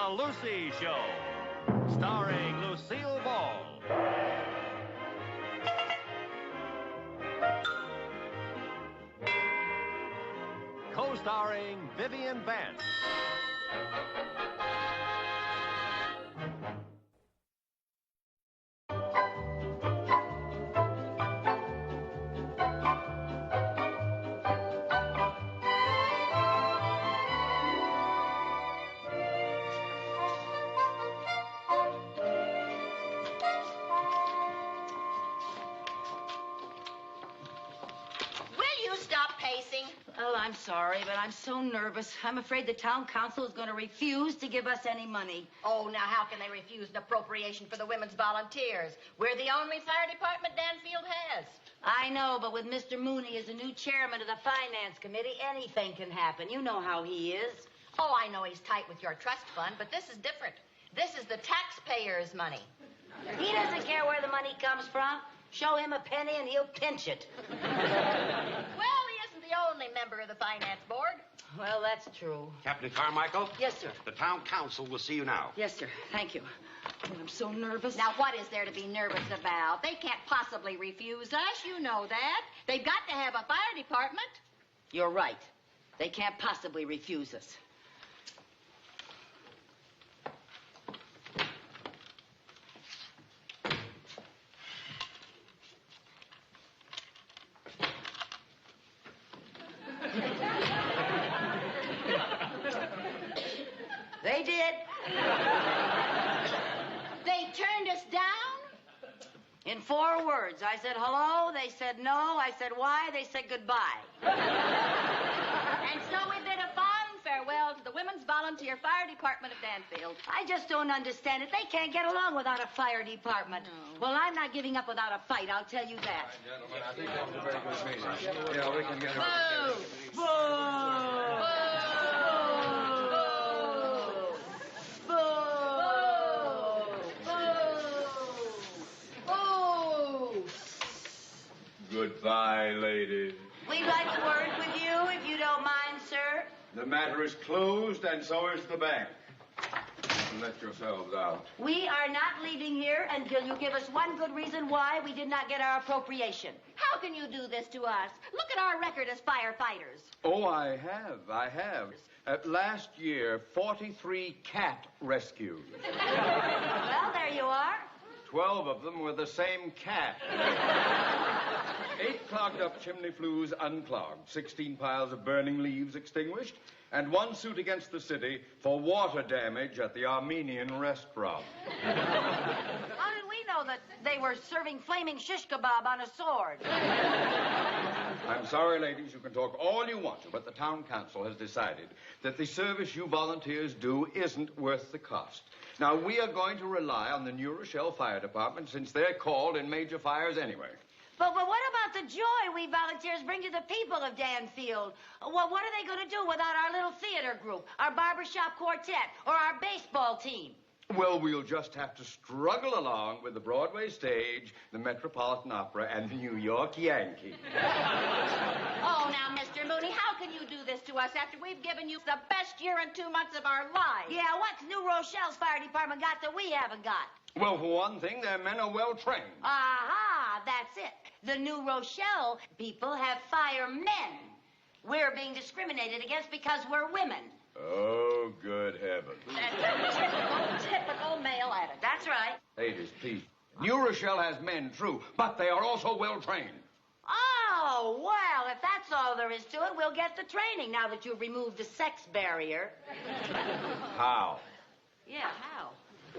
The Lucy Show, starring Lucille Ball. Co-starring Vivian Vance. Well, I'm sorry, but I'm so nervous. I'm afraid the town council is going to refuse to give us any money. Oh, now how can they refuse an appropriation for the women's volunteers? We're the only fire department Danfield has. I know, but with Mr. Mooney as the new chairman of the finance committee, anything can happen. You know how he is. Oh, I know he's tight with your trust fund, but this is different. This is the taxpayers' money. He doesn't care where the money comes from. Show him a penny and he'll pinch it. Well, he isn't the only member of the finance board. Well, that's true. Captain Carmichael? Yes, sir. The town council will see you now. Yes, sir. Thank you. Oh, I'm so nervous. Now, what is there to be nervous about? They can't possibly refuse us. You know that. They've got to have a fire department. You're right. They can't possibly refuse us. They did. They turned us down? In 4 words. I said hello, they said no, I said why, they said goodbye. And so we bid a fond farewell to the Women's Volunteer Fire Department of Danfield. I just don't understand it. They can't get along without a fire department. No. Well, I'm not giving up without a fight, I'll tell you that. Gentlemen, I think that was a very good meeting. Yeah, we can get it. Boo! Boo! Boo! Boo! Goodbye, ladies. We'd like a word with you, if you don't mind, sir. The matter is closed, and so is the bank. Let yourselves out. We are not leaving here until you give us one good reason why we did not get our appropriation. How can you do this to us? Look at our record as firefighters. Oh, I have. Last year, 43 cat rescues. Well, there you are. 12 of them were the same cat. 8 clogged up chimney flues unclogged, 16 piles of burning leaves extinguished, and 1 suit against the city for water damage at the Armenian restaurant. How did we know that they were serving flaming shish kebab on a sword? I'm sorry, ladies, you can talk all you want to, but the town council has decided that the service you volunteers do isn't worth the cost. Now, we are going to rely on the New Rochelle Fire Department since they're called in major fires anyway. But what about the joy we volunteers bring to the people of Danfield? Well, what are they going to do without our little theater group, our barbershop quartet, or our baseball team? Well, we'll just have to struggle along with the Broadway stage, the Metropolitan Opera, and the New York Yankees. Oh, now, Mr. Mooney, how can you do this to us after we've given you the best year and 2 months of our lives? Yeah, what's New Rochelle's fire department got that we haven't got? Well, for one thing, their men are well trained. Aha, that's it. The New Rochelle people have firemen. We're being discriminated against because we're women. Oh, good heavens. Typical male attitude. That's right. Ladies, please. New Rochelle has men, true, but they are also well trained. Oh, well, if that's all there is to it, we'll get the training now that you've removed the sex barrier. How? Yeah, how?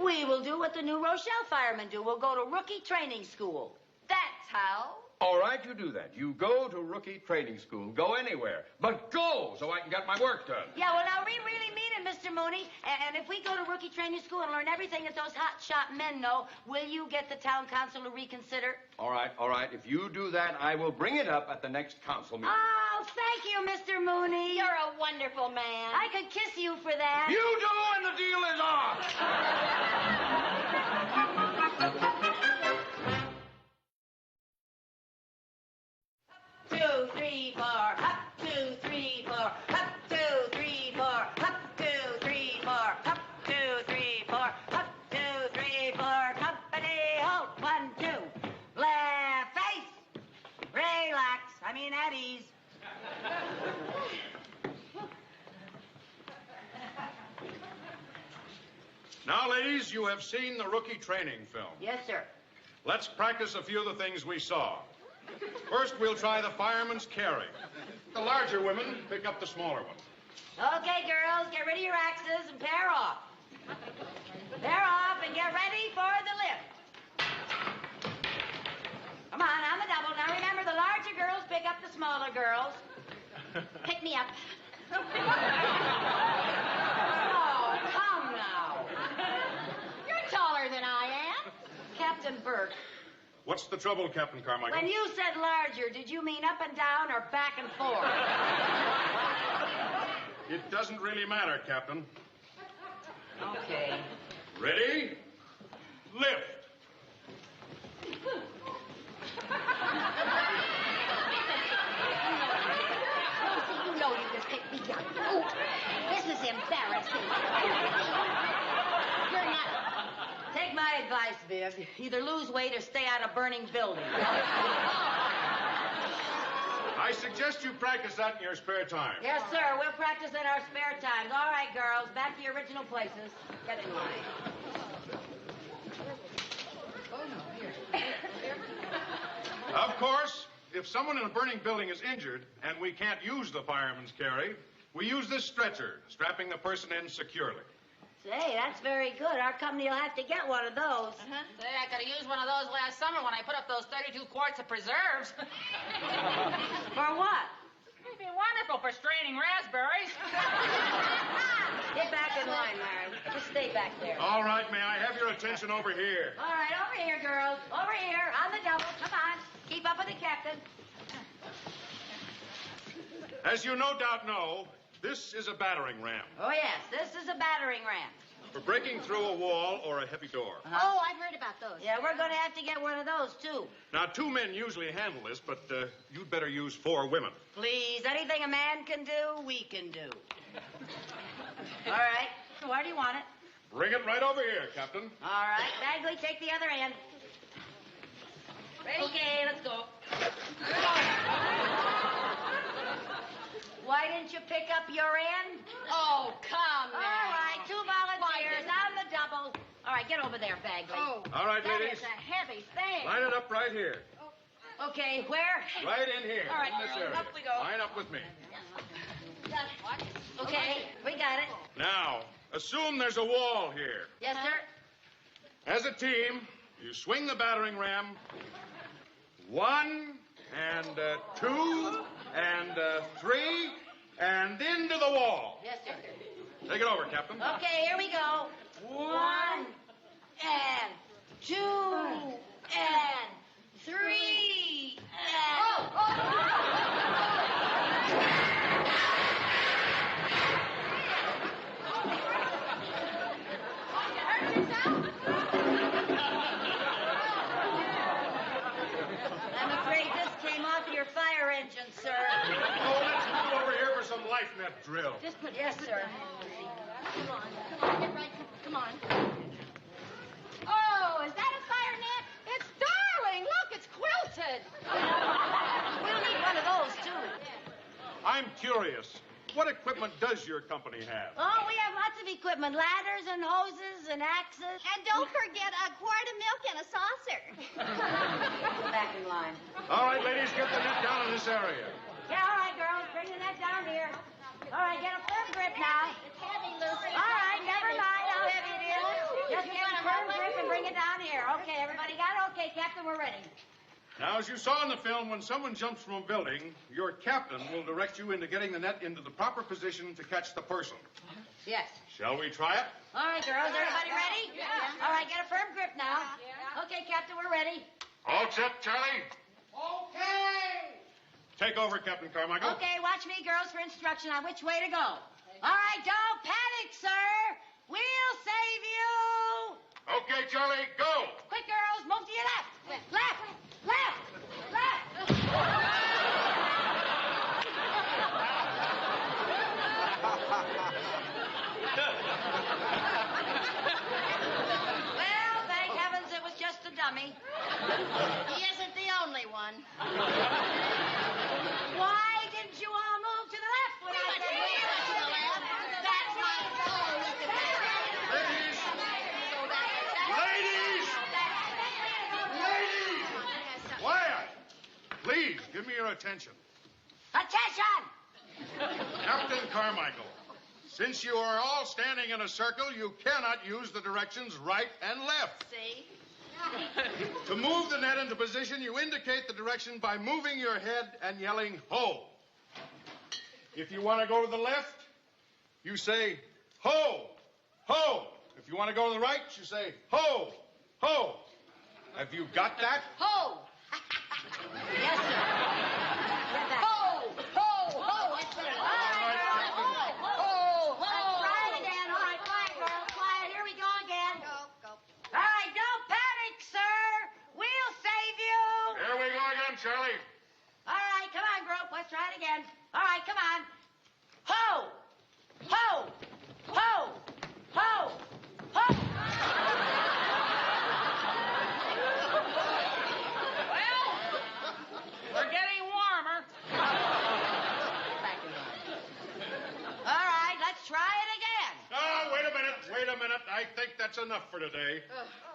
We will do what the New Rochelle firemen do. We'll go to rookie training school. That's how. All right, you do that. You go to rookie training school. Go anywhere. But go so I can get my work done. Yeah, well, now, we really mean it, Mr. Mooney. And if we go to rookie training school and learn everything that those hotshot men know, will you get the town council to reconsider? All right. If you do that, I will bring it up at the next council meeting. Oh, thank you, Mr. Mooney. You're a wonderful man. I could kiss you for that. You do, and the deal is off. 2, 3, 4, hop, 2, 3, 4, hop, 2, 3, 4, hop, 2, 3, 4, hop, 2, at ease. Now, ladies, you have seen the rookie training film. Yes, sir. Let's practice a few of the things we saw. First, we'll try the fireman's carry. The larger women pick up the smaller one. Okay, girls, get rid of your axes and pair off. Pair off and get ready for the lift. Come on the double. Now remember, the larger girls pick up the smaller girls. Pick me up. Oh, come now. You're taller than I am. Captain Burke, What's the trouble, Captain Carmichael? when you said larger, did you mean up and down or back and forth? It doesn't really matter, Captain. Okay. Ready? Lift. You know you can pick me up. Oh, this is embarrassing. You're not... Take my advice, Viv. Either lose weight or stay out of burning buildings. I suggest you practice that in your spare time. Yes, sir. We'll practice in our spare times. All right, girls. Back to your original places. Get in line. Of course, if someone in a burning building is injured and we can't use the fireman's carry, we use this stretcher, strapping the person in securely. Say, that's very good. Our company will have to get one of those. Say, I could have used one of those last summer when I put up those 32 quarts of preserves. For what? It'd be wonderful for straining raspberries. Get back in line, Mary. Just stay back there. All right, may I have your attention over here? All right, over here, girls. Over here, on the double. Come on. Keep up with the captain. As you no doubt know, this is a battering ram Oh, yes, this is a battering ram. for breaking through a wall or a heavy door. Oh, I've heard about those. Yeah, we're going to have to get one of those, too. Now, 2 men usually handle this, but you'd better use 4 women. Please, anything a man can do, we can do. All right. So where do you want it? Bring it right over here, Captain. All right. Bagley, take the other end. Ready? Okay, let's go. Why didn't you pick up your end? Oh, come now. All right, 2 volunteers on the double. All right, get over there, Bagley. Oh, All right, that ladies. is a heavy thing. Line it up right here. Okay, where? Right in here. All right, in this girls, area. up we go. Line up with me. Okay, we got it. Now, assume there's a wall here. Yes, sir. As a team, you swing the battering ram 1 and 2 and 3 and into the wall. Yes, sir. Take it over, Captain. Okay, here we go. 1 and 2 and 3 and... I'm afraid this came off your fire engine, sir. Oh, let's move over here for some life net drill. Just put... Yes, sir. Come on, get right. Come on. Oh, is that a fire net? It's darling. Look, it's quilted. We'll need one of those, too. I'm curious. What equipment does your company have? Oh, we have lots of equipment. Ladders and hoses and axes. And don't forget a quart of milk and a saucer. Go back in line. All right, ladies, get the net down in this area. Yeah, all right, girls. Bring the net down here. All right, get a firm grip now. It's heavy, Lucy. All right, never mind how heavy it is. Just get a firm grip and bring it down here. Okay, everybody got it? Okay, Captain, we're ready. Now, as you saw in the film, when someone jumps from a building, your captain will direct you into getting the net into the proper position to catch the person. Yes. Shall we try it? All right, girls, everybody ready? Yeah. All right, get a firm grip now. Okay, Captain, we're ready. All set, Charlie? Okay. Take over, Captain Carmichael. Okay, watch me, girls, for instruction on which way to go. All right, don't panic, sir. We'll save you. Okay, Charlie, go. Quick, girls, move to your left. Left. Well, thank heavens it was just a dummy. He isn't the only one. attention. Attention! Captain Carmichael, since you are all standing in a circle, you cannot use the directions right and left. See? To move the net into position, you indicate the direction by moving your head and yelling, ho. If you want to go to the left, you say, ho, ho. If you want to go to the right, you say, ho, ho. Have you got that? Ho! Yes, sir. Get that. Ho! Ho! Ho! Yes, sir. All right, girl. Ho! Ho! Let's try it again. All right, quiet, girl. Quiet. Here we go again. Go. All right, don't panic, sir. We'll save you. Here we go again, Charlie. All right, come on, group. Let's try it again. All right, come on. Ho! Ho! Ho! Ho! Ho! Well, we're getting warmer. All right, let's try it again. Oh, wait a minute. I think that's enough for today.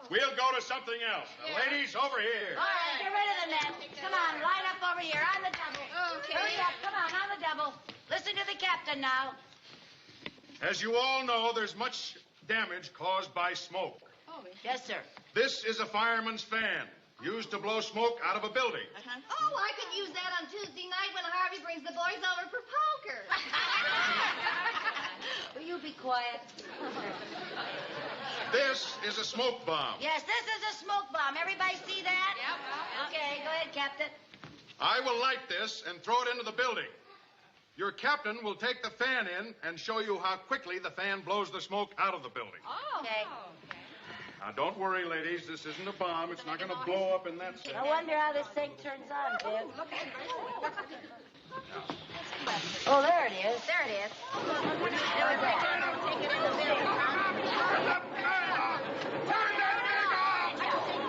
We'll go to something else. Now, ladies, over here. All right, get rid of the net. Come on, line up over here on the double. Okay. Hurry up. Come on the double. Listen to the captain now. As you all know, there's much damage caused by smoke. Yes, sir. This is a fireman's fan, used to blow smoke out of a building. Oh, I could use that on Tuesday night when Harvey brings the boys over for poker. Will you be quiet? This is a smoke bomb. Yes, this is a smoke bomb. Everybody see that? Yep. Okay, go ahead, Captain. I will light this and throw it into the building. Your captain will take the fan in and show you how quickly the fan blows the smoke out of the building. Okay. Now, don't worry, ladies. This isn't a bomb. It's not going to blow up in that sense. I wonder how this thing turns on, Viv. Oh, there it is. There it is. There we go. Take it in the middle. Turn that fan off! Turn that thing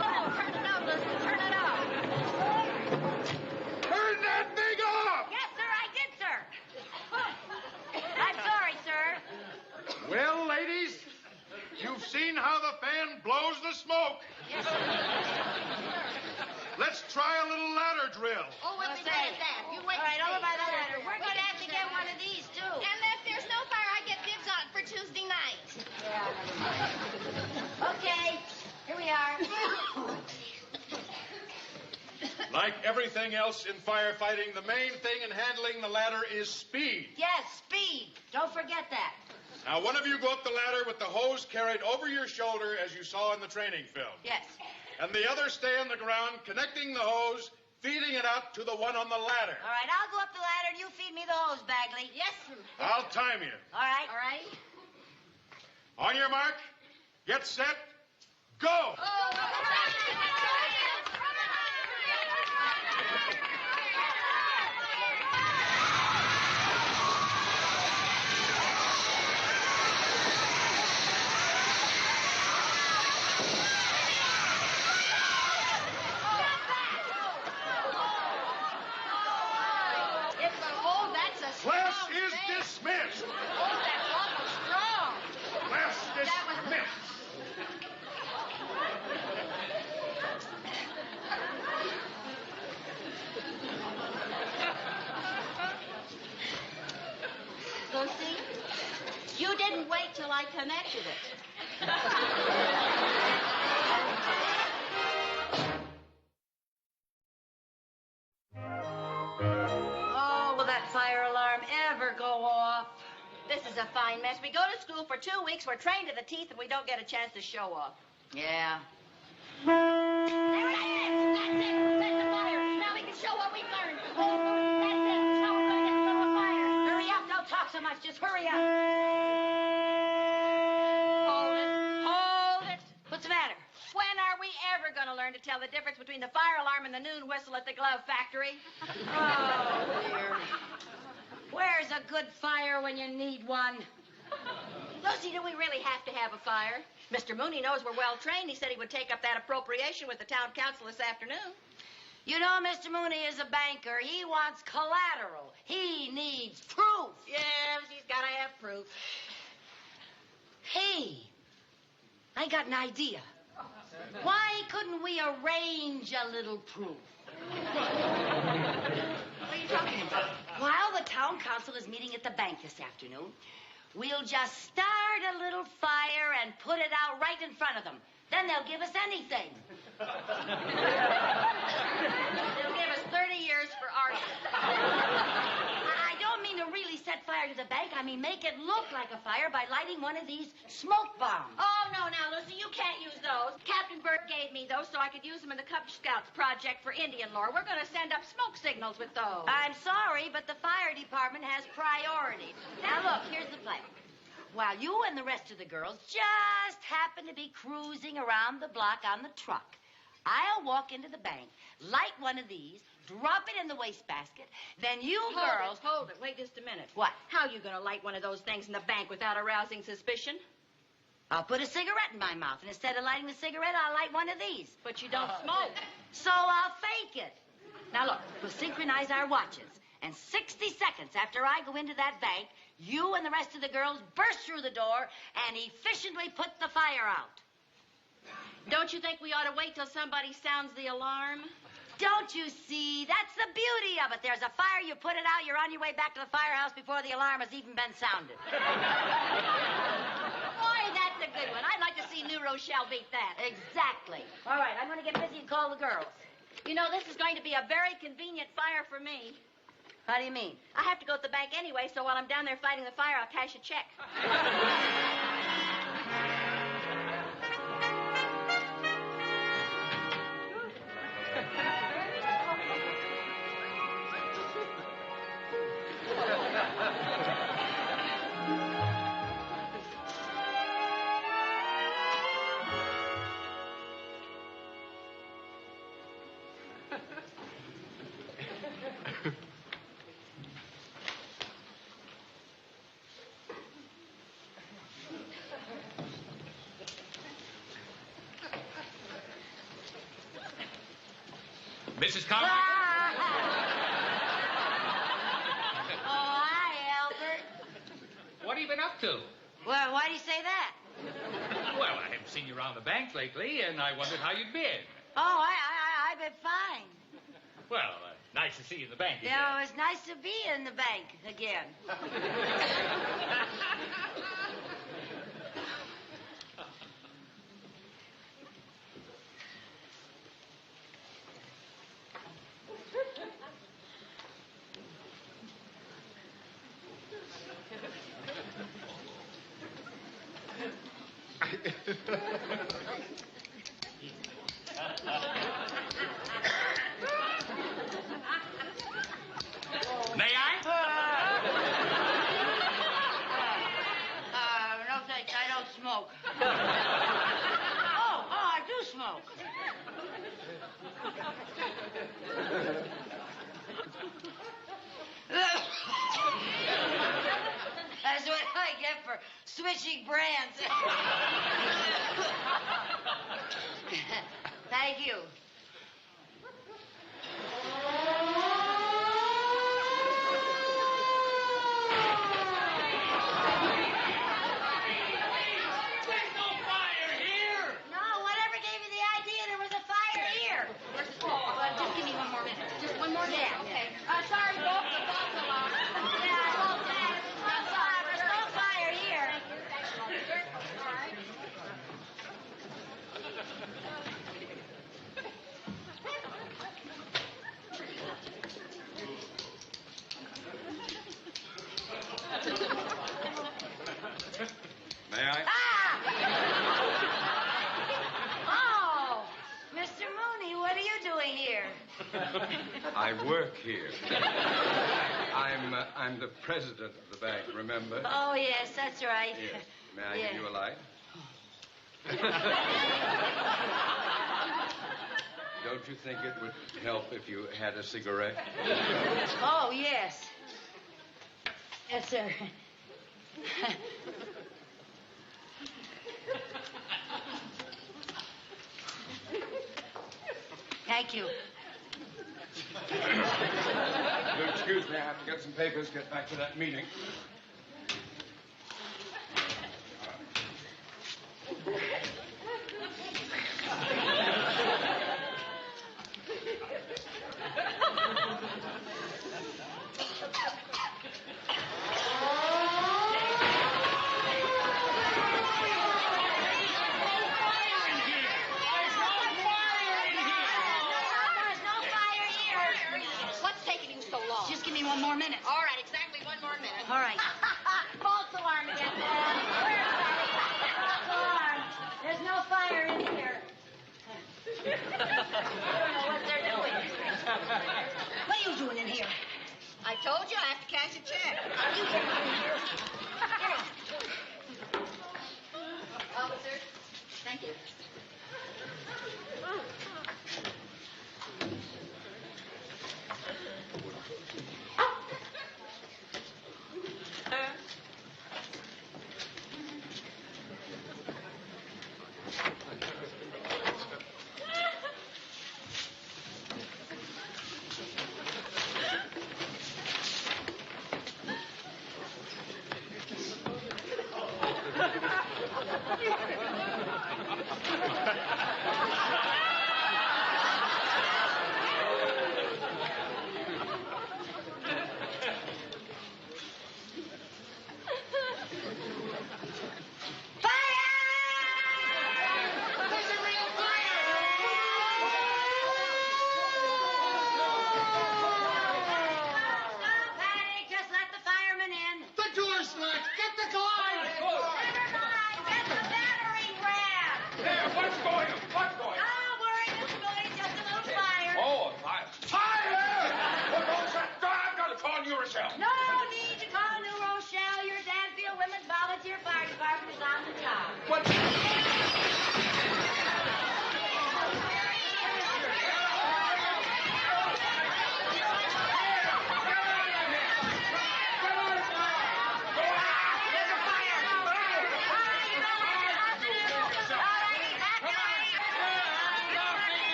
off! Turn it off, Listen. Turn it off. Turn that thing off! Yes, sir, I did, sir. I'm sorry, sir. Well, ladies, you've seen how the fan blows the smoke. Yes, sir. Let's try a little ladder drill. Oh, we'll be good at that. You wait. All right, and over see. by the ladder. We're going to have to get one of these, too. And if there's no fire, I get dibs on it for Tuesday night. Okay, here we are. Like everything else in firefighting, the main thing in handling the ladder is speed. Yes, speed. Don't forget that. Now, one of you go up the ladder with the hose carried over your shoulder, as you saw in the training film. Yes. And the other stay on the ground, connecting the hose, feeding it out to the one on the ladder. All right, I'll go up the ladder and you feed me the hose, Bagley. Yes, sir. I'll time you. All right. All right. On your mark, get set, go! Class is dismissed. Oh, that's awful strong. Class That was dismissed. Lucy, you didn't wait till I connected it. Oh, will that fire alarm ever go off? This is a fine mess. We go to school for 2 weeks. We're trained to the teeth, and we don't get a chance to show off. Yeah. There it is. That's it. That's the fire. Now we can show what we've learned. That's it. Now we're going to get the little fire. Hurry up. Don't talk so much. Just hurry up. Hold it. Hold it. What's the matter? When are we ever going to learn to tell the difference between the fire alarm and the noon whistle at the glove factory? Oh, dear. Where's a good fire when you need one? Lucy, do we really have to have a fire? Mr. Mooney knows we're well trained. He said he would take up that appropriation with the town council this afternoon. You know, Mr. Mooney is a banker. He wants collateral. He needs proof. Yes, he's got to have proof. Hey, I got an idea. Why couldn't we arrange a little proof? What are you talking about? While the town council is meeting at the bank this afternoon, we'll just start a little fire and put it out right in front of them. Then they'll give us anything. They'll give us 30 years for arson. I don't mean to really set fire to the bank. I mean make it look like a fire by lighting one of these smoke bombs. Oh, no, now, Lucy, you can't use those. Captain Burt gave me those so I could use them in the Cub Scouts project for Indian lore. We're going to send up smoke signals with those. I'm sorry, but the fire department has priority. Now, look, here's the plan. While you and the rest of the girls just happen to be cruising around the block on the truck, I'll walk into the bank, light one of these, drop it in the wastebasket, then you girls... Hold it. Wait just a minute. What? How are you going to light one of those things in the bank without arousing suspicion? I'll put a cigarette in my mouth, and instead of lighting the cigarette, I'll light one of these. But you don't smoke. So I'll fake it. Now, look, we'll synchronize our watches, and 60 seconds after I go into that bank, you and the rest of the girls burst through the door and efficiently put the fire out. Don't you think we ought to wait till somebody sounds the alarm? Don't you see? That's the beauty of it. There's a fire, you put it out, you're on your way back to the firehouse before the alarm has even been sounded. Boy, that's a good one. I'd like to see New Rochelle beat that. Exactly. All right, I'm going to get busy and call the girls. You know, this is going to be a very convenient fire for me. How do you mean? I have to go to the bank anyway, so while I'm down there fighting the fire, I'll cash a check. Mrs. Carmichael? Oh, hi, Albert. What have you been up to? Well, why do you say that? Well, I haven't seen you around the bank lately, and I wondered how you'd been. Oh, I've been fine. Well, nice to see you in the bank again. Yeah, it was nice to be in the bank again. May I? No thanks, I don't smoke. I do smoke. That's what I get for switching brands. Thank you. There's no fire here! No, whatever gave you the idea there was a fire here? Just give me one more minute. Just one more minute. Yeah. Okay. Sorry, folks. The false alarm. Yeah, I won't that. I'm sorry, there's no fire here. All right. May I? Oh, Mr. Mooney, what are you doing here? I work here. I'm the president of the bank, remember? Oh, yes, that's right. Yes. May I Yeah. give you a light? Don't you think it would help if you had a cigarette? Oh, yes. Yes, sir. Thank you. You'll excuse me, I have to get some papers, get back to that meeting. told you I have to cash a check. You get out of here. Officer, thank you.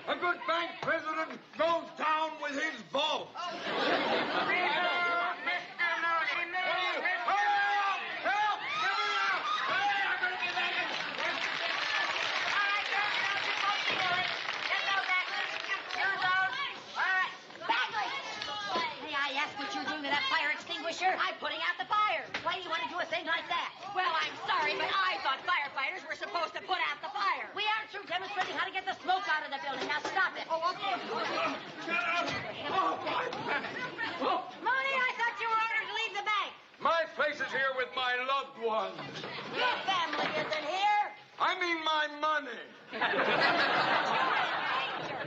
A good bank president goes down with his vault. I'm putting out the fire. Why do you want to do a thing like that? Well, I'm sorry, but I thought firefighters were supposed to put out the fire. We aren't through demonstrating how to get the smoke out of the building. Now stop it. Oh, okay. Mooney, I thought you were ordered to leave the bank. My place is here with my loved ones. Your family isn't here. I mean my money.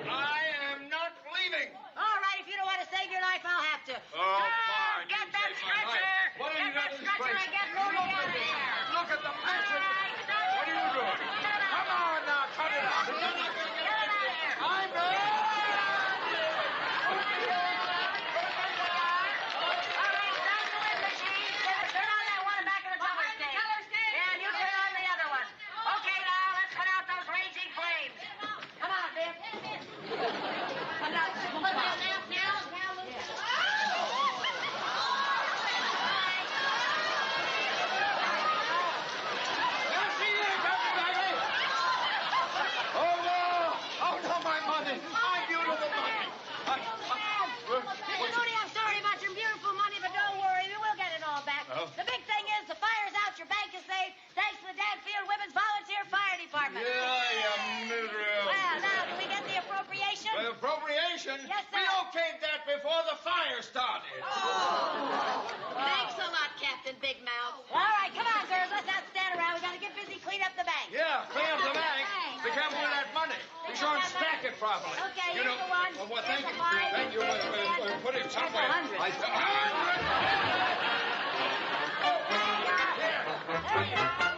I am not leaving. All right, if you don't want to save your life, I'll have to. Oh, fine. Get that stretcher. What are you Get that stretcher and get Mooney out of here. Look at the mess. What are you doing? Come on now, cut it out. Get it out of here. I'm Turn on that one back in the color stage. Yeah, and you turn on the other one. Okay, now, let's put out those raging flames. Come on, Biff. Put it out. Put it out now. Oh, no, my money. My beautiful money. Mooney, I'm sorry about your beautiful money, but don't worry. We will get it all back. Oh. The big thing is the fire's out, your bank is safe, thanks to the Danfield Women's Volunteer Fire Department. Yeah, you miserable. Well, now, can we get the appropriation? Well, appropriation? Yes, sir. We okayed that before the fire started. Thanks a lot, Captain Big Mouth. All right, come on, girls. Let's not stand around. We got to get busy, clean up the bank. Yeah, clean up the bank. Be careful with that money. Be sure and stack it properly. Okay, you here's know, the one. Well, thank you. Here's the five. Thank you. Here's the ten. Put it somewhere. Here's the 100. There you go.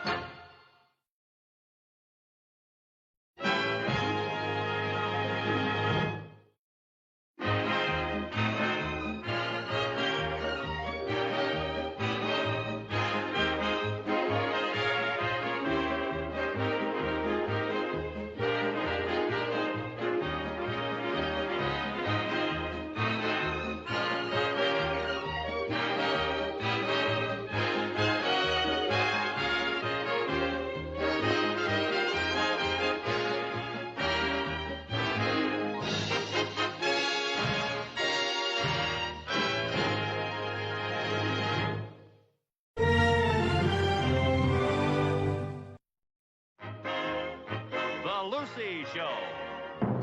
The Lucy Show,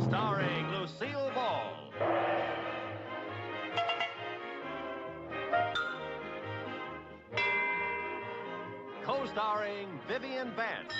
starring Lucille Ball. show starring Vivian Vance.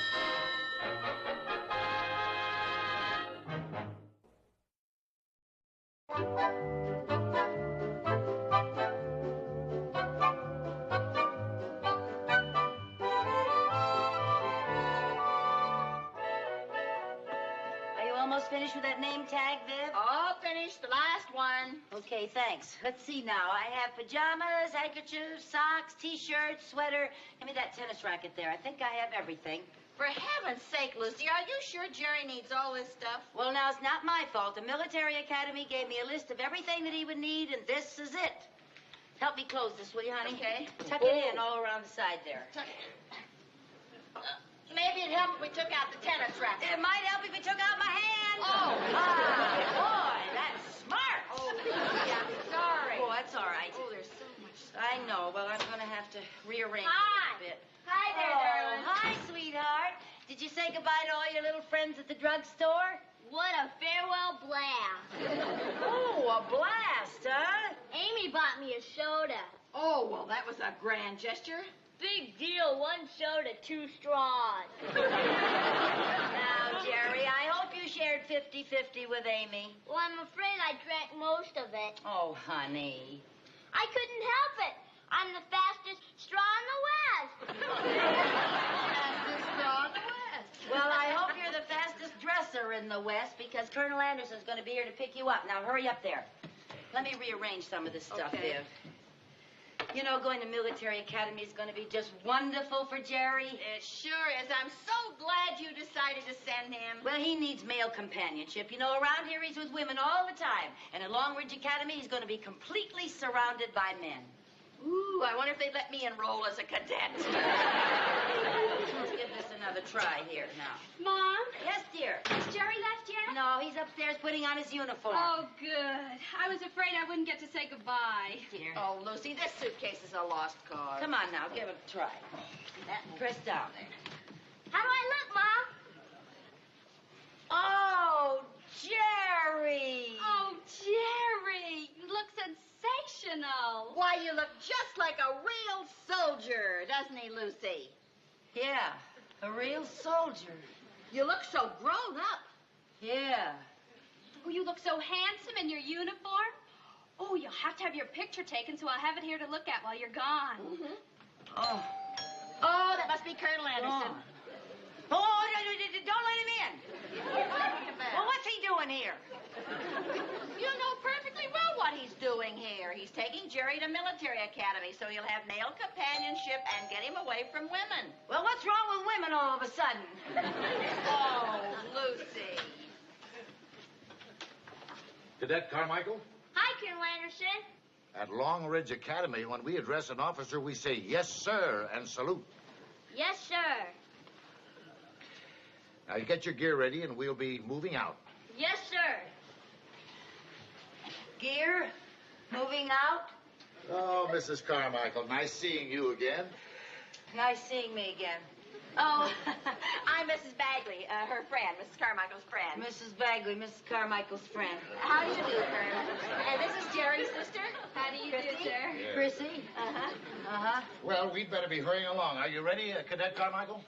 Are you almost finished with that name tag, Viv? All finished, the last one. Okay, thanks. Let's see now. I have pajamas, handkerchiefs, socks, T-shirts, sweater. Give me that tennis racket there. I think I have everything. For heaven's sake, Lucy, are you sure Jerry needs all this stuff? Well, now, it's not my fault. The military academy gave me a list of everything that he would need, and this is it. Help me close this, will you, honey? Okay. Tuck it in all around the side there. Maybe it'd help if we took out the tennis racket. It might help if you took out my hand. Oh. Boy, that's smart. Oh, Lucy, I'm sorry. Oh, that's all right. Oh, there's so much stuff. I know. Well, I'm going to have to rearrange Hi. it a bit. Hi there, darling. Hi, sweetheart. Did you say goodbye to all your little friends at the drugstore? What a farewell blast. Oh, a blast, huh? Amy bought me a soda. Oh, well, that was a grand gesture. Big deal, one soda, 2 straws. Now, Jerry, I hope you shared 50-50 with Amy. Well, I'm afraid I drank most of it. Oh, honey. I couldn't help it. I'm the fastest straw in the West. Fastest straw in the West. Well, I hope you're the fastest dresser in the West because Colonel Anderson's going to be here to pick you up. Now, hurry up there. Let me rearrange some of this stuff, Okay. Viv. You know, going to military academy is going to be just wonderful for Jerry. It sure is. I'm so glad you decided to send him. Well, he needs male companionship. You know, around here he's with women all the time. And at Long Ridge Academy, he's going to be completely surrounded by men. Ooh, I wonder if they'd let me enroll as a cadet. Let's give this another try here now. Mom, Yes, dear. has Jerry left yet? No, he's upstairs putting on his uniform. Oh, good. I was afraid I wouldn't get to say goodbye. Dear. Oh, Lucy, this suitcase is a lost cause. Come on now, give it a try. Press down there. How do I look, Mom? Oh, Jerry! Oh, Jerry, you look sensational. Why, you look just like a real soldier, doesn't he, Lucy? Yeah, a real soldier. You look so grown up. Yeah. Oh, you look so handsome in your uniform. Oh, you'll have to have your picture taken, so I'll have it here to look at while you're gone. Mm-hmm. Oh. Oh, that must be Colonel Anderson. Oh, don't let him in. Well, what's he doing here? You know perfectly well what he's doing here. He's taking Jerry to military academy so he'll have male companionship and get him away from women. Well, what's wrong with women all of a sudden? Oh, Lucy. Cadet Carmichael? Hi, Colonel Anderson. At Long Ridge Academy, when we address an officer, we say, yes, sir, and salute. Yes, sir. Now, you get your gear ready, and we'll be moving out. Yes, sir. Gear? Moving out? Oh, Mrs. Carmichael, nice seeing you again. Nice seeing me again. Oh, I'm Mrs. Bagley, her friend, Mrs. Carmichael's friend. Mrs. Bagley, Mrs. Carmichael's friend. How do you do, Colonel? And this is Jerry's sister. How do you do, sir? Chrissy? Uh-huh. Uh-huh. Well, we'd better be hurrying along. Are you ready, Cadet Carmichael?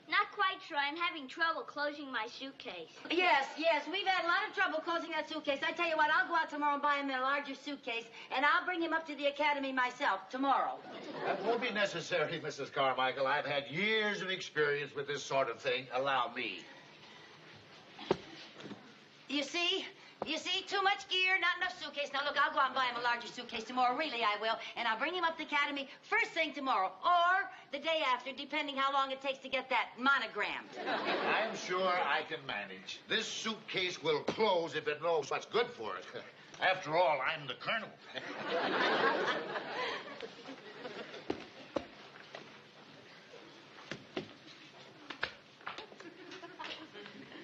Not quite sure. I'm having trouble closing my suitcase. Yes, we've had a lot of trouble closing that suitcase. I tell you what, I'll go out tomorrow and buy him a larger suitcase, and I'll bring him up to the academy myself tomorrow. That won't be necessary, Mrs. Carmichael. I've had years of experience with this sort of thing. Allow me. You see? Too much gear, not enough suitcase. Now, look, I'll go out and buy him a larger suitcase tomorrow. Really, I will. And I'll bring him up to the academy first thing tomorrow, or the day after, depending how long it takes to get that monogrammed. I'm sure I can manage. This suitcase will close if it knows what's good for it. After all, I'm the colonel.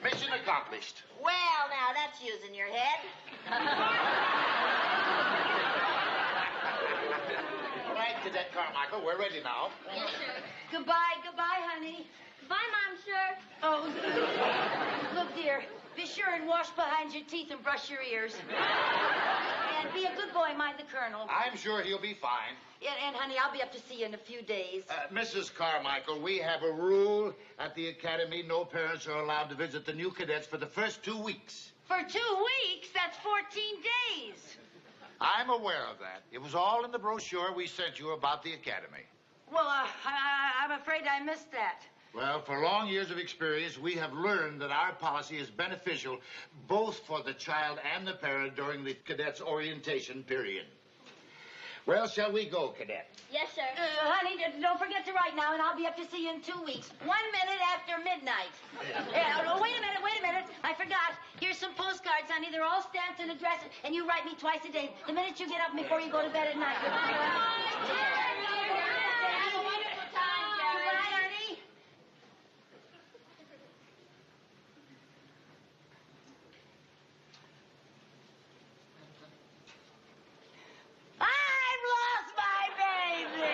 Mission accomplished. Well, now, that's using your head. All right, Cadet Carmichael, we're ready now. Yes, sir. Goodbye, honey. Bye, Mom, sir. Oh, look, dear, Be sure and wash behind your teeth and brush your ears. And be a good boy, mind the colonel. I'm sure he'll be fine. And, honey, I'll be up to see you in a few days. Mrs. Carmichael, we have a rule at the academy. No parents are allowed to visit the new cadets for the first 2 weeks. For 2 weeks? That's 14 days. I'm aware of that. It was all in the brochure we sent you about the academy. Well, I'm afraid I missed that. Well, for long years of experience, we have learned that our policy is beneficial both for the child and the parent during the cadet's orientation period. Well, shall we go, cadet? Yes, sir. Honey, don't forget to write now, and I'll be up to see you in 2 weeks. 1 minute after midnight. Wait a minute. I forgot. Here's some postcards, honey. They're all stamped and addressed, and you write me twice a day. The minute you get up before you go to bed at night. Have a wonderful time, Jerry. Bye, honey. I've lost my baby.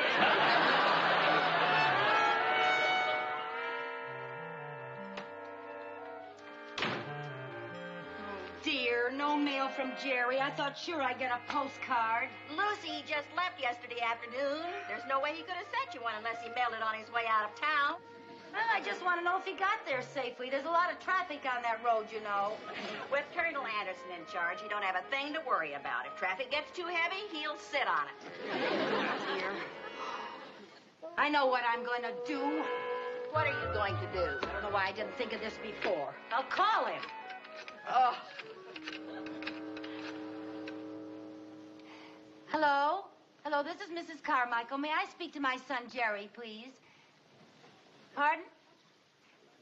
Dear, no mail from Jerry. I thought sure I'd get a postcard. Lucy just left yesterday afternoon. There's no way he could have sent you one unless he mailed it on his way out of town. Well, I just want to know if he got there safely. There's a lot of traffic on that road, you know. With Colonel Anderson in charge, he don't have a thing to worry about. If traffic gets too heavy, he'll sit on it. Dear. I know what I'm going to do. What are you going to do? I don't know why I didn't think of this before. I'll call him. Oh. Hello? Hello, this is Mrs. Carmichael. May I speak to my son, Jerry, please? Pardon?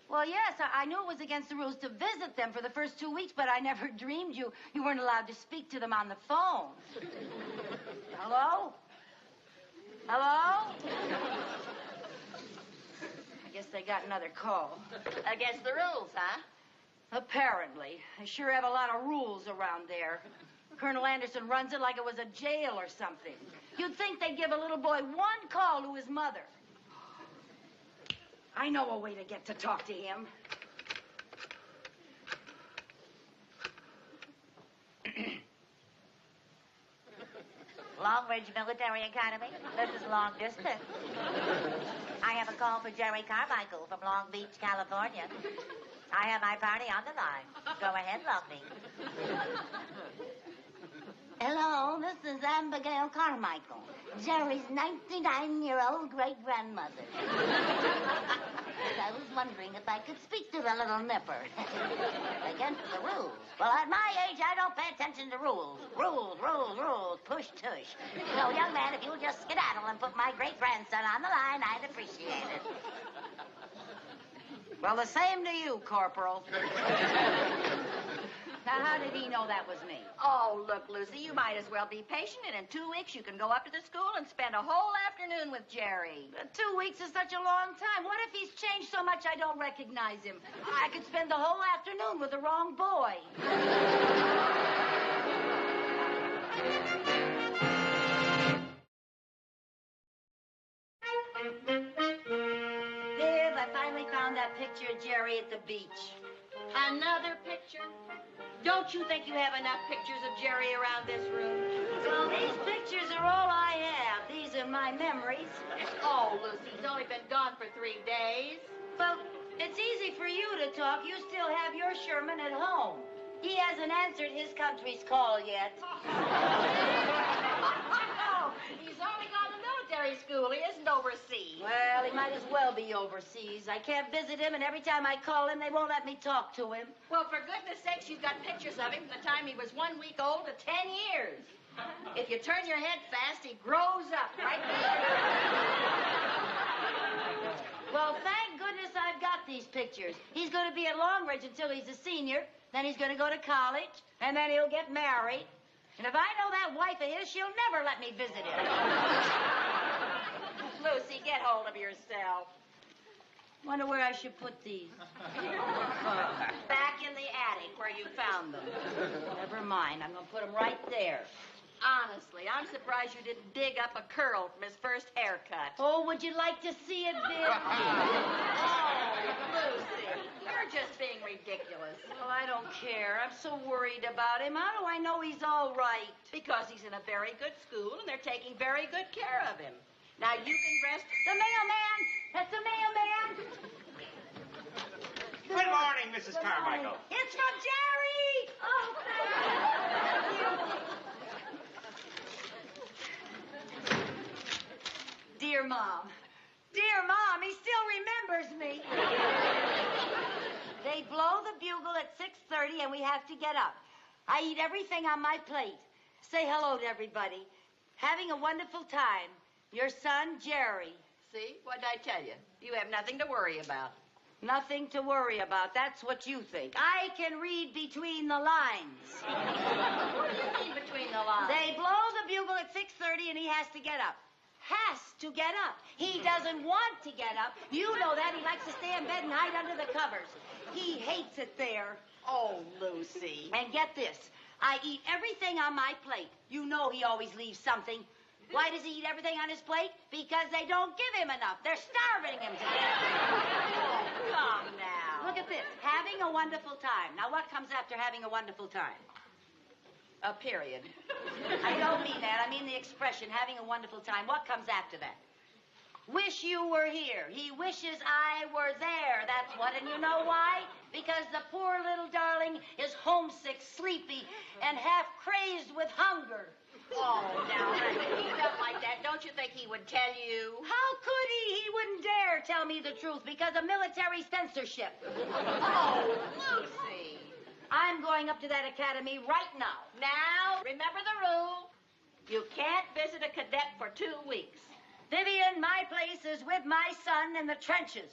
Well, yes, I knew it was against the rules to visit them for the first 2 weeks, but I never dreamed you weren't allowed to speak to them on the phone. Hello? Hello? I guess they got another call. Against the rules, huh? Apparently. They sure have a lot of rules around there. Colonel Anderson runs it like it was a jail or something. You'd think they'd give a little boy one call to his mother. I know a way to get to talk to him. Long Ridge Military Academy. This is long distance. I have a call for Jerry Carmichael from Long Beach, California. I have my party on the line. Go ahead, Lovely. Hello, this is Abigail Carmichael, Jerry's 99-year-old great-grandmother. I was wondering if I could speak to the little nipper. Against the rules. Well, at my age, I don't pay attention to rules. Rules, push, tush. So, young man, if you'll just skedaddle and put my great-grandson on the line, I'd appreciate it. Well, the same to you, Corporal. Now, how did he know that was me? Oh, look, Lucy, you might as well be patient, and in 2 weeks you can go up to the school and spend a whole afternoon with Jerry. 2 weeks is such a long time. What if he's changed so much I don't recognize him? I could spend the whole afternoon with the wrong boy. Viv, I finally found that picture of Jerry at the beach. Another picture? Don't you think you have enough pictures of Jerry around this room? Well, these pictures are all I have. These are my memories. Oh, Lucy, he's only been gone for 3 days. Well, it's easy for you to talk. You still have your Sherman at home. He hasn't answered his country's call yet. Oh, he's only gone to military school. He isn't overseas. Well, he might as well be overseas. I can't visit him, and every time I call him, they won't let me talk to him. Well, for goodness sakes, you've got pictures of him from the time he was 1 week old to 10 years. If you turn your head fast, he grows up right there. Well, thank goodness I've got these pictures. He's going to be at Long Ridge until he's a senior. Then he's going to go to college, and then he'll get married. And if I know that wife of his, she'll never let me visit him. Lucy, get hold of yourself. Wonder where I should put these. Back in the attic where you found them. Never mind. I'm going to put them right there. Honestly, I'm surprised you didn't dig up a curl from his first haircut. Oh, would you like to see it, Viv? Oh, Lucy. You're You're just being ridiculous. Well, I don't care. I'm so worried about him. How do I know he's all right? Because he's in a very good school and they're taking very good care of him. Now you can rest. The mailman! That's the mailman! Good morning, Mrs. Carmichael. It's from Jerry! Oh, thank you. Dear Mom. Dear Mom, he still remembers me. They blow the bugle at 6:30 and we have to get up. I eat everything on my plate. Say hello to everybody. Having a wonderful time. Your son, Jerry. See? What did I tell you? You have nothing to worry about. Nothing to worry about. That's what you think. I can read between the lines. What do you mean between the lines? They blow the bugle at 6:30 and he has to get up. Has to get up. He doesn't want to get up. You know that. He likes to stay in bed and hide under the covers. He hates it there. Oh, Lucy. And get this. I eat everything on my plate. You know he always leaves something. Why does he eat everything on his plate? Because they don't give him enough. They're starving him to death. Oh, come now. Look at this. Having a wonderful time. Now, what comes after having a wonderful time? A period. I don't mean that. I mean the expression, having a wonderful time. What comes after that? Wish you were here. He wishes I were there. That's what. And you know why? Because the poor little darling is homesick, sleepy, and half crazed with hunger. Oh, now, if he felt like that, don't you think he would tell you? How could he? He wouldn't dare tell me the truth because of military censorship. Oh, Lucy. I'm going up to that academy right now. Now, remember the rule. You can't visit a cadet for 2 weeks. Vivian, my place is with my son in the trenches.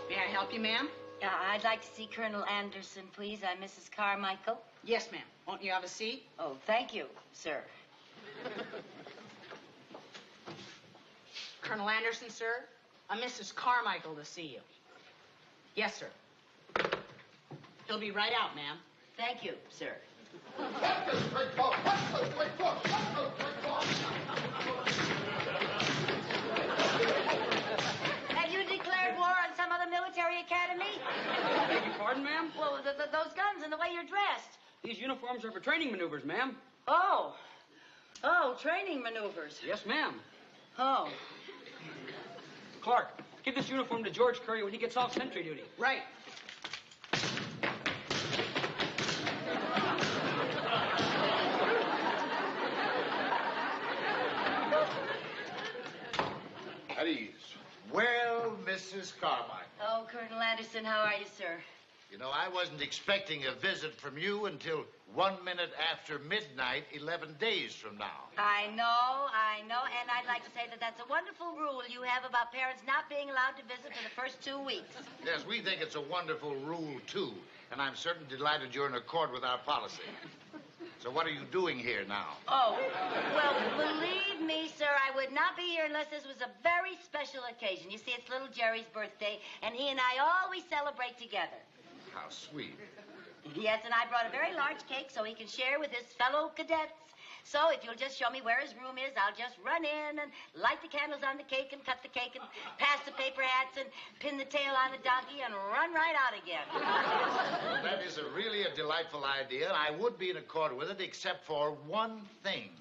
May I help you, ma'am? I'd like to see Colonel Anderson, please. I'm Mrs. Carmichael. Yes, ma'am. Won't you have a seat? Oh, thank you, sir. Colonel Anderson, sir. Mrs. Carmichael to see you. Yes, sir. He'll be right out, ma'am. Thank you, sir. Have you declared war on some other military academy? Beg your pardon, ma'am? Well, those guns and the way you're dressed. These uniforms are for training maneuvers, ma'am. Oh, training maneuvers. Yes, ma'am. Oh. Clark, give this uniform to George Curry when he gets off sentry duty. Right. At ease. Well, Mrs. Carmichael. Oh, Colonel Anderson, how are you, sir? You know, I wasn't expecting a visit from you until 1 minute after midnight, 11 days from now. I know, and I'd like to say that that's a wonderful rule you have about parents not being allowed to visit for the first 2 weeks. Yes, we think it's a wonderful rule, too. And I'm certainly delighted you're in accord with our policy. So what are you doing here now? Oh, well, believe me, sir, I would not be here unless this was a very special occasion. You see, it's little Jerry's birthday, and he and I always celebrate together. How sweet. Yes, and I brought a very large cake so he can share with his fellow cadets. So if you'll just show me where his room is, I'll just run in and light the candles on the cake and cut the cake and pass the paper hats and pin the tail on the donkey and run right out again. Well, that is really a delightful idea, and I would be in accord with it except for one thing.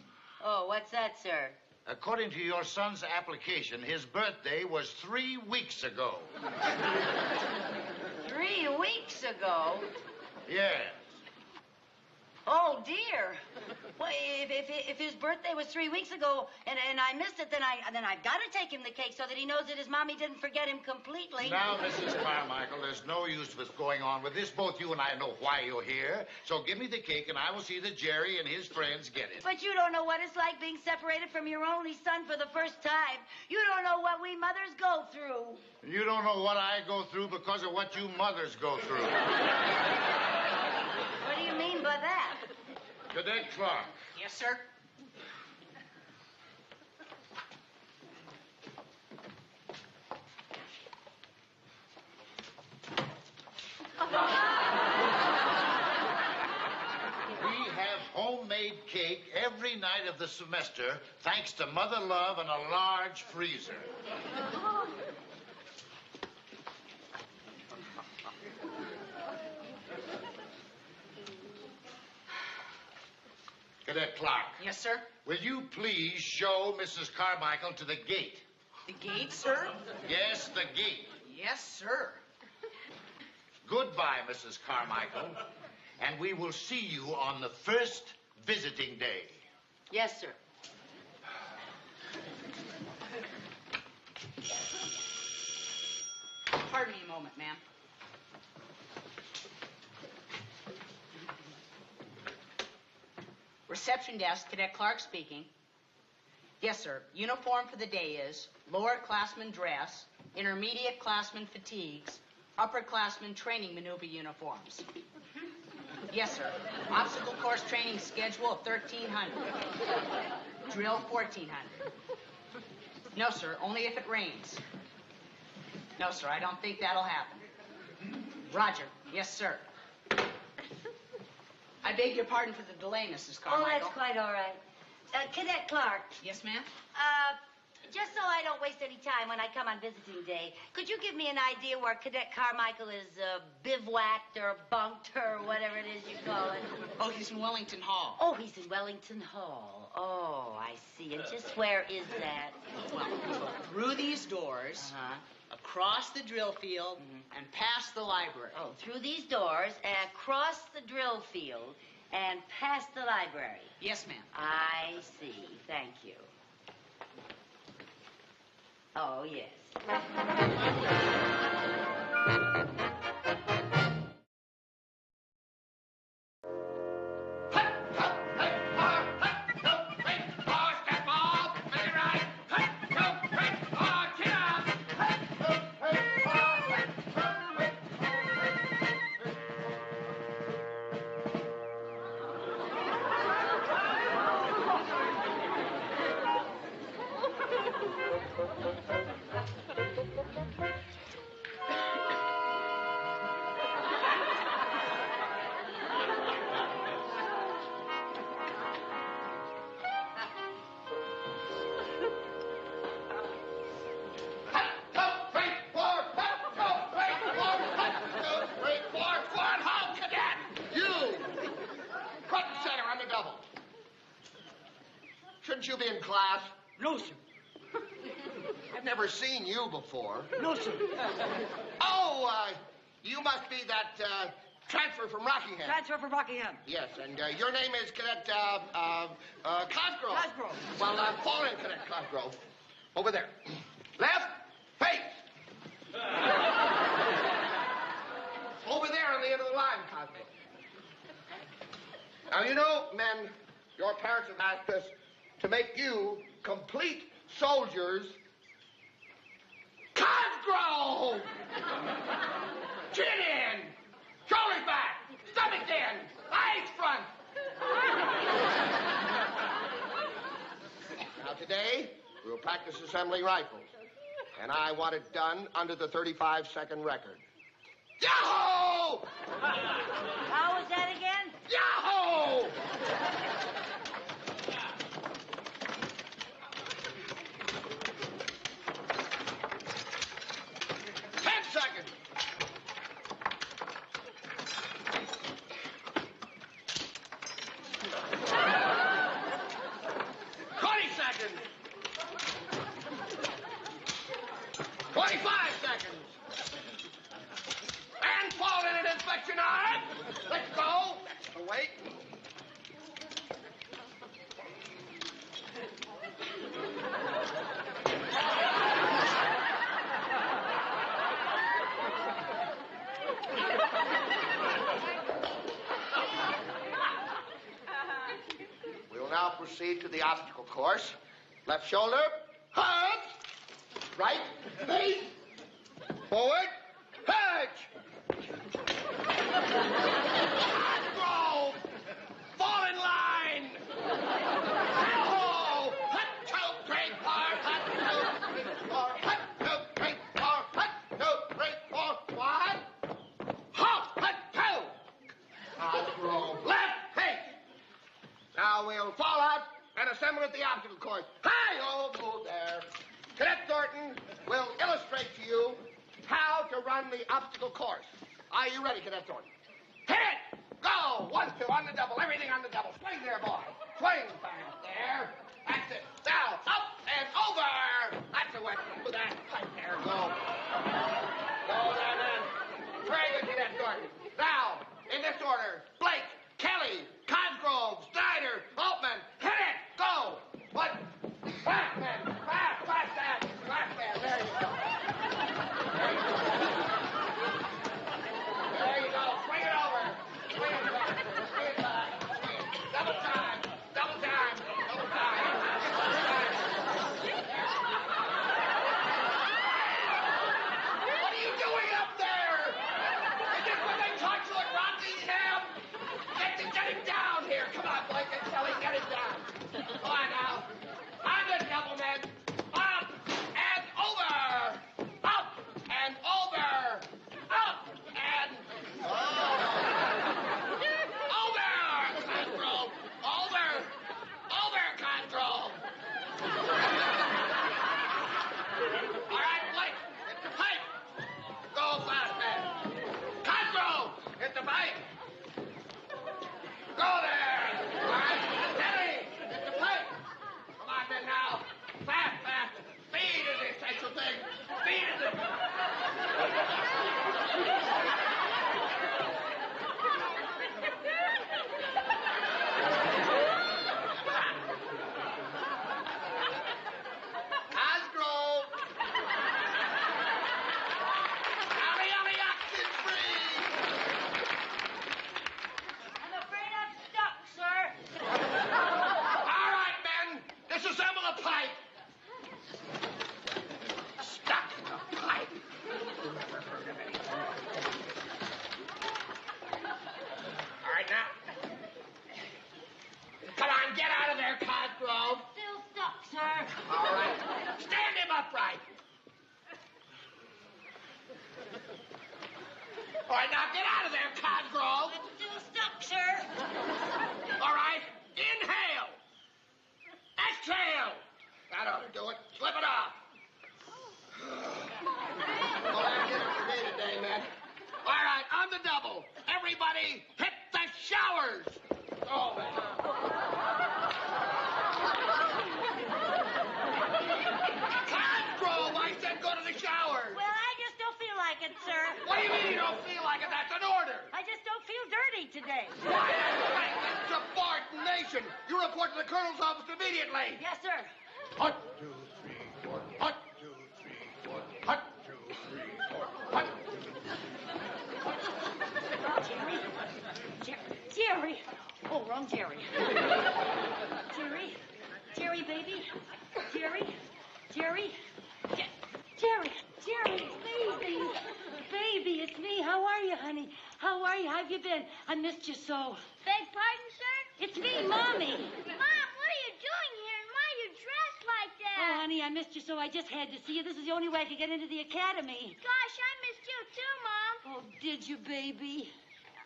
Oh, what's that, sir? According to your son's application, his birthday was 3 weeks ago. 3 weeks ago? Yes. Oh, dear. Well, if his birthday was 3 weeks ago and I missed it, then I've got to take him the cake so that he knows that his mommy didn't forget him completely. Now, Mrs. Carmichael, there's no use with going on with this. Both you and I know why you're here. So give me the cake, and I will see that Jerry and his friends get it. But you don't know what it's like being separated from your only son for the first time. You don't know what we mothers go through. You don't know what I go through because of what you mothers go through. What do you mean by that? Cadet Clark. Yes, sir. every night of the semester, thanks to Mother Love and a large freezer. Cadet Clark. Yes, sir? Will you please show Mrs. Carmichael to the gate? The gate, sir? Yes, the gate. Yes, sir. Goodbye, Mrs. Carmichael. And we will see you on the first visiting day. Yes, sir. Pardon me a moment, ma'am. Reception desk, Cadet Clark speaking. Yes, sir. Uniform for the day is lower classman dress, intermediate classman fatigues, upperclassman training maneuver uniforms. Yes, sir. Obstacle course training schedule of 1,300. Drill 1,400. No, sir. Only if it rains. No, sir. I don't think that'll happen. Roger. Yes, sir. I beg your pardon for the delay, Mrs. Carmichael. Oh, that's quite all right. Cadet Clark. Yes, ma'am? Just so I don't waste any time when I come on visiting day, could you give me an idea where Cadet Carmichael is bivouacked or bunked or whatever it is you call it? Oh, he's in Wellington Hall. Oh, he's in Wellington Hall. Oh, I see. And just where is that? Well, you go through these doors, across the drill field, and past the library. Oh, through these doors, across the drill field, and past the library. Yes, ma'am. I see. Thank you. Oh, yes. Shouldn't you be in class? No, sir. I've never seen you before. No, sir. Oh, you must be that transfer from Rockingham. Transfer from Rockingham. Yes, and your name is Cadet Cosgrove. Cosgrove. Well, fall in, Cadet Cosgrove. Over there. Left, face. Over there on the end of the line, Cosgrove. Now, you know, men, your parents have asked us to make you complete soldiers. Cosgrove! Chin in, shoulders back, stomach in, eyes front. Now today, we'll practice assembling rifles. And I want it done under the 35-second record. Yahoo! How was that again? Yahoo! Proceed to the obstacle course. Left shoulder, hug. Right, face. Forward, hedge. Cosgrove, fall in line. Hello. Hut, two, three, four. Hut, two, three, four. Hut, two, three, four. Hut, two, three, four. What? Halt, hut, two. Cosgrove, left, face. Now we'll fall out at the obstacle course. Hi-oh, move there. Cadet Thornton will illustrate to you how to run the obstacle course. Are you ready, Cadet Thornton? Hit it! Go! 1, 2, on the double. Everything on the double. Swing there, boy. Swing fast there. That's it. Now, up and over. That's the way. Do that. Right there. Go. Go there, then. Very good, Cadet Thornton. Now, in this order, Blake, Kelly, Cosgrove, Snyder, Altman. Hit it! Go! What? Fast, man. Fast, fast, fast. Fast, man. There you go. There you go. There you go. Swing it over. Swing it back. Swing it back. Swing it. Double time. Double time. Double time. Double time. What are you doing up there? Is this what they taught you at Rockingham? Get him down here. Come on, Blake and Kelly. Get him down. Come on now. On the double, men. Up and over. Up and over. Up and over. Cosgrove. Over. Over, Cosgrove. All right, Blake. Hit the pipe. Go fast, man. Cosgrove. Hit the pipe. Go there. All right. Kelly. Hit the pipe. Come on, then now. Fast, fast. Speed is the essential thing. Speed is the... Cosgrove. Ollie, oxygen free. I'm afraid I'm stuck, sir. All right, men. Disassemble the pipe. Stuck in the pipe. All right, now. Come on, get out of there, Cosgrove. Still stuck, sir. All right. Stand him upright. All right, now get out of there, Cosgrove. Still stuck, sir. All right. Inhale. Exhale. That ought to do it. Slip it off. Well, that's it for me today, man. All right, on the double. Everybody hit the showers. Oh, man. Cosgrove, I said go to the showers. Well, I just don't feel like it, sir. What do you mean you don't feel like it? That's an order. I just don't feel dirty today. Why, that's insubordination. You report to the colonel's office immediately. Yes, sir. 1, 2, 3, 4. 1, 2, 3, 4. 1, 2, 3, 4. 1. Jerry. Oh, wrong Jerry. Jerry, baby. Jerry, it's me. Baby, it's me. How are you, honey? How are you? How have you been? I missed you so. Beg pardon, sir? It's me, Mommy. Mom, what are you doing here? And why are you dressed like that? Oh, honey, I missed you so I just had to see you. This is the only way I could get into the academy. Gosh, I missed you too, Mom. Oh, did you, baby?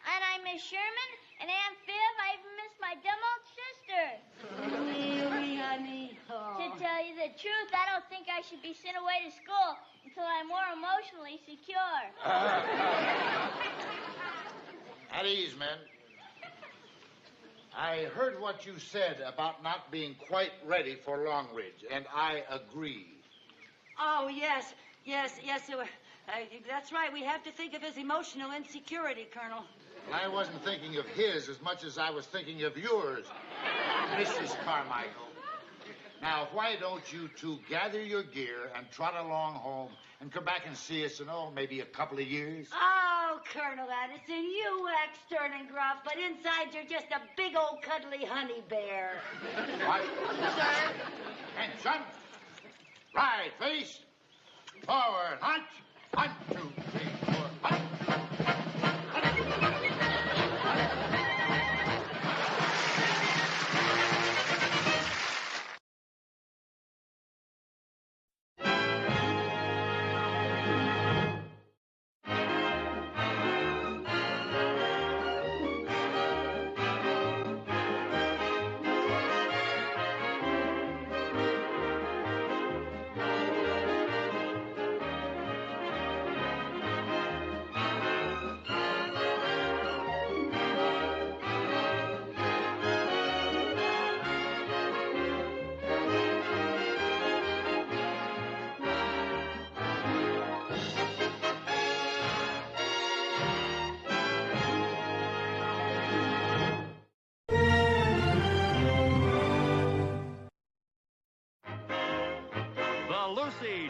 And I miss Sherman and Aunt Viv. I even miss my dumb old sister. Really, honey? Oh. To tell you the truth, I don't think I should be sent away to school until I'm more emotionally secure. At ease, men. I heard what you said about not being quite ready for Long Ridge, and I agree. Oh, yes. That's right. We have to think of his emotional insecurity, Colonel. I wasn't thinking of his as much as I was thinking of yours, Mrs. Carmichael. Now, why don't you two gather your gear and trot along home and come back and see us in, maybe a couple of years? Oh, Colonel Addison, you act stern and gruff, but inside you're just a big old cuddly honey bear. What? Sir? Attention. Right, face. Forward, hunt. 1, 2, 3, 4, hunt.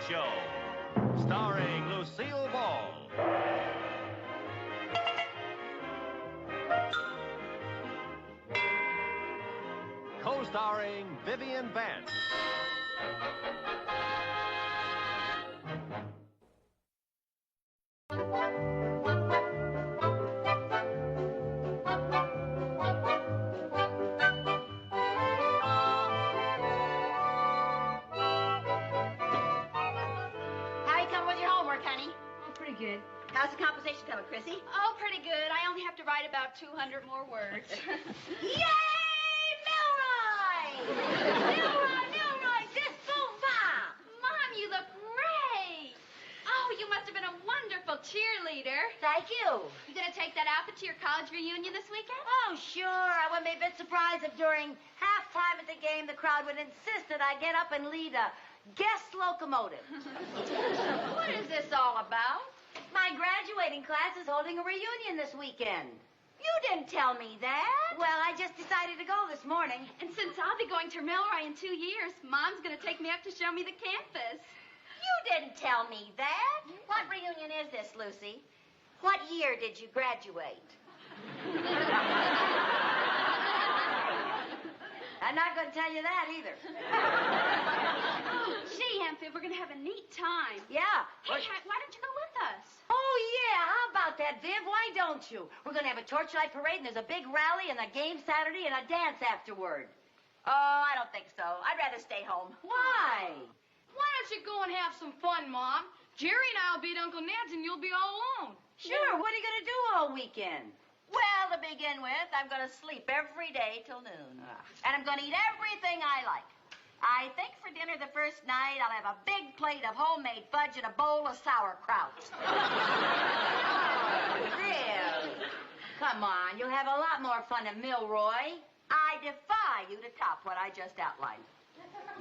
Show, starring Lucille Ball. Co-starring Vivian Vance. How you coming with your homework, honey? Oh, pretty good. How's the composition coming, Chrissy? Oh, pretty good. I only have to write about 200 more words. Yay, Milroy! Milroy, this boom ba! Mom, you look great. Oh, you must have been a wonderful cheerleader. Thank you. You gonna take that outfit to your college reunion this weekend? Oh, sure. I wouldn't be a bit surprised if during halftime at the game the crowd would insist that I get up and lead a guest locomotive. What is this all about? My graduating class is holding a reunion this weekend. You didn't tell me that. Well, I just decided to go this morning. And since I'll be going to Milroy in 2 years, Mom's gonna take me up to show me the campus. You didn't tell me that. What reunion is this, Lucy? What year did you graduate? I'm not going to tell you that either. Oh, gee, Hemphill, we're gonna have a neat time. Yeah. Hey, why don't you go with us? Oh, yeah. How about that, Viv? Why don't you? We're going to have a torchlight parade, and there's a big rally and a game Saturday and a dance afterward. Oh, I don't think so. I'd rather stay home. Why? Why don't you go and have some fun, Mom? Jerry and I'll be at Uncle Ned's, and you'll be all alone. Sure. What are you going to do all weekend? Well, to begin with, I'm going to sleep every day till noon. And I'm going to eat everything I like. I think for dinner the first night, I'll have a big plate of homemade fudge and a bowl of sauerkraut. Really? Come on. You'll have a lot more fun at Milroy. I defy you to top what I just outlined.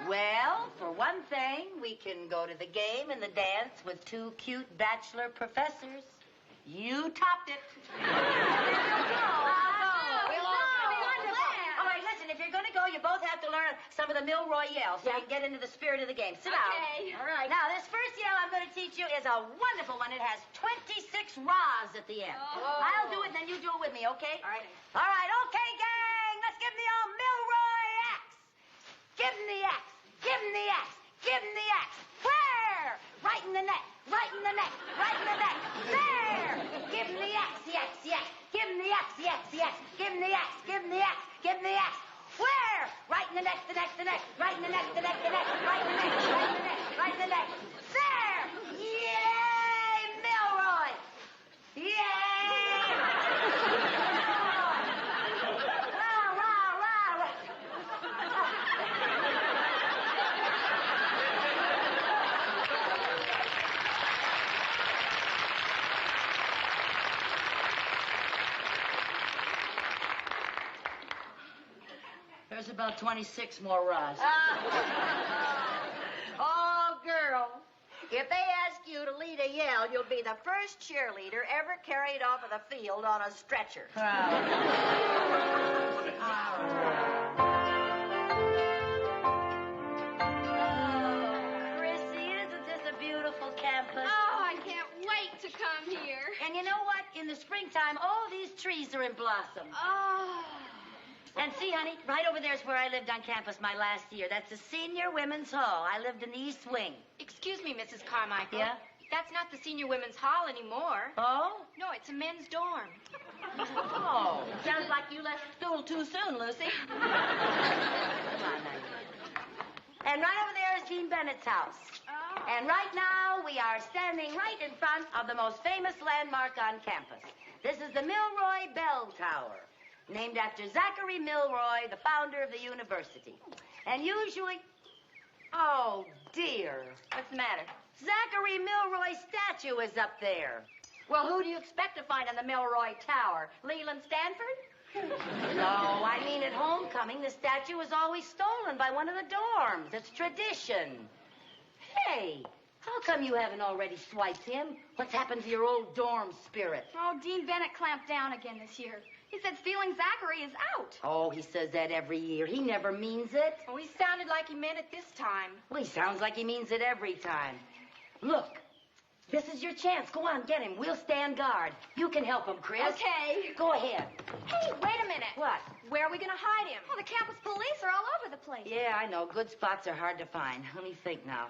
Well, for one thing, we can go to the game and the dance with two cute bachelor professors. You topped it. All right, listen, if you're going to go, you both have to learn some of the Milroy yells so you can get into the spirit of the game. Sit down. Okay. All right. Now, this first yell I'm going to teach you is a wonderful one. It has 26 rahs at the end. Oh. I'll do it, and then you do it with me, okay? All right. All right, okay, gang. Let's give me the old Milroy axe. Give him the axe. Give him the axe. Give him the axe. Where? Right in the neck. Right in the neck. Right in the neck. There. Give him the axe. The axe. The axe. Give him the axe. The axe. The axe. Give him the axe. Give him the axe. Give him the axe. Where? Right in the neck. The neck. The neck. Right in the neck. The neck. The neck. Right in the neck. Right in the neck. Right in the neck. There. Yay, Milroy. Yay. Wow, wow, wow. There's about 26 more rods. Oh, girl. If they ask you to lead a yell, you'll be the first cheerleader ever carried off of the field on a stretcher. Chrissy, isn't this a beautiful campus? Oh, I can't wait to come here. And you know what? In the springtime, all these trees are in blossom. Oh. And see, honey, right over there is where I lived on campus my last year. That's the Senior Women's Hall. I lived in the East Wing. Excuse me, Mrs. Carmichael. Yeah? That's not the Senior Women's Hall anymore. Oh? No, it's a men's dorm. Oh. Sounds like you left school too soon, Lucy. Come on, honey. And right over there is Dean Bennett's house. Oh. And right now, we are standing right in front of the most famous landmark on campus. This is the Milroy Bell Tower, named after Zachary Milroy, the founder of the university. And usually... Oh, dear. What's the matter? Zachary Milroy's statue is up there. Well, who do you expect to find on the Milroy Tower? Leland Stanford? No, I mean at homecoming, the statue is always stolen by one of the dorms. It's tradition. Hey, how come you haven't already swiped him? What's happened to your old dorm spirit? Oh, Dean Bennett clamped down again this year. He said stealing Zachary is out. Oh, he says that every year. He never means it. Oh, he sounded like he meant it this time. Well, he sounds like he means it every time. Look, this is your chance. Go on, get him. We'll stand guard. You can help him, Chris. Okay. Go ahead. Hey, wait a minute. What? Where are we going to hide him? Oh, the campus police are all over the place. Yeah, I know. Good spots are hard to find. Let me think now.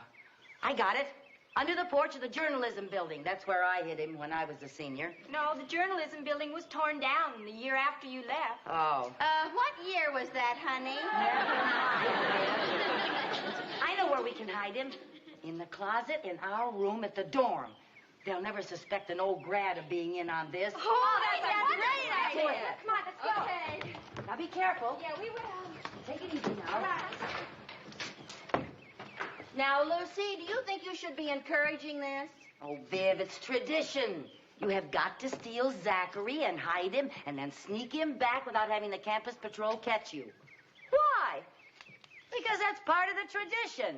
I got it. Under the porch of the journalism building. That's where I hid him when I was a senior. No, the journalism building was torn down the year after you left. Oh. What year was that, honey? I know where we can hide him. In the closet in our room at the dorm. They'll never suspect an old grad of being in on this. Oh, that's a great idea. Go ahead. Come on, let's go. Okay. Now be careful. Yeah, we will. Take it easy now. All right. Now, Lucy, do you think you should be encouraging this? Oh, Viv, it's tradition. You have got to steal Zachary and hide him and then sneak him back without having the campus patrol catch you. Why? Because that's part of the tradition.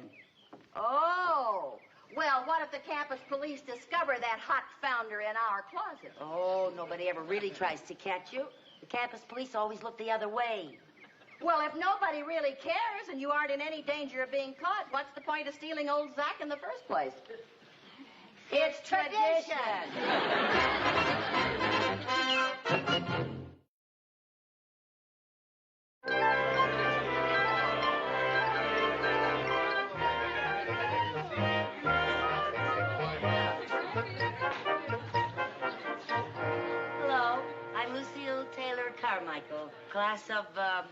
Oh. Well, what if the campus police discover that hot founder in our closet? Oh, nobody ever really tries to catch you. The campus police always look the other way. Well, if nobody really cares and you aren't in any danger of being caught, what's the point of stealing old Zach in the first place? It's tradition. Hello, I'm Lucille Taylor Carmichael, class of, Well,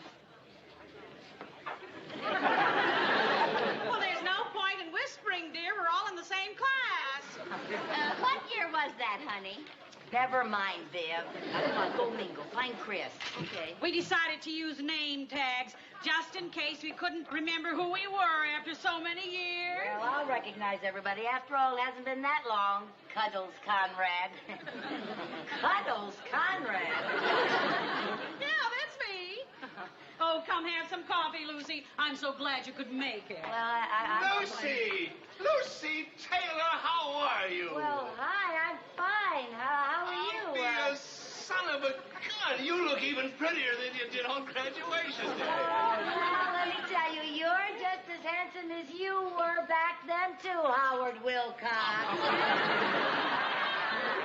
there's no point in whispering, dear. We're all in the same class. What year was that, honey? Never mind, Viv. Now, come on, go mingle. Find Chris. Okay. We decided to use name tags just in case we couldn't remember who we were after so many years. Well, I'll recognize everybody. After all, it hasn't been that long. Cuddles Conrad. Cuddles Conrad. Yeah, that's me. Oh, come have some coffee, Lucy. I'm so glad you could make it. Well, I Lucy! Lucy Taylor, how are you? Well, hi, I'm fine. How are you? Be a son of a gun. You look even prettier than you did on graduation day. Well, let me tell you, you're just as handsome as you were back then, too, Howard Wilcox.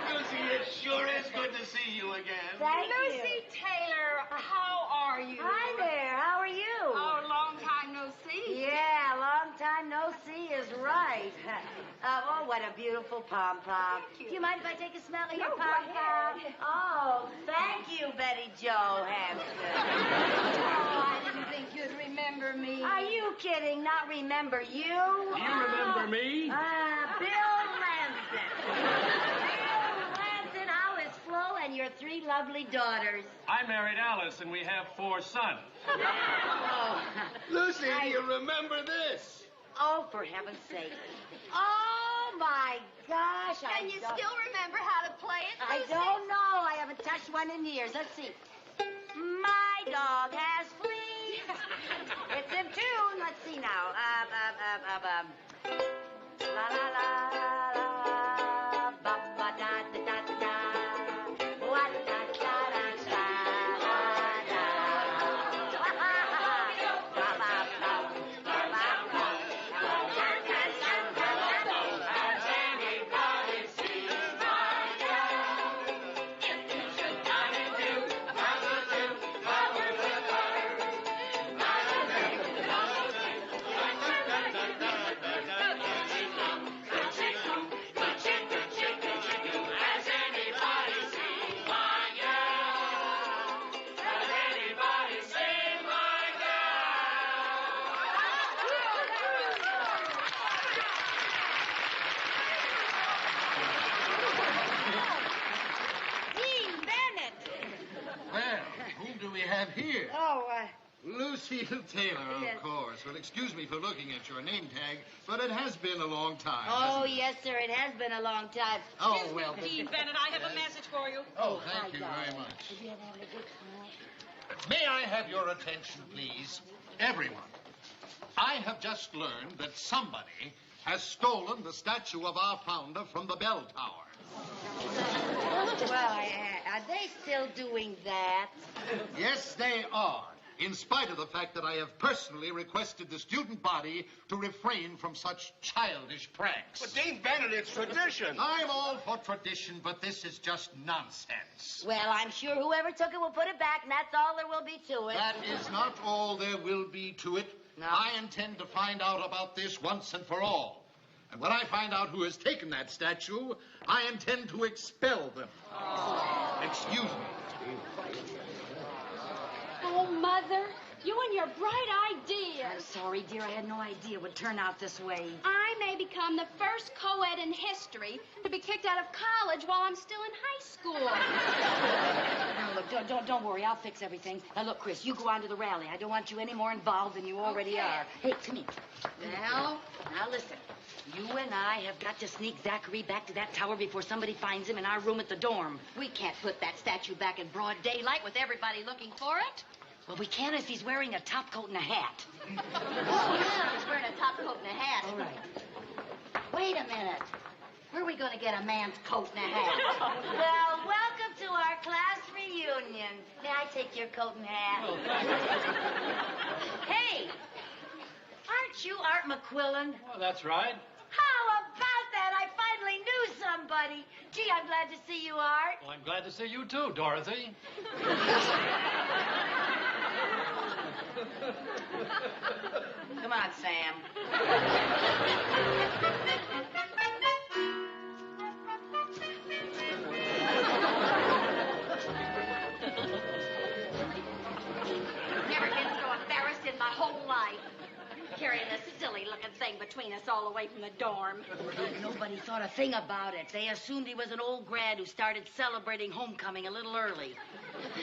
Lucy, it sure is good to see you again. Thank Lucy Taylor, how are you? Hi there. How are you? Oh, long time no see. Yeah, long time no see is right. Oh, what a beautiful pom-pom. Do you mind if I take a smell of your No, go pom-pom? ahead. Oh, thank you, Betty Jo Hampton. Oh, I didn't think you'd remember me. Are you kidding? Not remember you? Do you remember me? Bill Lansing. Bill Lansing, how is Flo and your three lovely daughters? I married Alice, and we have 4 sons. Oh. Lucy, do you remember this? Oh, for heaven's sake. Oh, my gosh. Can you still remember how to play it, I Lucy? don't know. I haven't touched one in years. Let's see. My dog has fleas. It's in tune. Let's see now. La la la la. Ba ba da da da da da. Wa da da da da da. Ba ba ba. Ba ba ba. Has anybody seen my dog? If you should find it too, Has anybody seen my girl? Has anybody seen my Dean Bennett. Well, whom do we have here? Oh, Lucy Taylor, Yes. of course. Well, excuse me for looking at your name tag, but it has been a long time. Oh, hasn't it? yes, sir. It has been a long time. Oh, Excuse well. me, Dean Bennett. I have a message for you. Oh, thank you very much. May I have your attention, please? Everyone. I have just learned that somebody has stolen the statue of our founder from the bell tower. Well, are they still doing that? Yes, they are. in spite of the fact that I have personally requested the student body to refrain from such childish pranks. But Dean Bennett, it's tradition. I'm all for tradition, but this is just nonsense. Well, I'm sure whoever took it will put it back, and that's all there will be to it. That is not all there will be to it. No. I intend to find out about this once and for all. And when I find out who has taken that statue, I intend to expel them. Oh. Excuse me. Oh, Mother, you and your bright ideas. I'm sorry, dear. I had no idea it would turn out this way. I may become the first co-ed in history to be kicked out of college while I'm still in high school. Now, look, don't worry. I'll fix everything. Now, look, Chris, you go on to the rally. I don't want you any more involved than you already are. Hey, come here. Now listen. You and I have got to sneak Zachary back to that tower before somebody finds him in our room at the dorm. We can't put that statue back in broad daylight with everybody looking for it. Well, we can if he's wearing a top coat and a hat. Oh, yeah, he's wearing a top coat and a hat. All right. Wait a minute. Where are we going to get a man's coat and a hat? Well, welcome to our class reunion. May I take your coat and hat? Hey, aren't you Art McQuillan? Well, that's right. How about that? I finally knew somebody. Gee, I'm glad to see you, Art. Well, I'm glad to see you too, Dorothy. Come on, Sam. Never been so embarrassed in my whole life. Carrying this silly-looking thing between us all the way from the dorm. Nobody thought a thing about it. They assumed he was an old grad who started celebrating homecoming a little early.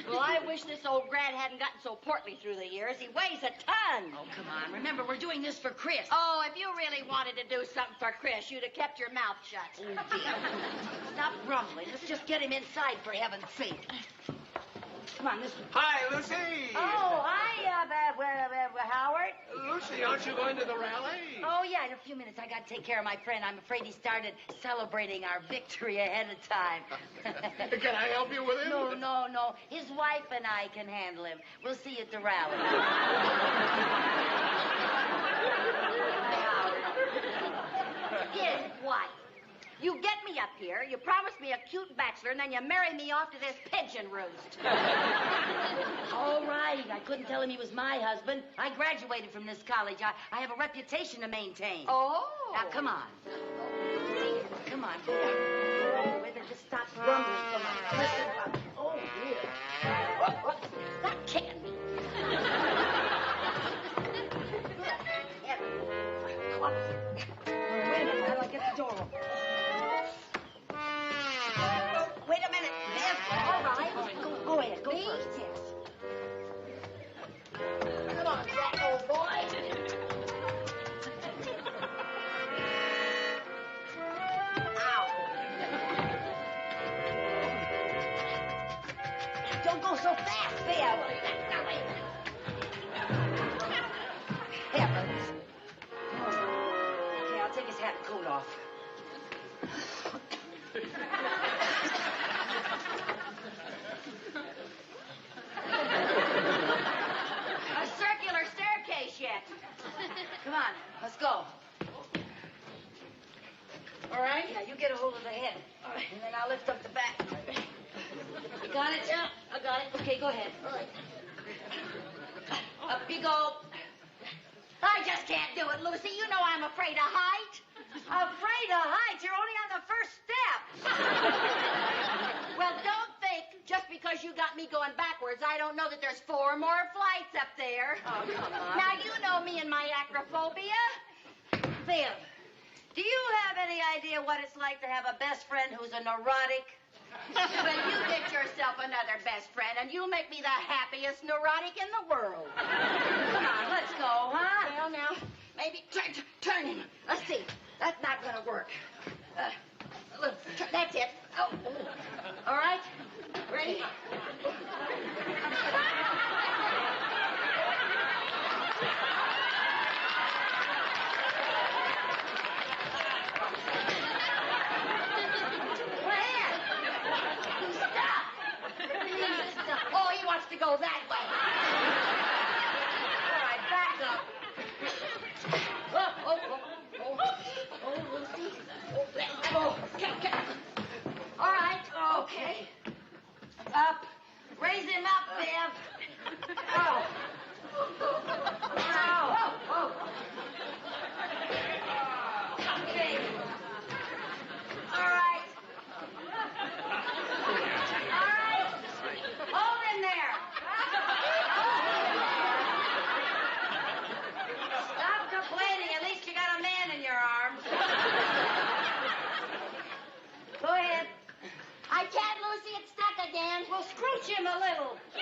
Well, I wish this old grad hadn't gotten so portly through the years. He weighs a ton. Oh, come on. Remember, we're doing this for Chris. Oh, if you really wanted to do something for Chris, you'd have kept your mouth shut. Oh, dear. Stop grumbling. Let's just get him inside, for heaven's sake. Come on, this way. Hi, Lucy. Oh, hi, Howard. Lucy, aren't you going to the rally? Oh, yeah, in a few minutes. I got to take care of my friend. I'm afraid he started celebrating our victory ahead of time. Can I help you with him? No. His wife and I can handle him. We'll see you at the rally. His wife. You get me up here, you promise me a cute bachelor, and then you marry me off to this pigeon roost. All right. I couldn't tell him he was my husband. I graduated from this college. I have a reputation to maintain. Oh. Now, come on. Come on, dear. Wait, just stop grumbling. Come on. Now, listen. Oh, dear. That can't be. Wait a minute. How do I get the door open? Wait a minute. Yes, all right. Go ahead. Go first. Yes. Come on, Jack, old boy. Ow. Don't go so fast. There. Now, wait. Heavens. Okay, I'll take his hat and coat off. A circular staircase yet. Come on, let's go. All right? Yeah, you get a hold of the head. All right. And then I'll lift up the back. You got it? Yeah, I got it. Okay, go ahead. All right. Up you go. I just can't do it, Lucy. You know I'm afraid of height. Afraid of heights? You're only on the first step. Well, don't think just because you got me going backwards, I don't know that there's 4 more flights up there. Oh, come on. Now, you know me and my acrophobia. Bill, do you have any idea what it's like to have a best friend who's a neurotic? Well, you get yourself another best friend, and you'll make me the happiest neurotic in the world. Come on, let's go, huh? Well, now, maybe turn him. Let's see. That's not going to work. Look, that's it. Oh. All right. Ready? Oh, he wants to go that way. Raise him up, Viv. Oh. Oh. Okay. All right. All right. Hold in there. Stop complaining. At least you got a man in your arms. Go ahead. I can't, Lucy. It's stuck again. Well, scrooch him a little. The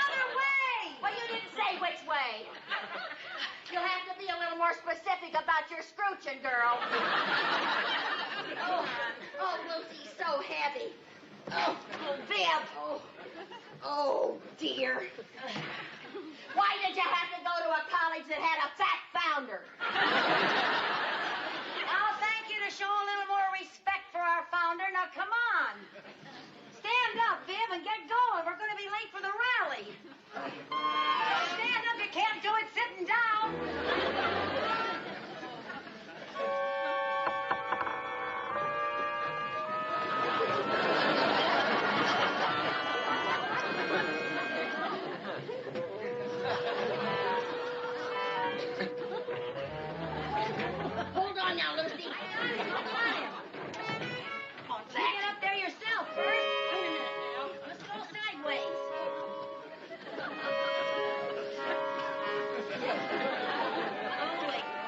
other way. Well, you didn't say which way. You'll have to be a little more specific about your scrooching, girl. Oh, Lucy, so heavy. Oh, Viv. Oh, dear. Why did you have to go to a college that had a fat founder? I'll thank you to show a little more respect for our founder. Now, come on. Stand up, Viv, and get going. We're going to be late for the rally. Stand up. You can't do it sitting down. Hold on now, Lucy. You get up there yourself first. Wait a minute now. Let's go sideways.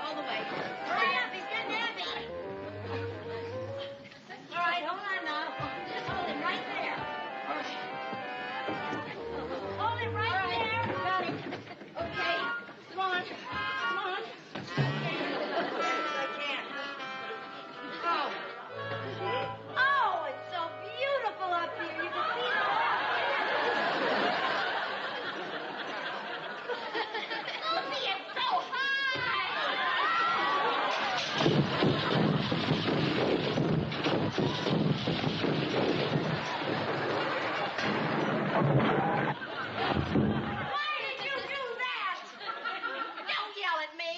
All the way. Hurry up, he's getting heavy. All right, hold on now. Just hold him right there. Hold him right there. Got it. Okay. Come on. Come on. I can't. Oh. Oh, it's so beautiful up here. You can see the Lucy, it's so high. Why did you do that? Don't yell at me.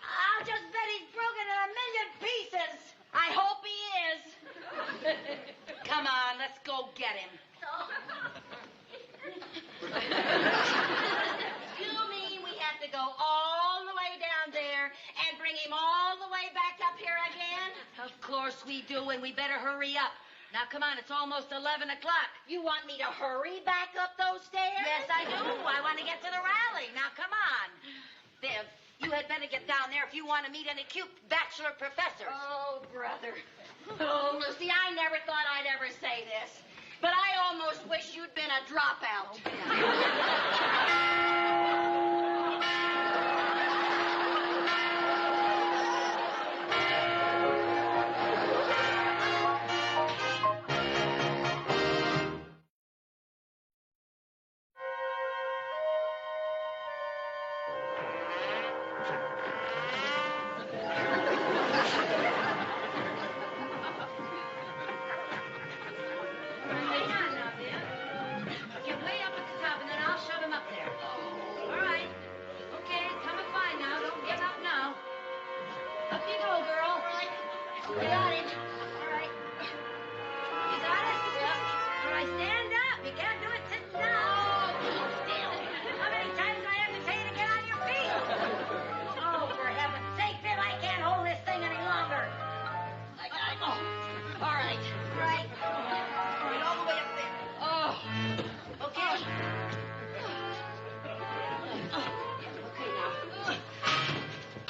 I'll just bet he's broken in a million pieces. I hope he is. Come on, let's go get him. You mean we have to go all the way down there and bring him all the way back up here again? Of course we do, and we better hurry up. Now, come on, it's almost 11 o'clock. You want me to hurry back up those stairs? Yes, I do. I want to get to the rally. Now, come on. Viv, you had better get down there if you want to meet any cute bachelor professors. Oh, brother. Oh, Lucy, I never thought I'd ever say this, but I almost wish you'd been a dropout. Hang on now, Viv. Get way up at the top, and then I'll shove him up there. All right. Okay, coming fine now. Don't give up now. Up you go, girl. All right. You got it. All right. You got it? Yep. All right, stand up. You can't do it sitting down. Oh, keep still. How many times do I have to tell you to get on your feet? Oh, for heaven's sake, Viv, I can't hold this thing any longer. I got it. Oh, all right. Right. All right, all the way up there. Oh, Okay. okay now.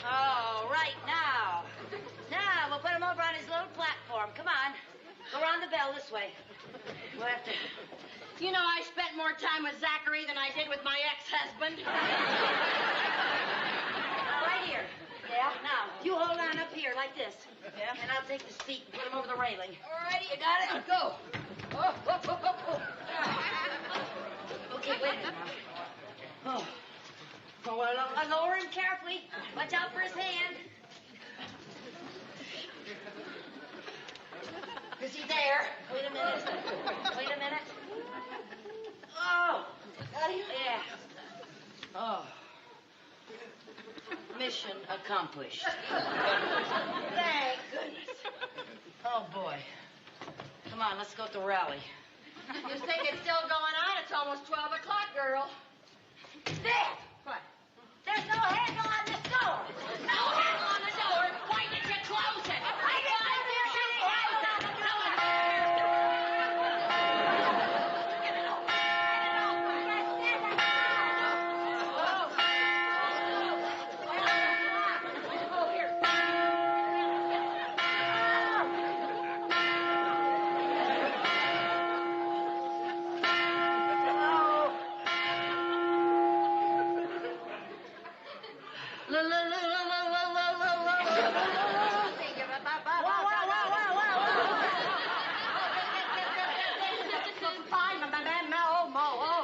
All right, now. Now, we'll put him over on his little platform. Come on. Go around the bell this way. We'll have to... You know, I spent more time with Zachary than I did with my ex-husband. Right here. Yeah? Now, you hold on up here like this. Yeah? And I'll take the seat and put him over the railing. All righty, you got it? Go. Okay, wait a minute now. Oh. Oh, well, I'll lower him carefully. Watch out for his hand. Is he there? Wait a minute. Wait a minute. Oh. Got him? Yeah. Oh. Mission accomplished. Thank goodness. Oh, boy. Come on, let's go at the rally. You think it's still going on? It's almost 12 o'clock, girl. There! What? There's no handle on this door! No handle on the door. Why did you close it? I didn't know there's any handle on the door! Get it open! Get it open! Yes, yes, Oh, here.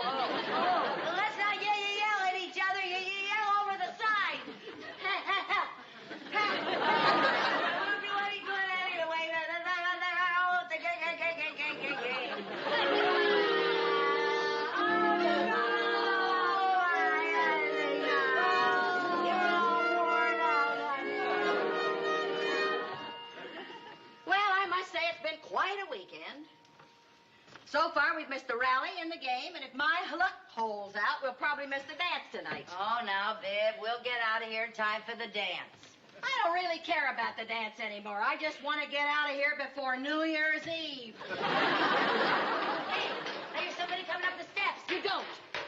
Let's not yell at each other. You yell over the side. What are you doing anyway? Well, I must say it's been quite a weekend. So far, we've missed the rally and the game, and if my luck holds out, we'll probably miss the dance tonight. Oh, now, Viv, we'll get out of here in time for the dance. I don't really care about the dance anymore. I just want to get out of here before New Year's Eve. Hey, there's somebody coming up the steps. You don't.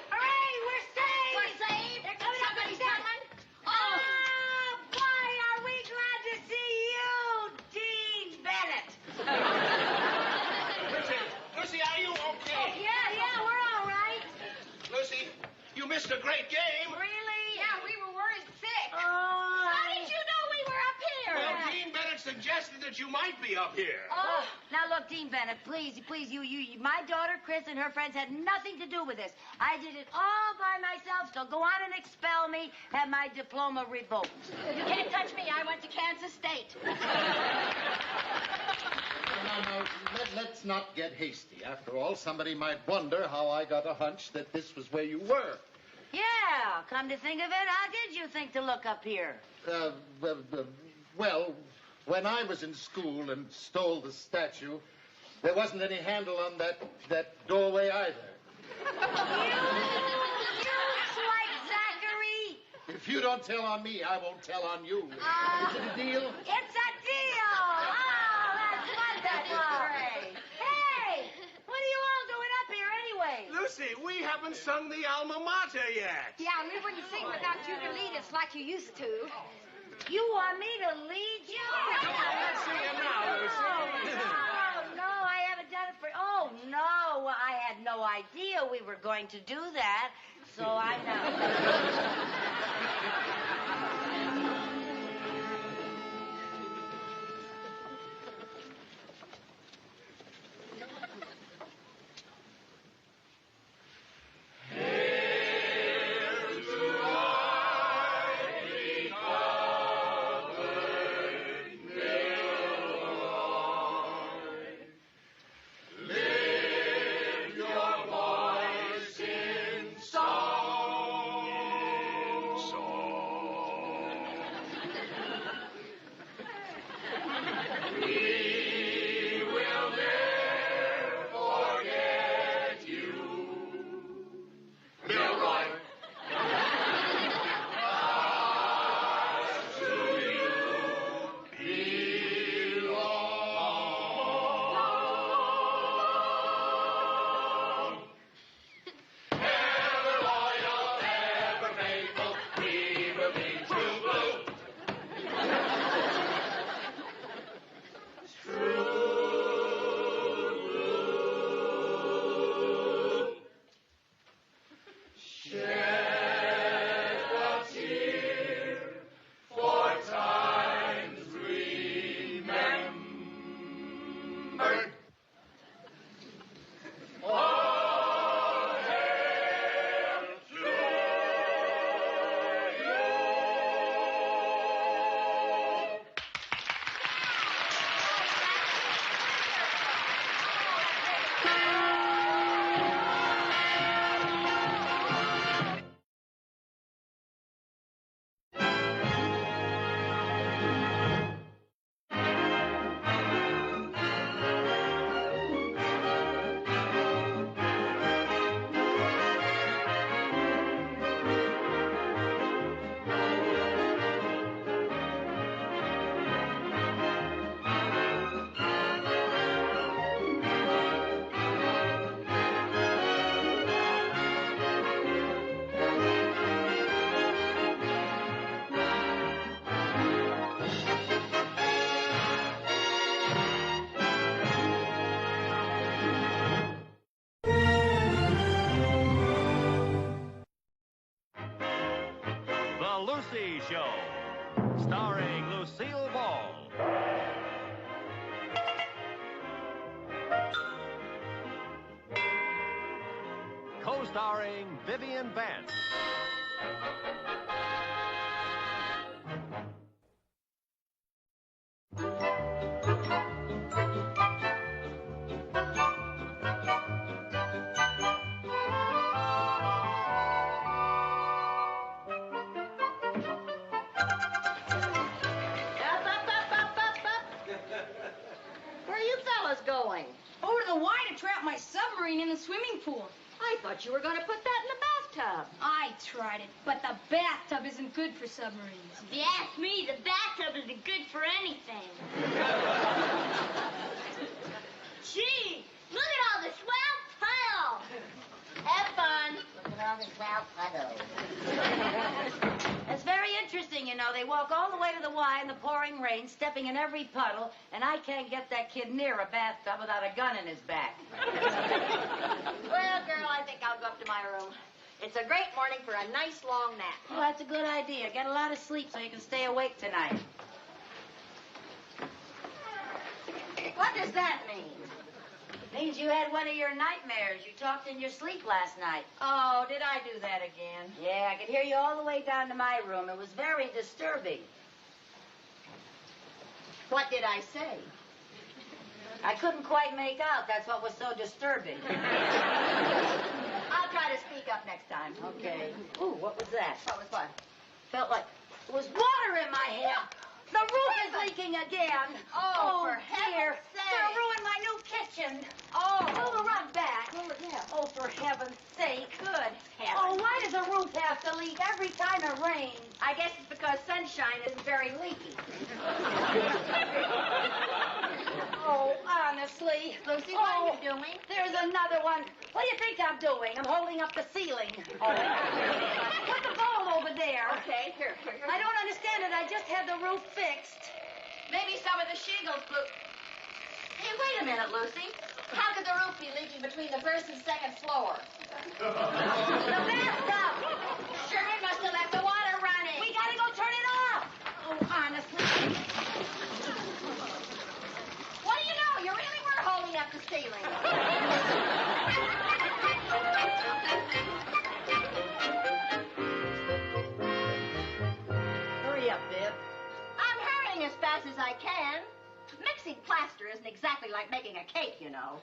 Hooray, we're saved! We're saved? They're coming up the Somebody's steps. coming? Oh, boy, are we glad to see you, Dean Bennett. Lucy, are you okay? Yeah, we're all right. Lucy, you missed a great game. Really? Yeah, we were worried sick. Oh, How did you know we were up here? Well, Dean Bennett suggested that you might be up here. Oh, now look, Dean Bennett, please, you, my daughter Chris and her friends had nothing to do with this. I did it all by myself, so go on and expel me, have my diploma revoked. You can't touch me. I went to Kansas State. Now, let's not get hasty. After all, somebody might wonder how I got a hunch that this was where you were. Yeah, come to think of it, how did you think to look up here? Well, when I was in school and stole the statue, there wasn't any handle on that doorway either. You like Zachary? If you don't tell on me, I won't tell on you. Is it a deal? It's a deal! Oh, that's wonderful! Hey, what are you all doing up here anyway? Lucy, we haven't sung the alma mater yet. Yeah, and we wouldn't sing without you to lead us like you used to. You want me to lead you? Come on, let's sing it now, Lucy. No, I haven't done it for... Oh, no, I had no idea we were going to do that, so I'm not... Lucy Show, starring Lucille Ball. Co-starring Vivian Vance. Where are you fellas going? Over to the Y to trap my submarine in the swimming pool. I thought you were going to put that in the bathtub. I tried it, but the bathtub isn't good for submarines. If you ask me, the bathtub isn't good for anything. Gee, look at all this swell puddle. Have fun. Look at all this wild puddle. It's very interesting, you know. They walk all the way to the Y in the pouring rain, stepping in every puddle, and I can't get that kid near a bathtub without a gun in his back. Well, girl, I think I'll go up to my room. It's a great morning for a nice long nap. Well, that's a good idea. Get a lot of sleep so you can stay awake tonight. What does that mean? It means you had one of your nightmares. You talked in your sleep last night. Oh, did I do that again? Yeah, I could hear you all the way down to my room. It was very disturbing. What did I say? I couldn't quite make out. That's what was so disturbing. I'll try to speak up next time. Okay. Ooh, what was that? What was what? Felt like it was water in my head. The roof is leaking again. Oh, for dear. heaven's sake. They'll ruin my new kitchen. Oh. Pull the rug back. Yeah. Oh, for heaven's sake. Good heavens. Oh, why does the roof have to leak every time it rains? I guess it's because sunshine isn't very leaky. Oh, honestly. Lucy, what are you doing? There's another one. What do you think I'm doing? I'm holding up the ceiling. Oh. Put the bowl over there. Okay, here. I don't understand it. I just had the roof fixed. Maybe some of the shingles blew. Hey, wait a minute, Lucy. How could the roof be leaking between the first and second floor? The bathtub. Sure, it must have left the water running. We gotta go turn it off. Oh, honestly. What do you know? You really were holding up the ceiling. Hurry up, Viv. I'm hurrying as fast as I can. Mixing plaster isn't exactly like making a cake, you know.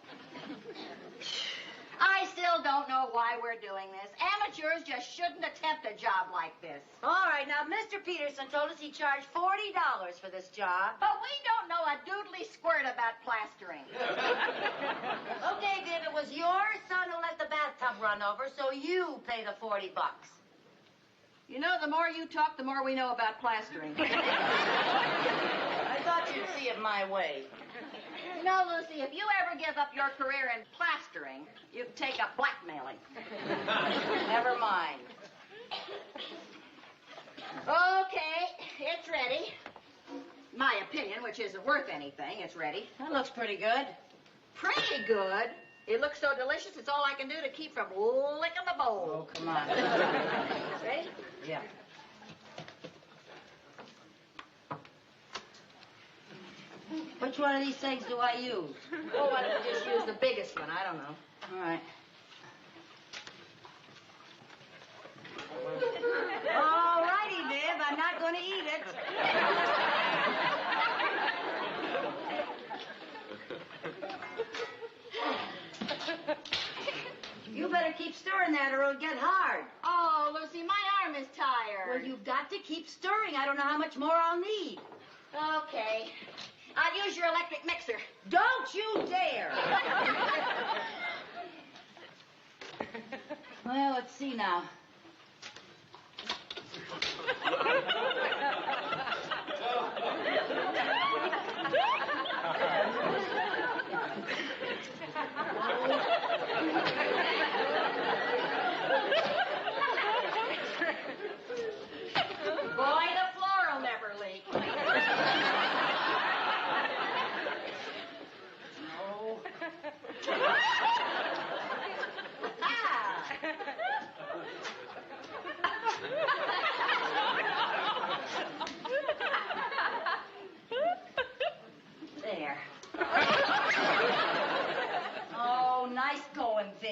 I still don't know why we're doing this. Amateurs just shouldn't attempt a job like this. All right, now, Mr. Peterson told us he charged $40 for this job. But we don't know a doodly squirt about plastering. Okay, Viv, it was your son who let the bathtub run over, so you pay the $40. You know, the more you talk, the more we know about plastering. I thought you'd see it my way. You know, Lucy, if you ever give up your career in plastering, you can take up blackmailing. Never mind. Okay, it's ready. My opinion, which isn't worth anything, it's ready. That looks pretty good. Pretty good. It looks so delicious, it's all I can do to keep from licking the bowl. Oh, come on. Ready? Yeah. Which one of these things do I use? Oh, why don't we just use the biggest one? I don't know. All right. All righty, Viv. I'm not going to eat it. You better keep stirring that or it'll get hard. Oh, Lucy, my arm is tired. Well, you've got to keep stirring. I don't know how much more I'll need. Okay. I'll use your electric mixer. Don't you dare. Well, let's see now. Boy, the floor will never leak.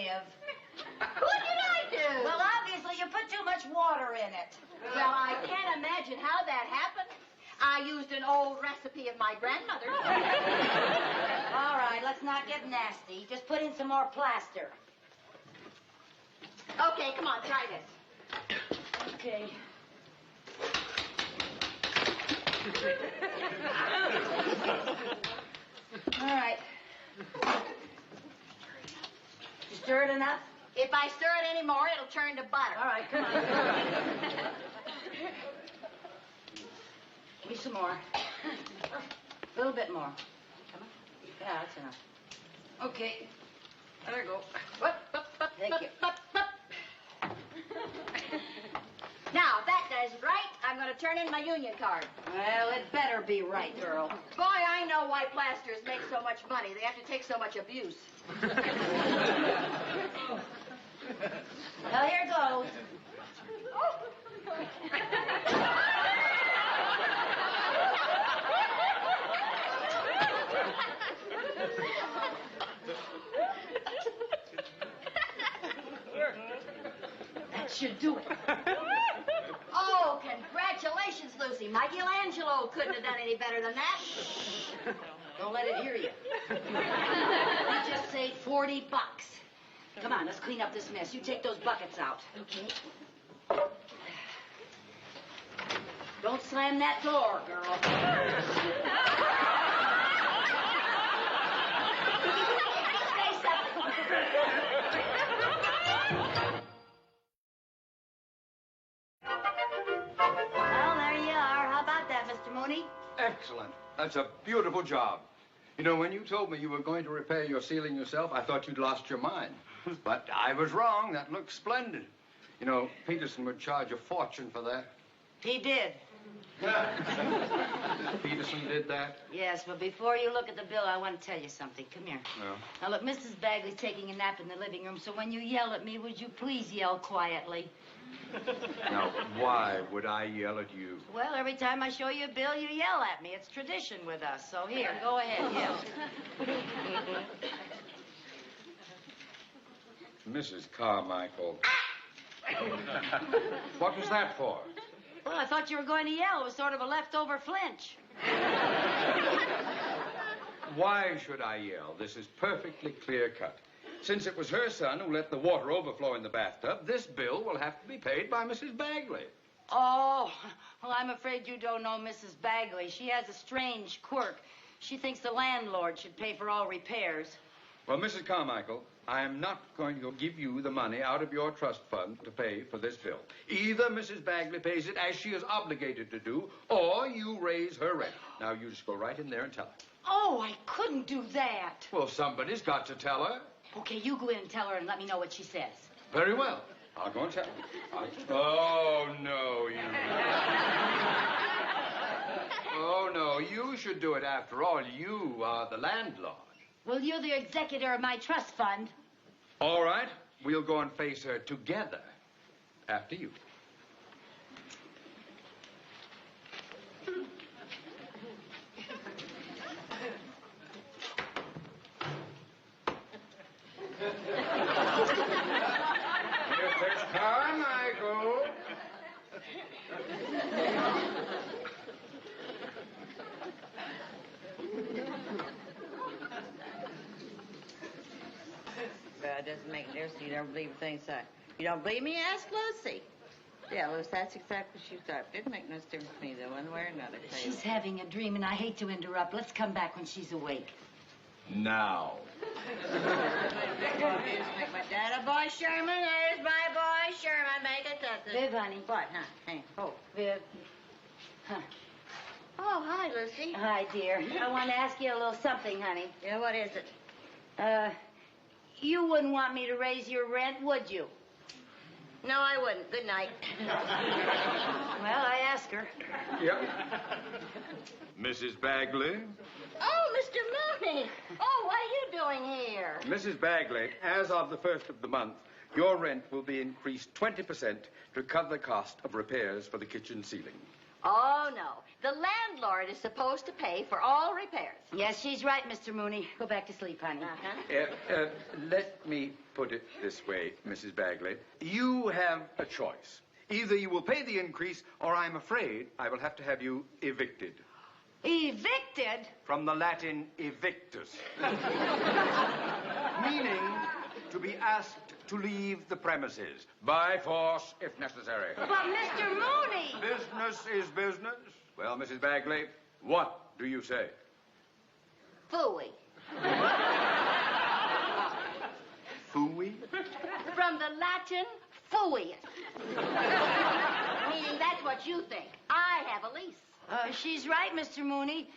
Viv. What did I do? Well, obviously you put too much water in it. Well, I can't imagine how that happened. I used an old recipe of my grandmother's. All right, let's not get nasty. Just put in some more plaster. Okay, come on, try this. Okay. All right. You stir it enough? If I stir it any more, it'll turn to butter. All right, come on. Give me some more. A little bit more. Come on. Yeah, that's enough. Okay. There you go. Thank you. Now, if that does right, I'm going to turn in my union card. Well, it better be right, girl. Boy, I know why plasters make so much money. They have to take so much abuse. Well, here goes. That should do it. Oh, congratulations, Lucy. Michelangelo couldn't have done any better than that. Don't let it hear you. You just saved $40. Come on, let's clean up this mess. You take those buckets out. Okay. Don't slam that door, girl. Say something. Well, there you are. How about that, Mr. Mooney? Excellent. That's a beautiful job. You know, when you told me you were going to repair your ceiling yourself, I thought you'd lost your mind. But I was wrong. That looks splendid. You know, Peterson would charge a fortune for that. He did. Peterson did that? Yes, but before you look at the bill, I want to tell you something. Come here. No. Now, look, Mrs. Bagley's taking a nap in the living room, so when you yell at me, would you please yell quietly? Now, why would I yell at you? Well, every time I show you a bill, you yell at me. It's tradition with us. So here, go ahead, yell. Mrs. Carmichael. What was that for? Well, I thought you were going to yell. It was sort of a leftover flinch. Why should I yell? This is perfectly clear-cut. Since it was her son who let the water overflow in the bathtub, this bill will have to be paid by Mrs. Bagley. Oh, well, I'm afraid you don't know Mrs. Bagley. She has a strange quirk. She thinks the landlord should pay for all repairs. Well, Mrs. Carmichael, I am not going to give you the money out of your trust fund to pay for this bill. Either Mrs. Bagley pays it as she is obligated to do, or you raise her rent. Now, you just go right in there and tell her. Oh, I couldn't do that. Well, somebody's got to tell her. Okay, you go in and tell her and let me know what she says. Very well. I'll go and tell her. Oh, no, you. Oh, no, you should do it after all. You are the landlord. Well, you're the executor of my trust fund. All right. We'll go and face her together after you. Mrs. Carmichael. Well, it doesn't make a difference. You don't believe things I... You don't believe me? Ask Lucy. Yeah, Lucy, that's exactly what she thought. Didn't make no difference to me, though, one way or another. She's having a dream, and I hate to interrupt. Let's come back when she's awake. Now. Make my dad a boy Sherman. There's my boy Sherman. Make it that. Viv, honey. What, huh? Hey, oh. Viv. Huh. Oh, hi, Lucy. Hi, dear. I want to ask you a little something, honey. Yeah, what is it? You wouldn't want me to raise your rent, would you? No, I wouldn't. Good night. Well, I asked her. Yep. Mrs. Bagley. Oh, Mr. Mooney. Oh, what are you doing here? Mrs. Bagley, as of the 1st of the month, your rent will be increased 20% to cover the cost of repairs for the kitchen ceiling. Oh, no. The landlord is supposed to pay for all repairs. Yes, she's right, Mr. Mooney. Go back to sleep, honey. Let me put it this way, Mrs. Bagley. You have a choice. Either you will pay the increase, or I'm afraid I will have to have you evicted. Evicted? From the Latin evictus. Meaning to be asked to leave the premises, by force if necessary. But, Mr. Mooney! Business is business. Well, Mrs. Bagley, what do you say? Phooey. Phooey? From the Latin, phooey. Meaning that's what you think. I have a lease. She's right, Mr. Mooney.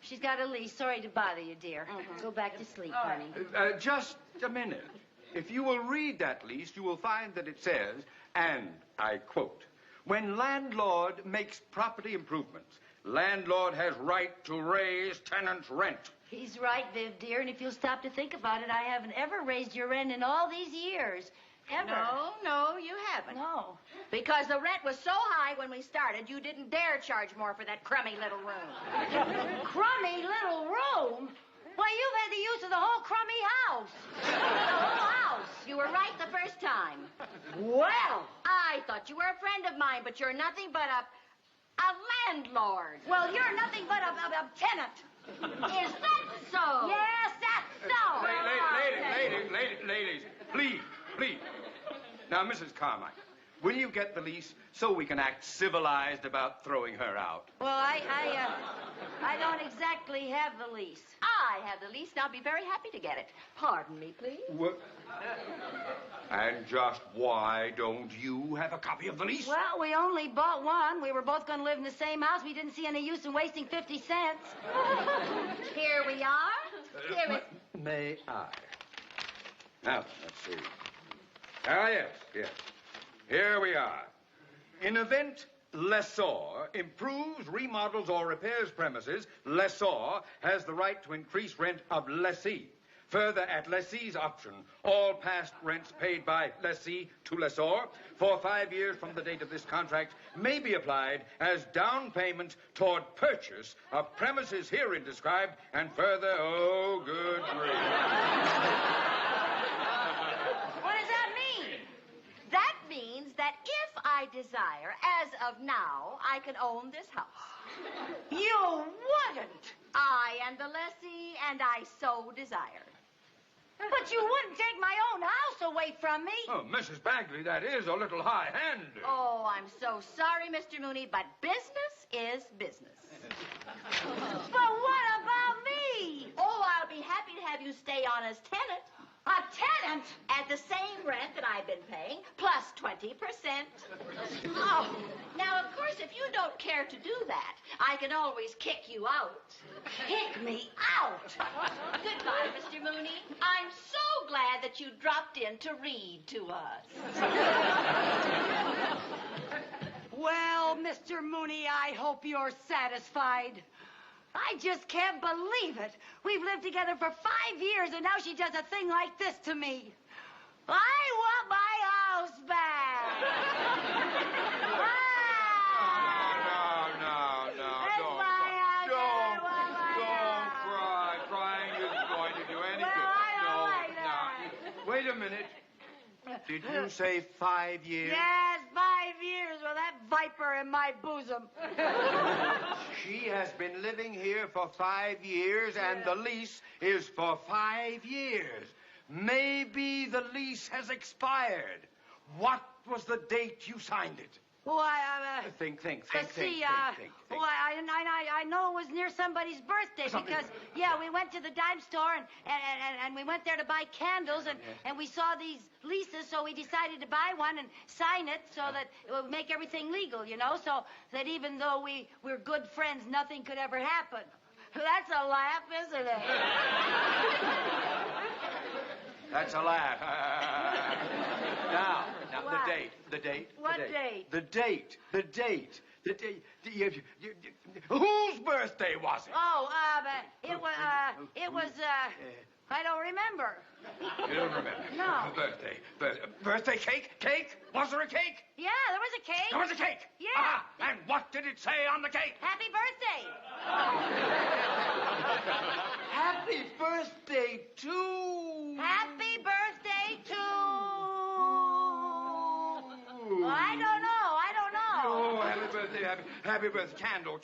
She's got a lease. Sorry to bother you, dear. Go back to sleep, honey. Just a minute. If you will read that lease, you will find that it says, and I quote, when landlord makes property improvements, landlord has right to raise tenant's rent. He's right, Viv, dear, and if you'll stop to think about it, I haven't ever raised your rent in all these years. Ever. No, you haven't. No. Because the rent was so high when we started, you didn't dare charge more for that crummy little room. Crummy little room? Why, you've had the use of the whole crummy house. The whole house. You were right the first time. Well. I thought you were a friend of mine, but you're nothing but a landlord. Well, you're nothing but a tenant. Is that so? Yes, that's so. Ladies, please. Now, Mrs. Carmichael, will you get the lease so we can act civilized about throwing her out? Well, I don't exactly have the lease. I have the lease, and I'll be very happy to get it. Pardon me, please. What? And just why don't you have a copy of the lease? Well, we only bought one. We were both going to live in the same house. We didn't see any use in wasting 50 cents. Here we are. May I? Now, let's see. Yes. Here we are. In event lessor improves, remodels, or repairs premises, lessor has the right to increase rent of lessee. Further, at lessee's option, all past rents paid by lessee to lessor for 5 years from the date of this contract may be applied as down payment toward purchase of premises herein described, and further, oh, good grief. What does that mean? That means that if I desire, as of now, I can own this house. You wouldn't. I am the lessee, and I so desire. But you wouldn't take my own house away from me. Oh, Mrs. Bagley, that is a little high-handed. Oh, I'm so sorry, Mr. Mooney, but business is business. But what about me? Oh, I'll be happy to have you stay on as tenant. A tenant? At the same rent that I've been paying, plus 20%. Oh, now, of course, if you don't care to do that, I can always kick you out. Kick me out? Goodbye, Mr. Mooney. I'm so glad that you dropped in to read to us. Well, Mr. Mooney, I hope you're satisfied. I just can't believe it. We've lived together for 5 years, and now she does a thing like this to me. I want my house back. No. Don't cry. Crying isn't going to do any good. Wait a minute. Did you say 5 years? Yes, 5 years with that viper in my bosom. She has been living here for 5 years, and the lease is for 5 years. Maybe the lease has expired. What was the date you signed it? Well, Think. Well, I know it was near somebody's birthday because, we went to the dime store and we went there to buy candles and we saw these leases, so we decided to buy one and sign it so that it would make everything legal, so that even though we're good friends, nothing could ever happen. That's a laugh, isn't it? That's a laugh. Now, what? the date. What date? The date. Whose birthday was it? Oh, it was I don't remember. You don't remember? No. Birthday cake? Cake? Was there a cake? Yeah, there was a cake. There was a cake? Yeah. Ah, and what did it say on the cake? Happy birthday. Happy birthday to... Happy birthday to... I don't know. Oh, happy birthday. Candle.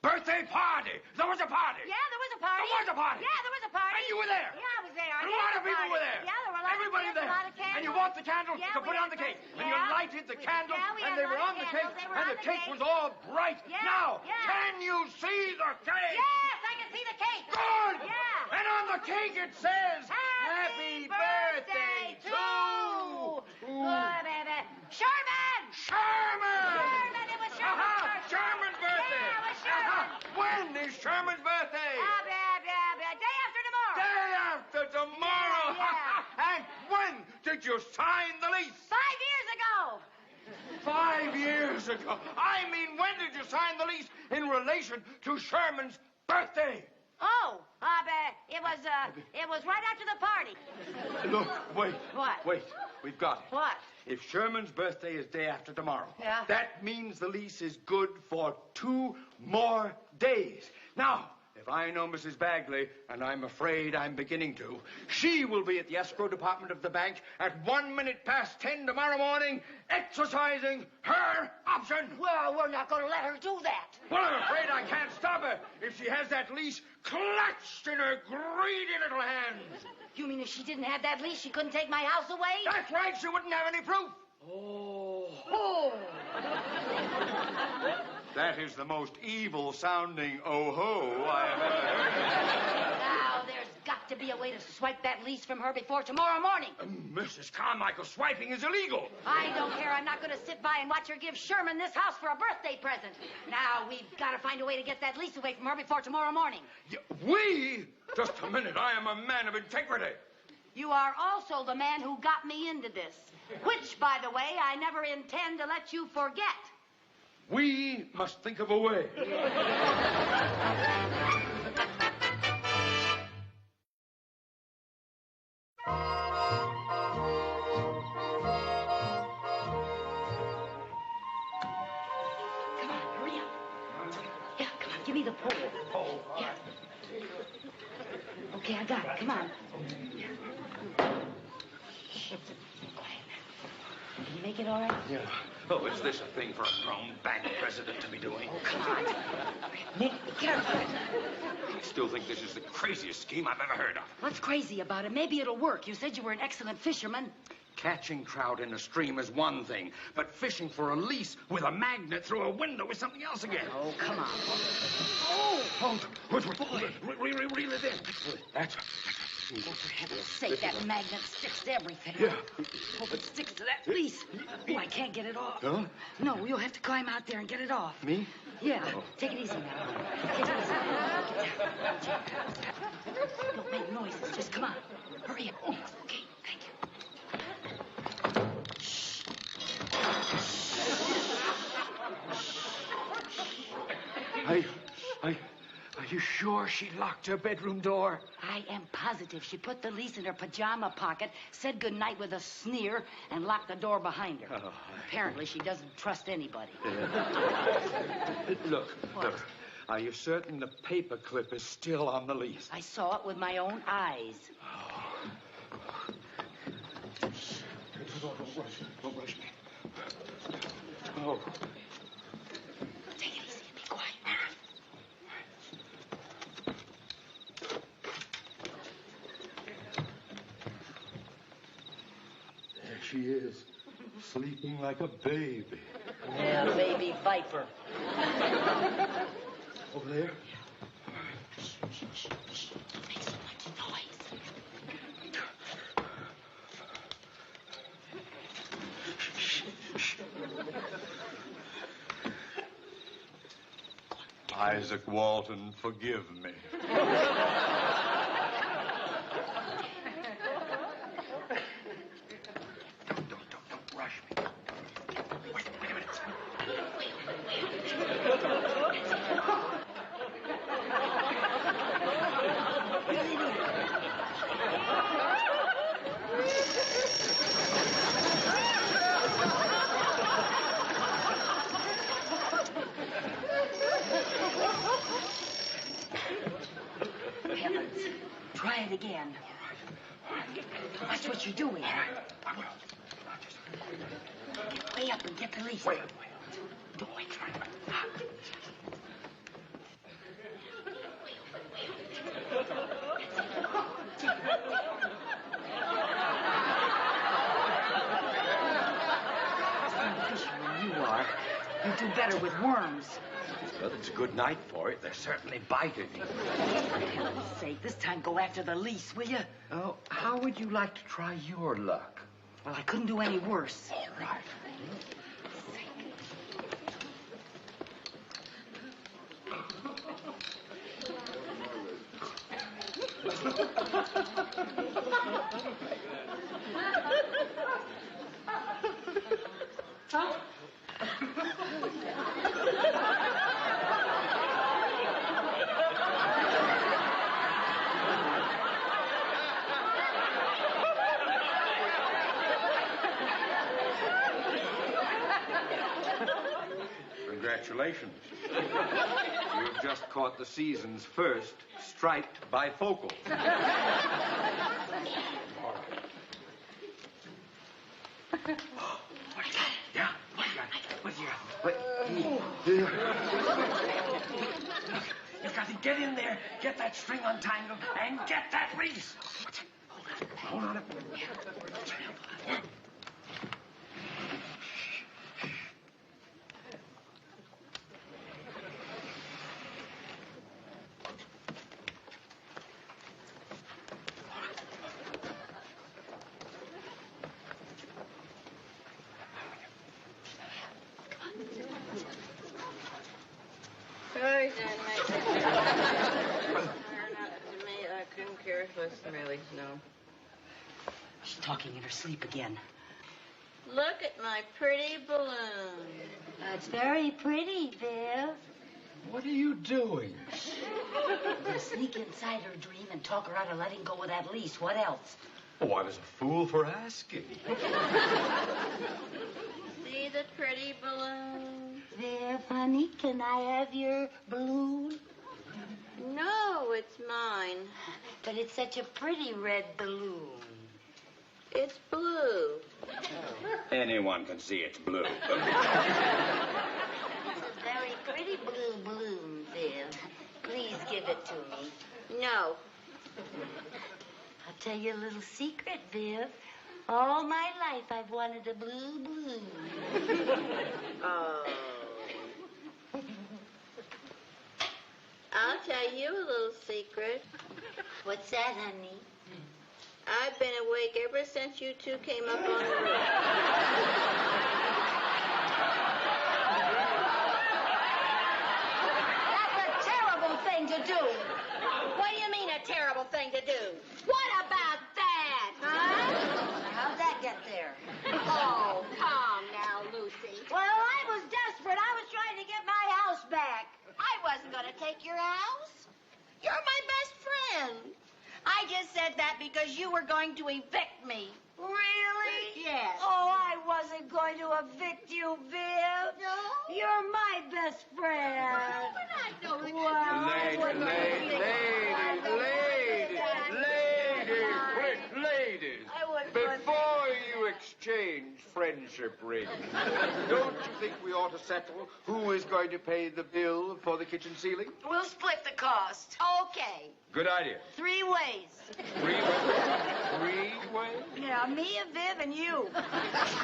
Birthday party. There was a party. Yeah, there was a party. There was a party. Yeah, there was a party. And you were there. Yeah, I was there. A lot of people were there. Yeah, there were a lot Everybody of there. kids, a lot of candles. And you bought the candles Yeah, to put we on had the cake. those. And you Yeah. lighted the candles, Yeah, we and had they a were lot on of the cake, candles. They were and on the the cake cake. was all bright. Yeah, Now, yeah. can you see the cake? Yes, I can see the cake. Good. Yeah. And on the cake it says, Happy birthday to... Sherman! Sherman! It was Sherman's birthday. Sherman's birthday. Yeah, it was Sherman. When is Sherman's birthday? Day after tomorrow. Day after tomorrow. Yeah. And when did you sign the lease? 5 years ago. 5 years ago. I mean, when did you sign the lease in relation to Sherman's birthday? Oh, it was right after the party. Look, wait. What? Wait, we've got it. What? If Sherman's birthday is day after tomorrow, Yeah. that means the lease is good for 2 more days. Now, if I know Mrs. Bagley, and I'm afraid I'm beginning to, she will be at the escrow department of the bank at 10:01 tomorrow morning, exercising her option. Well, we're not going to let her do that. Well, I'm afraid I can't stop her if she has that lease clutched in her greedy little hands. You mean if she didn't have that lease, she couldn't take my house away? That's right, she wouldn't have any proof. Oh. That is the most evil-sounding oh-ho I have ever heard. Now, there's got to be a way to swipe that lease from her before tomorrow morning. Mrs. Carmichael, swiping is illegal. I don't care. I'm not going to sit by and watch her give Sherman this house for a birthday present. Now, we've got to find a way to get that lease away from her before tomorrow morning. We? Just a minute. I am a man of integrity. You are also the man who got me into this, which, by the way, I never intend to let you forget. We must think of a way. Come on, hurry up. Yeah, come on, give me the pole. Yeah. Okay, I got it. Come on. Shh. Quiet. Can you make it all right? Yeah. Oh, is this a thing for a grown bank president to be doing? Oh, come on. Nick, be careful. I still think this is the craziest scheme I've ever heard of. What's crazy about it? Maybe it'll work. You said you were an excellent fisherman. Catching trout in a stream is one thing, but fishing for a lease with a magnet through a window is something else again. Oh, come on. Oh, reel it in. That's Oh, for heaven's sake, that magnet sticks to everything. Yeah. Hope it sticks to that lease. Oh, I can't get it off. Huh? No, you'll have to climb out there and get it off. Me? Yeah. Take it easy now. Take it easy. Don't make noises. Just come on. Hurry up. Okay, thank you. Are you sure she locked her bedroom door? I am positive she put the lease in her pajama pocket, said goodnight with a sneer, and locked the door behind her. Oh, Apparently, she doesn't trust anybody. Look. Are you certain the paper clip is still on the lease? I saw it with my own eyes. Don't rush me. Oh. Take it easy and be quiet. There she is, sleeping like a baby. Yeah, baby viper. Over there? Shh. Don't make so much noise. Isaac Walton, forgive me. Don't rush me. Wait a minute. again. Watch what you're doing. Get way up and get the lease. Way up. Don't wait. You are. You do better with worms. Well, it's a good night for it. They're certainly biting. For heaven's sake, this time go after the lease, will you? Oh, how would you like to try your luck? Well, I couldn't do any worse. All right. Congratulations. You've just caught the season's first striped bifocal. Yeah. You've got to get in there, get that string untangled, and get that lease. Hold on. Sorry, Dynamite. To me, I couldn't care less, really, no. She's talking in her sleep again. Look at my pretty balloon. That's very pretty, Viv. What are you doing? I'm going to sneak inside her dream and talk her out of letting go of that lease. What else? Oh, I was a fool for asking. See the pretty balloon? Viv, honey, can I have your balloon? No, it's mine. But it's such a pretty red balloon. It's blue. Anyone can see it's blue. It's a very pretty blue balloon, Viv. Please give it to me. No. I'll tell you a little secret, Viv. All my life I've wanted a blue balloon. Oh. I'll tell you a little secret. What's that, honey? I've been awake ever since you two came up on the roof. That's a terrible thing to do. What do you mean a terrible thing to do? What about that, huh? How'd that get there? Oh, calm now, Lucy. Well, I was desperate. I was trying to get my house back. I wasn't going to take your house. You're my best friend. I just said that because you were going to evict me. Really? Yes. Oh, I wasn't going to evict you, Viv. No? You're my best friend. We're not going Ladies, before you exchange friendship rings, don't you think we ought to settle who is going to pay the bill for the kitchen ceiling? We'll split the cost. Okay. Good idea. 3 ways. 3 ways? 3 ways? Yeah, me and Viv and you.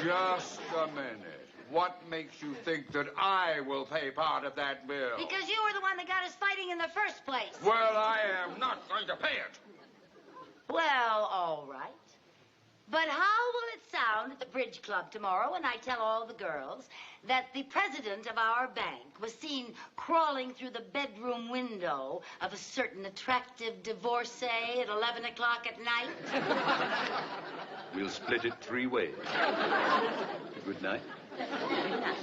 Just a minute. What makes you think that I will pay part of that bill? Because you were the one that got us fighting in the first place. Well, I am not going to pay it. Well, all right. But how will it sound at the bridge club tomorrow when I tell all the girls that the president of our bank was seen crawling through the bedroom window of a certain attractive divorcee at 11 o'clock at night? We'll split it 3 ways. Good night. Good night.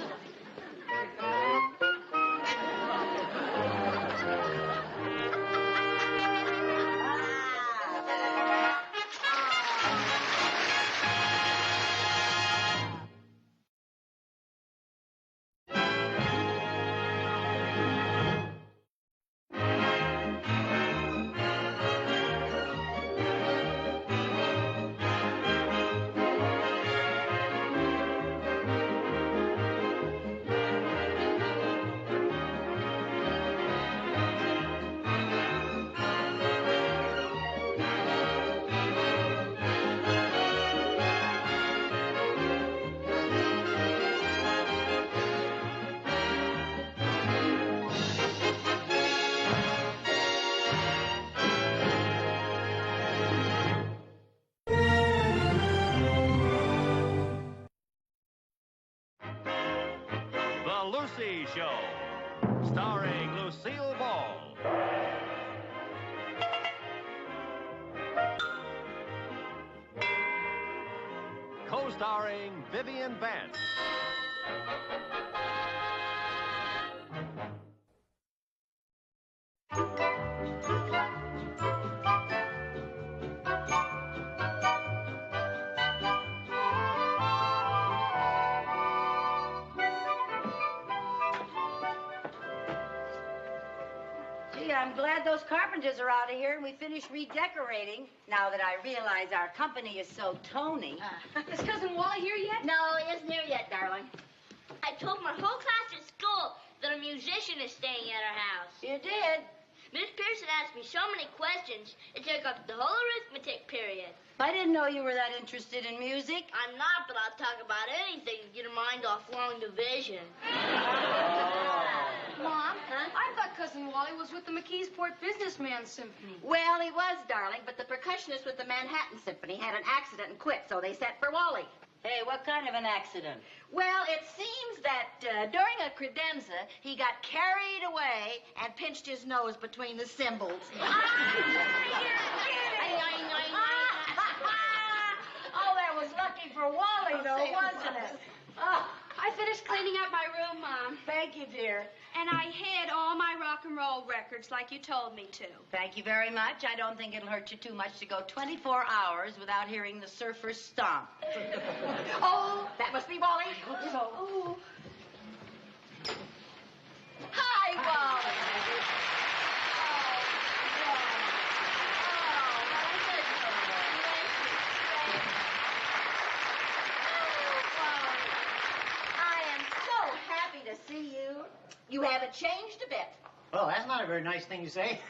Lucy Show, starring Lucille Ball. Co-starring Vivian Vance. Gee, I'm glad those carpenters are out of here and we finished redecorating. Now that I realize our company is so Tony. Is Cousin Wally here yet? No, he isn't here yet, darling. I told my whole class at school that a musician is staying at our house. You did? Miss Pearson asked me so many questions, it took up the whole arithmetic period. I didn't know you were that interested in music. I'm not, but I'll talk about anything to get her mind off long division. Mom, I thought Cousin Wally was with the McKeesport Businessman Symphony. Well, he was, darling, but the percussionist with the Manhattan Symphony had an accident and quit, so they sent for Wally. Hey, what kind of an accident? Well, it seems that during a credenza, he got carried away and pinched his nose between the cymbals. Oh, that was lucky for Wally, though, wasn't it? Oh, I finished cleaning up my room, Mom. Thank you, dear. And I hid all my rock and roll records like you told me to. Thank you very much. I don't think it'll hurt you too much to go 24 hours without hearing the surfers stomp. Oh, that must be Wally. Oh. Hi, Wally. To see you. You haven't changed a bit. Well, that's not a very nice thing to say.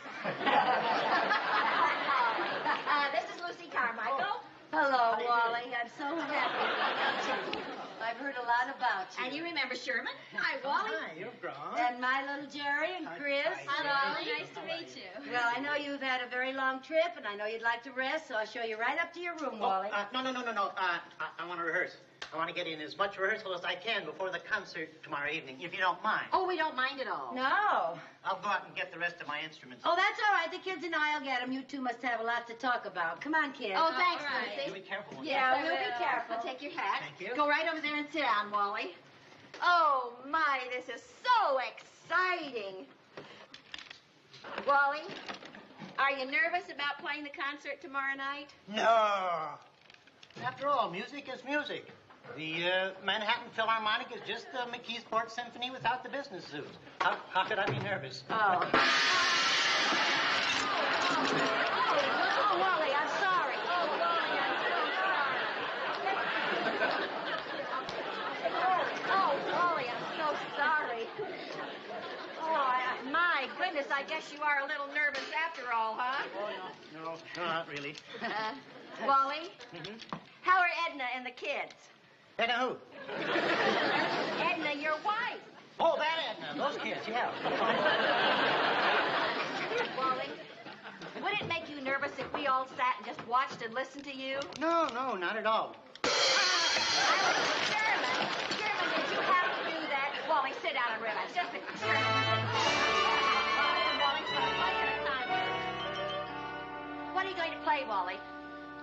This is Lucy Carmichael. Hello, Wally. I'm so happy to meet you. I've heard a lot about you. And you remember Sherman? Hi, Wally. Hi, you're grown. And my little Jerry and Chris. Hi, Wally. Nice to meet you. Well, I know you've had a very long trip, and I know you'd like to rest, so I'll show you right up to your room, Wally. No. I want to rehearse. I want to get in as much rehearsal as I can before the concert tomorrow evening, if you don't mind. Oh, we don't mind at all. No. I'll go out and get the rest of my instruments. Oh, that's all right. The kids and I'll get them. You two must have a lot to talk about. Come on, kids. Oh, thanks, right. Lucy. You be careful. Yeah, we'll be careful. I'll take your hat. Thank you. Go right over there and sit down, Wally. Oh, my, this is so exciting. Wally, are you nervous about playing the concert tomorrow night? No. After all, music is music. The Manhattan Philharmonic is just the McKeesport Symphony without the business suits. How could I be nervous? Oh, Wally, I'm sorry. Oh, Wally, I'm so sorry. Wally, I'm so sorry. My goodness, I guess you are a little nervous after all, huh? Oh, no, not really. Wally, how are Edna and the kids? Edna who? Edna, your wife. Oh, that Edna. Those kids, yeah. Wally, would it make you nervous if we all sat and just watched and listened to you? No, not at all. Sherman, did you have to do that? Wally, sit down and relax. Just a Wally's going to play at a time. What are you going to play, Wally?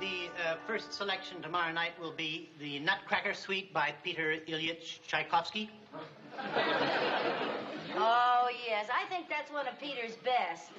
The first selection tomorrow night will be the Nutcracker Suite by Peter Ilyich Tchaikovsky. Oh, yes. I think that's one of Peter's best.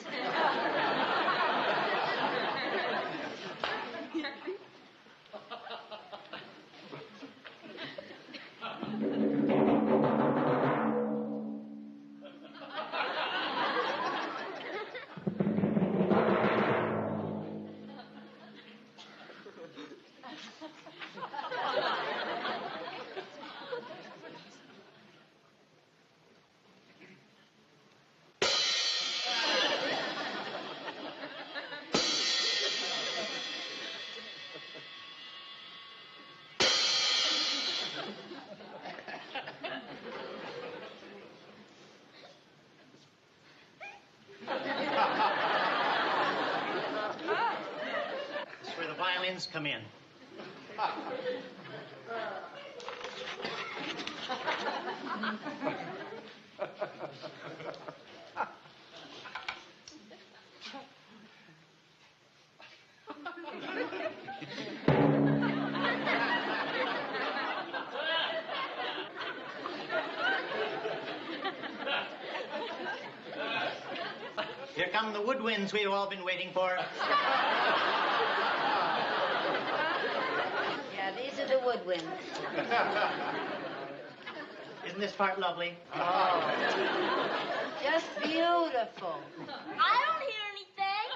That's where the violins come in. Here come the woodwinds we've all been waiting for. Yeah, these are the woodwinds. Isn't this part lovely? Oh. Just beautiful. I don't hear anything.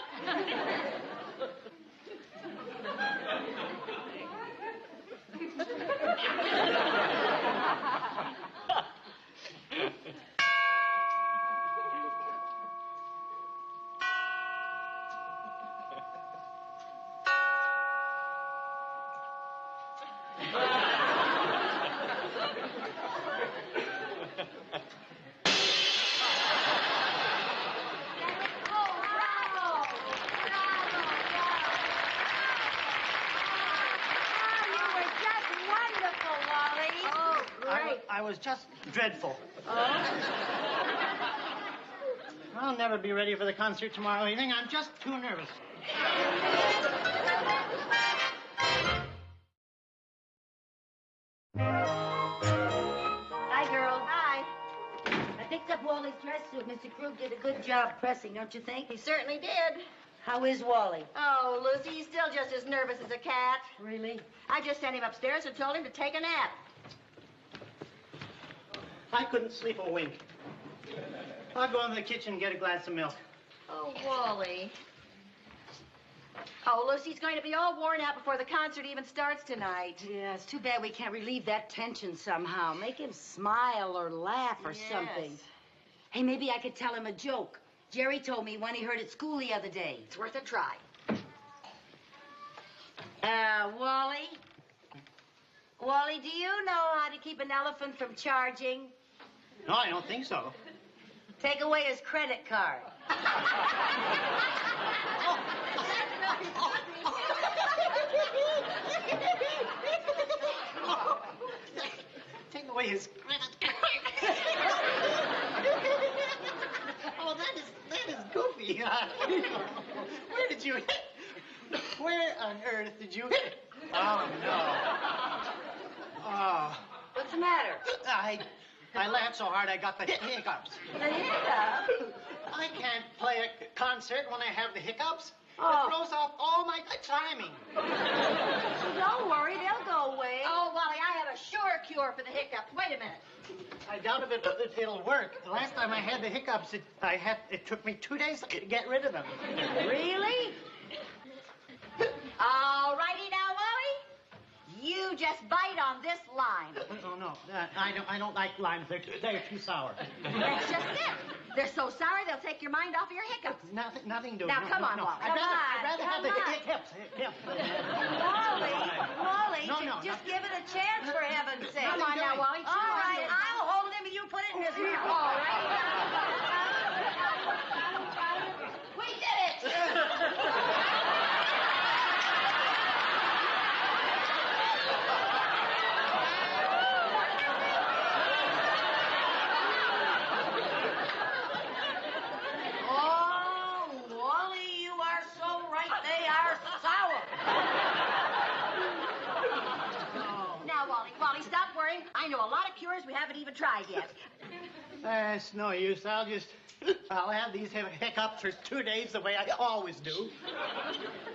I was just dreadful. Oh? I'll never be ready for the concert tomorrow evening. I'm just too nervous. Hi, girls. Hi. I picked up Wally's dress suit. Mr. Krug did a good job pressing, don't you think? He certainly did. How is Wally? Oh, Lucy, he's still just as nervous as a cat. Really? I just sent him upstairs and told him to take a nap. I couldn't sleep a wink. I'll go into the kitchen and get a glass of milk. Oh, Wally. Oh, Lucy's going to be all worn out before the concert even starts tonight. Yeah, it's too bad we can't relieve that tension somehow. Make him smile or laugh or something. Hey, maybe I could tell him a joke. Jerry told me one he heard at school the other day. It's worth a try. Wally? Wally, do you know how to keep an elephant from charging? No, I don't think so. Take away his credit card. Take away his credit card. Oh, that is goofy. Where did you hit? Where on earth did you hit? Oh, no. Oh. What's the matter? I laughed so hard I got the hiccups. The hiccups? I can't play a concert when I have the hiccups. Oh. It throws off all my timing. Don't worry, they'll go away. Oh, Wally, I have a sure cure for the hiccups. Wait a minute. I doubt if it'll work. The last time I had the hiccups, it took me 2 days to get rid of them. Really? All righty now, Wally. You just bite on this line. Oh, no. I don't like limes. They're too sour. That's just it. They're so sour, they'll take your mind off of your hiccups. Nothing doing. Now, come on, Wally. I'd rather have the hiccups. Wally, No, just give it a chance, for heaven's sake. Come on now, Wally. All right, I'll hold him and you put it in his mouth. All right. We did it! I know a lot of cures we haven't even tried yet. It's no use. I'll have these hiccups for 2 days the way I always do.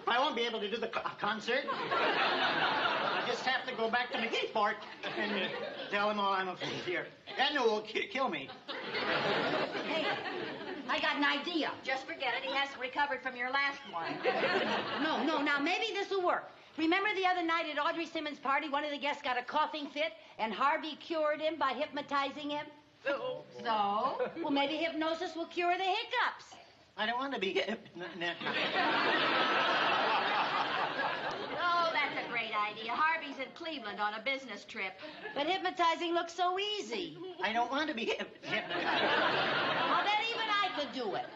I won't be able to do the concert. I just have to go back to McKeesport and tell them all I'm a here. And it will kill me. Hey, I got an idea. Just forget it. He hasn't recovered from your last one. No, now maybe this will work. Remember the other night at Audrey Simmons' party, one of the guests got a coughing fit, and Harvey cured him by hypnotizing him? So? Well, maybe hypnosis will cure the hiccups. I don't want to be Oh, that's a great idea. Harvey's in Cleveland on a business trip. But hypnotizing looks so easy. I don't want to be hypnotized. Well, then even I could do it.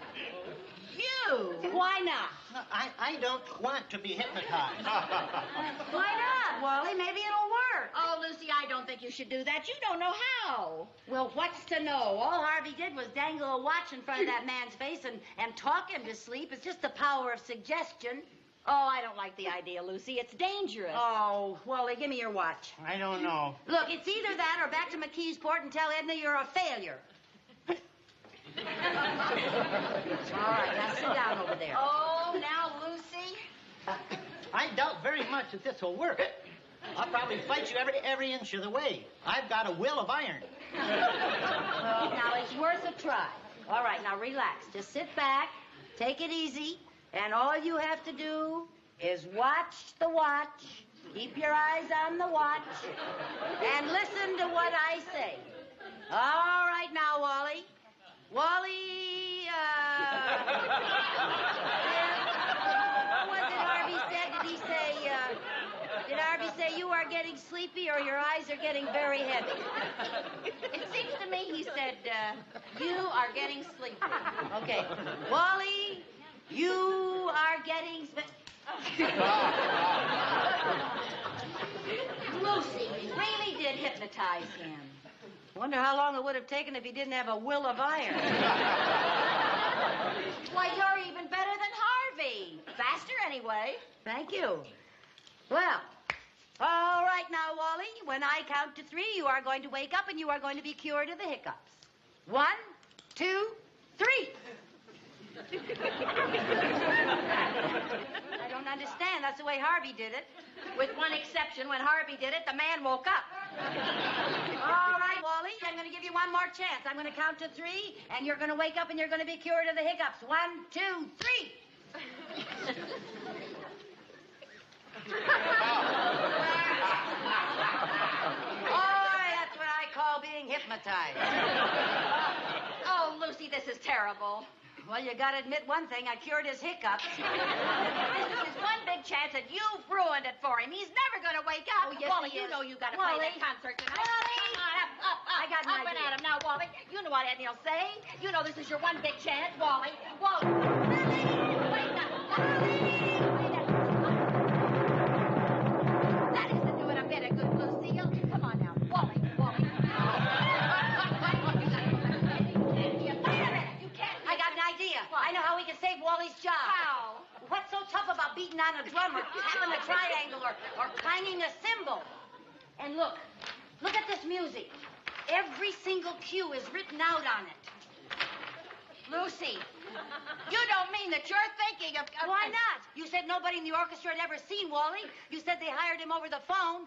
You? Why not? No, I don't want to be hypnotized. Why not, Wally? Maybe it'll work. work. Oh, Lucy, I don't think you should do that. You don't know how. Well, what's to know? All Harvey did was dangle a watch in front of that man's face and talk him to sleep. It's just the power of suggestion. Oh, I don't like the idea, Lucy. It's dangerous. Oh, Wally, give me your watch. I don't know. Look, it's either that or back to McKeesport and tell Edna you're a failure. All right, now sit down over there. Oh, now, Lucy. I doubt very much that this will work. I'll probably fight you every inch of the way. I've got a will of iron. Well, now, it's worth a try. All right, now relax. Just sit back, take it easy, and all you have to do is watch the watch, keep your eyes on the watch, and listen to what I say. All right now, Wally. Wally, what was it Harvey said? Did Harvey say you are getting sleepy or your eyes are getting very heavy? It seems to me he said, you are getting sleepy. Okay. Wally, you are getting... Lucy really did hypnotize him. Wonder how long it would have taken if he didn't have a will of iron. Why, you're even better than Harvey. Faster, anyway. Thank you. Well, all right now, Wally. When I count to 3, you are going to wake up and you are going to be cured of the hiccups. 1, 2, 3. I don't understand. That's the way Harvey did it. With one exception, when Harvey did it, the man woke up. All right, Wally, I'm going to give you one more chance. I'm going to count to 3, and you're going to wake up and you're going to be cured of the hiccups. 1, 2, 3. Oh, that's what I call being hypnotized. Oh, Lucy, this is terrible. Well, you got to admit one thing. I cured his hiccups. This is his one big chance, and you've ruined it for him. He's never going to wake up. Oh, yes, Wally, he you is. know you got to Wally. play that concert tonight. Wally. Come on, up. I got an up and idea. at him now, Wally. You know what Edna'll say. You know this is your one big chance, Wally. Wally. Wake up. That isn't doing a bit of good, Lucille. Come on now, Wally. I got an idea. I know how we can save Wally's job. How? What's so tough about beating on a drum or tapping a triangle or clanging a cymbal? And look at this music. Every single cue is written out on it. Lucy, you don't mean that you're thinking of... Why not? You said nobody in the orchestra had ever seen Wally. You said they hired him over the phone.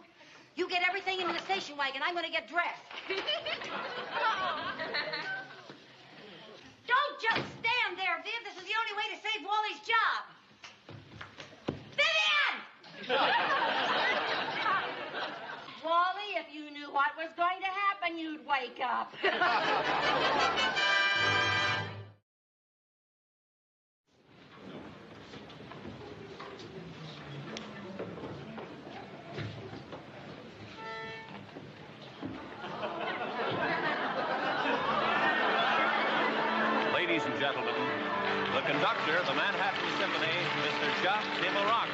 You get everything into the station wagon. I'm going to get dressed. Don't just stand there, Viv. This is the only way to save Wally's job. Vivian! Wally, if you knew what was going to happen, you'd wake up. Ladies and gentlemen, the conductor of the Manhattan Symphony, Mr. Jacques Dvorak.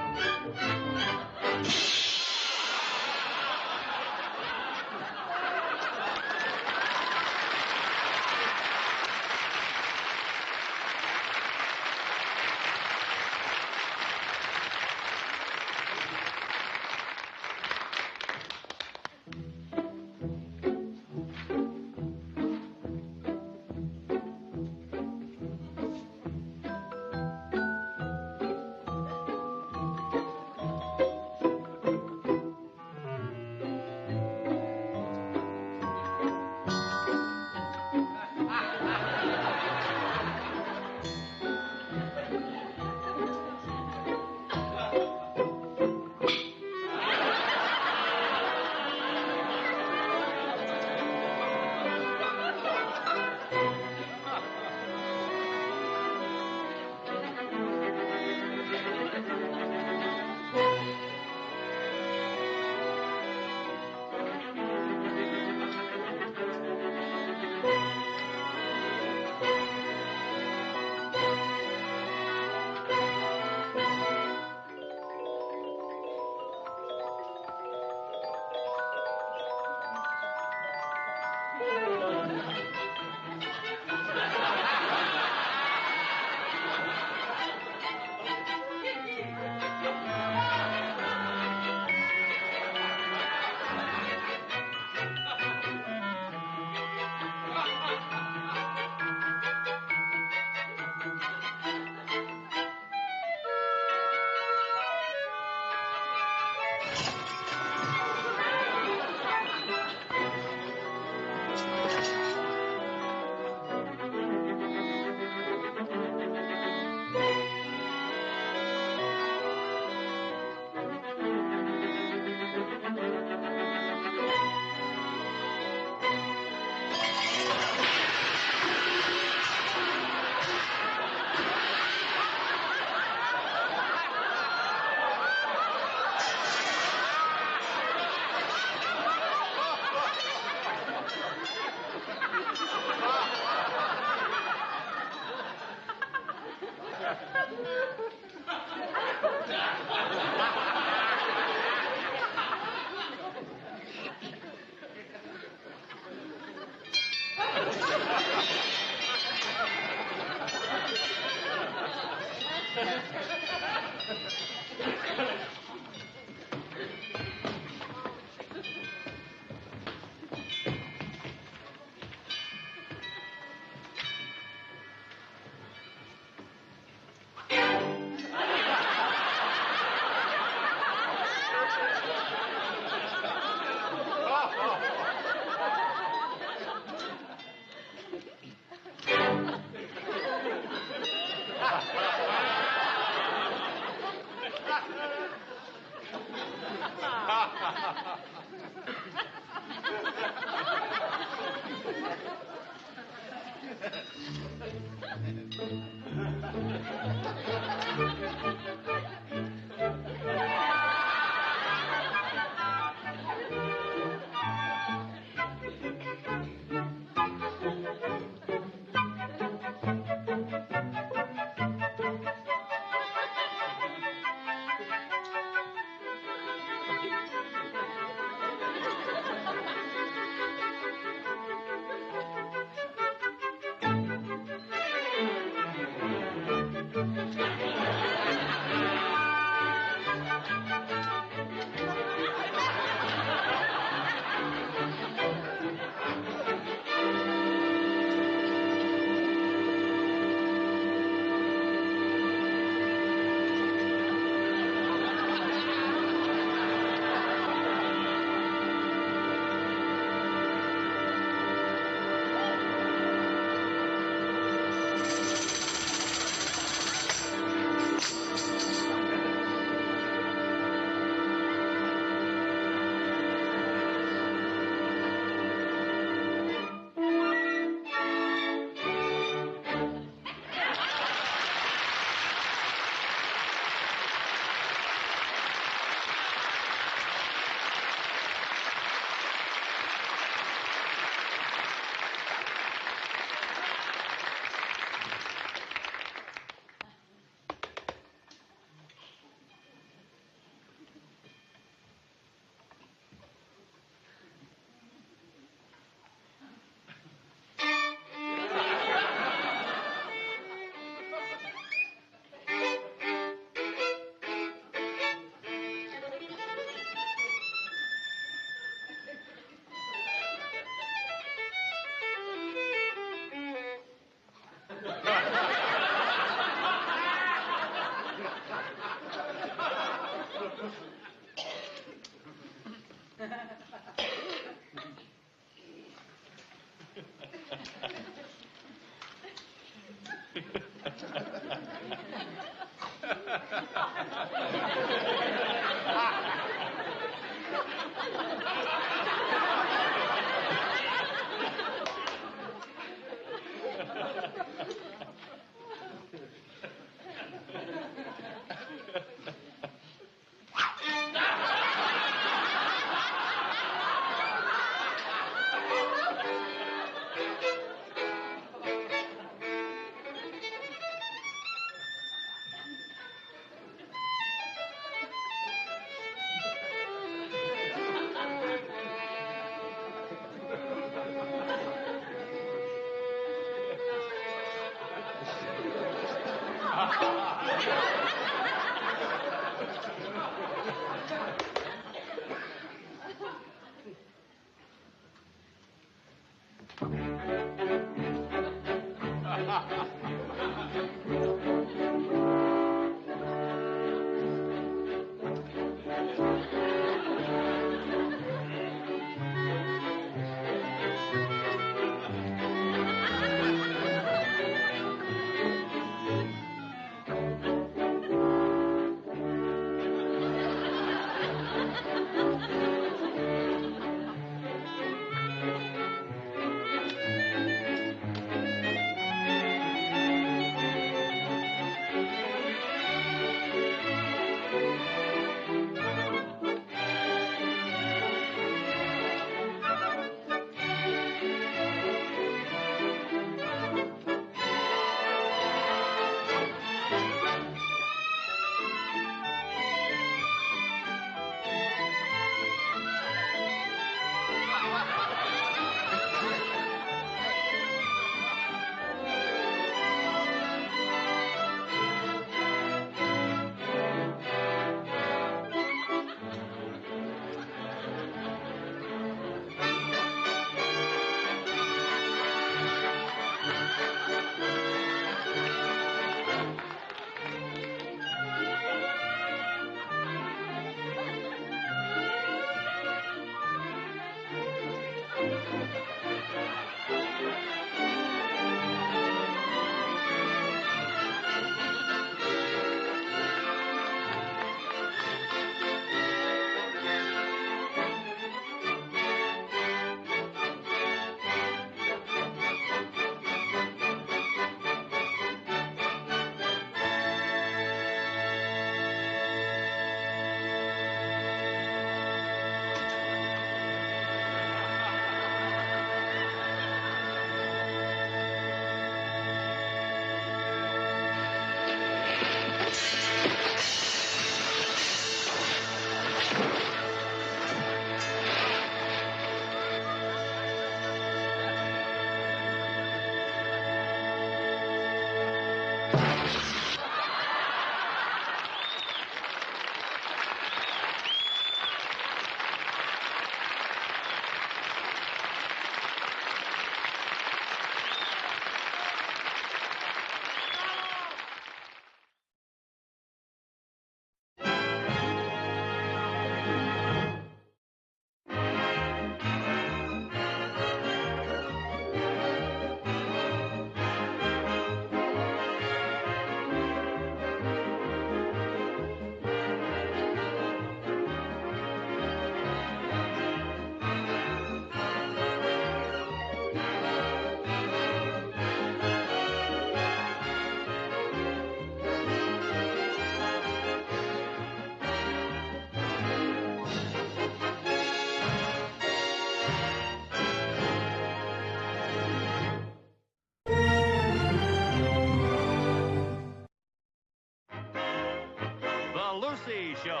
Lucy Show,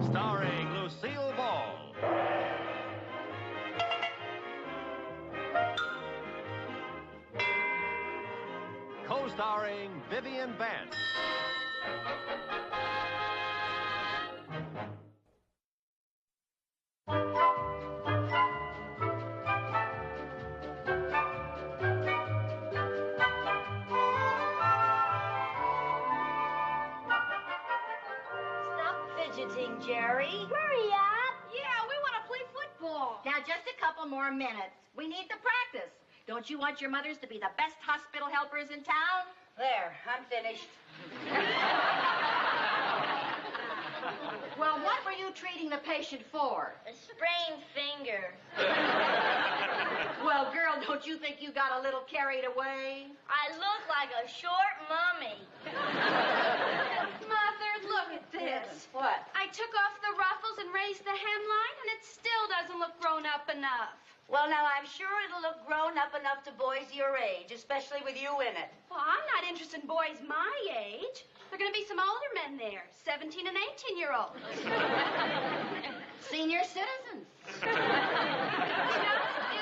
starring Lucille Ball. Co-starring Vivian Vance. Fidgeting, Jerry. Hurry up. Yeah, we want to play football. Now, just a couple more minutes. We need to practice. Don't you want your mothers to be the best hospital helpers in town? There, I'm finished. Well, what were you treating the patient for? A sprained finger. Well, girl, don't you think you got a little carried away? I look like a short mummy. Mother, look at this. What? I took off the ruffles and raised the hemline, and it still doesn't look grown up enough. Well, now, I'm sure it'll look grown up enough to boys your age, especially with you in it. Well, I'm not interested in boys my age. There are going to be some older men there, 17 and 18-year-olds. Senior citizens. Just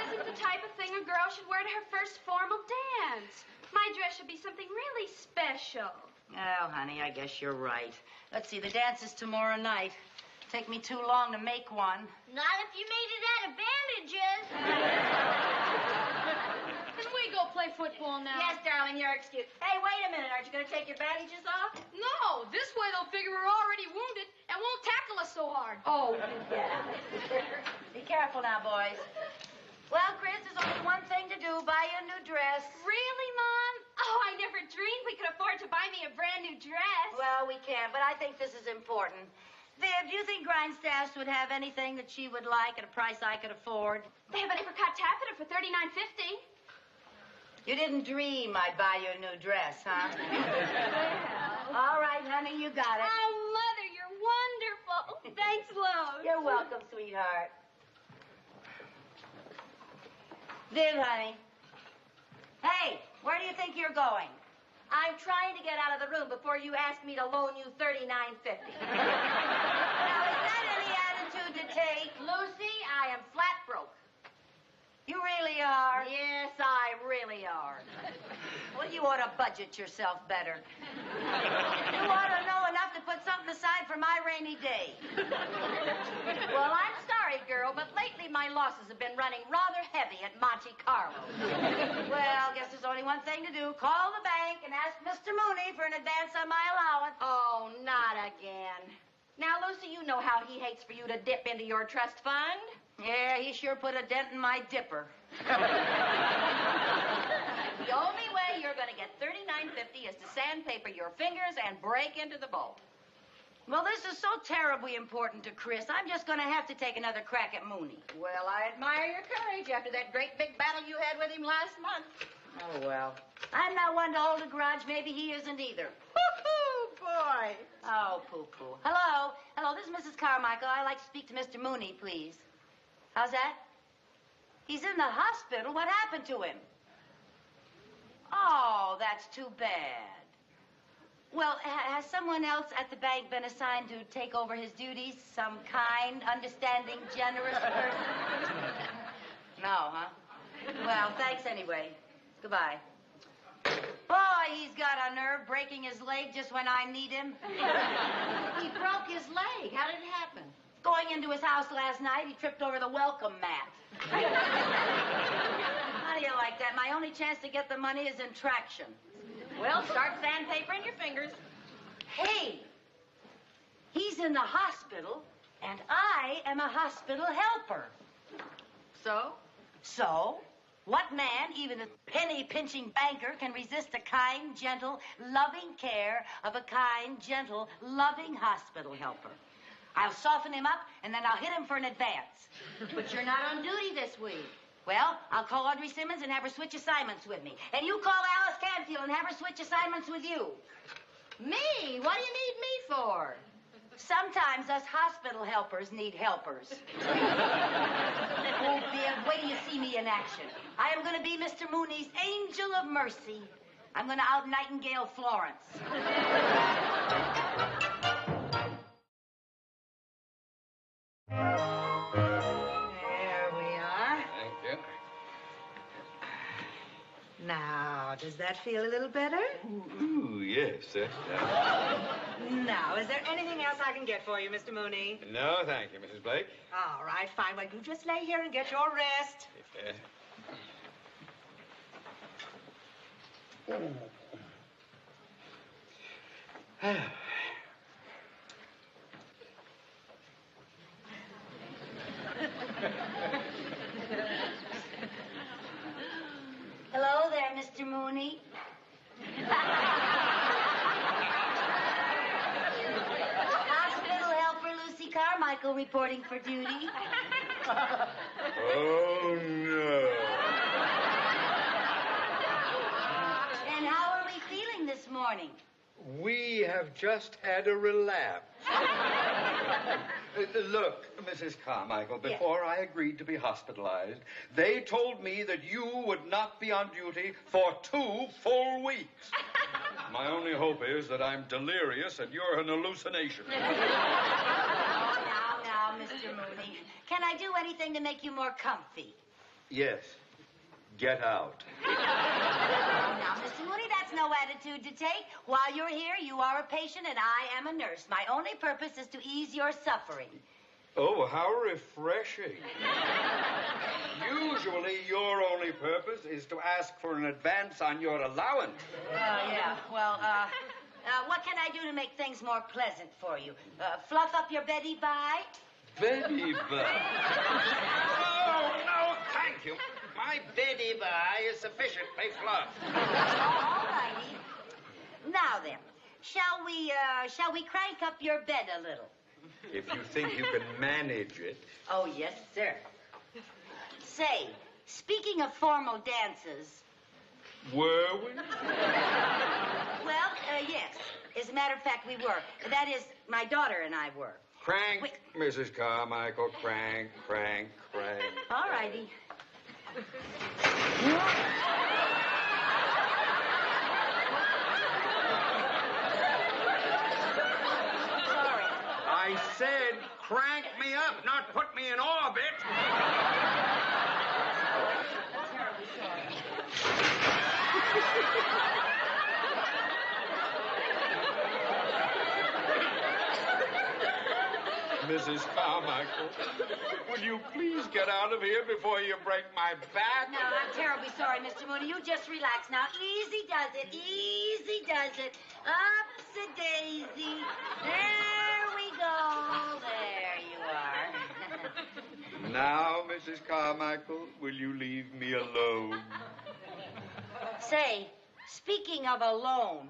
isn't the type of thing a girl should wear to her first formal dance. My dress should be something really special. Oh, honey, I guess you're right. Let's see, the dance is tomorrow night. Take me too long to make one. Not if you made it out of bandages. Can we go play football now? Yes, darling, you're excused. Hey, wait a minute. Aren't you going to take your bandages off? No, this way they'll figure we're already wounded and won't tackle us so hard. Oh, yeah. Be careful now, boys. Well, Chris, there's only one thing to do. Buy you a new dress. Really, Mom? Oh, I never dreamed we could afford to buy me a brand new dress. Well, we can, but I think this is important. Viv, do you think Grindstaffs would have anything that she would like at a price I could afford? They have an apricot taffeta for $39.50. You didn't dream I'd buy you a new dress, huh? All right, honey, you got it. Oh, Mother, you're wonderful. Thanks, Lois. You're welcome, sweetheart. Viv, honey. Hey, where do you think you're going? I'm trying to get out of the room before you ask me to loan you $39.50. Now, is that any attitude to take? Lucy, I am flat broke. You really are? Yes, I really are. Well, you ought to budget yourself better. You ought to know enough to put something aside for my rainy day. Well, I'm sorry, girl, but lately my losses have been running rather heavy at Monte Carlo. Well, guess there's only one thing to do. Call the bank and ask Mr. Mooney for an advance on my allowance. Oh, not again. Now, Lucy, you know how he hates for you to dip into your trust fund. Yeah, he sure put a dent in my dipper. The only way you're going to get $39.50 is to sandpaper your fingers and break into the bowl. Well, this is so terribly important to Chris. I'm just going to have to take another crack at Mooney. Well, I admire your courage after that great big battle you had with him last month. Oh, well. I'm not one to hold a grudge. Maybe he isn't either. Woo-hoo, boy. Oh, poo-poo. Hello. Hello, this is Mrs. Carmichael. I'd like to speak to Mr. Mooney, please. How's that? He's in the hospital. What happened to him? Oh, that's too bad. Well, has someone else at the bank been assigned to take over his duties? Some kind, understanding, generous person? No, huh? Well, thanks anyway. Goodbye. Boy, he's got a nerve breaking his leg just when I need him. He broke his leg. How did it happen? Going into his house last night, he tripped over the welcome mat. How do you like that? My only chance to get the money is in traction. Well, start sandpapering your fingers. Hey, he's in the hospital, and I am a hospital helper. So? So? What man, even a penny-pinching banker, can resist the kind, gentle, loving care of a kind, gentle, loving hospital helper? I'll soften him up, and then I'll hit him for an advance. But you're not on duty this week. Well, I'll call Audrey Simmons and have her switch assignments with me. And you call Alice Canfield and have her switch assignments with you. Me? What do you need me for? Sometimes us hospital helpers need helpers. Oh, Bill, wait till you see me in action. I am going to be Mr. Mooney's angel of mercy. I'm going to out-Nightingale Florence. There we are. Thank you. Now, does that feel a little better? Ooh, yes. Now, is there anything else I can get for you, Mr. Mooney? No, thank you, Mrs. Blake. All right, fine. Well, you just lay here and get your rest. Hello there, Mr. Mooney. Hospital helper Lucy Carmichael reporting for duty. Oh, no. And how are we feeling this morning? We have just had a relapse. Look, Mrs. Carmichael, before I agreed to be hospitalized, they told me that you would not be on duty for 2 full weeks. My only hope is that I'm delirious and you're an hallucination. Now, Mr. Mooney. Can I do anything to make you more comfy? Yes. Get out. Now, Mr. Mooney, that's no attitude to take. While you're here, you are a patient and I am a nurse. My only purpose is to ease your suffering. Oh, how refreshing. Usually, your only purpose is to ask for an advance on your allowance. Yeah. Well, what can I do to make things more pleasant for you? Fluff up your Betty Bye? Betty Bye. No, thank you. My Betty Bye is sufficiently fluffed. All righty. Now then, shall we crank up your bed a little? If you think you can manage it. Oh, yes, sir. Say, speaking of formal dances... Were we? Well, yes. As a matter of fact, we were. That is, my daughter and I were. Crank, Mrs. Carmichael, crank, crank, crank. All righty. I said crank me up, not put me in orbit. Mrs. Carmichael, will you please get out of here before you break my back? No, I'm terribly sorry, Mr. Mooney. You just relax now. Easy does it. Easy does it. Upsy-daisy. There we go. There you are. Now, Mrs. Carmichael, will you leave me alone? Say, speaking of alone...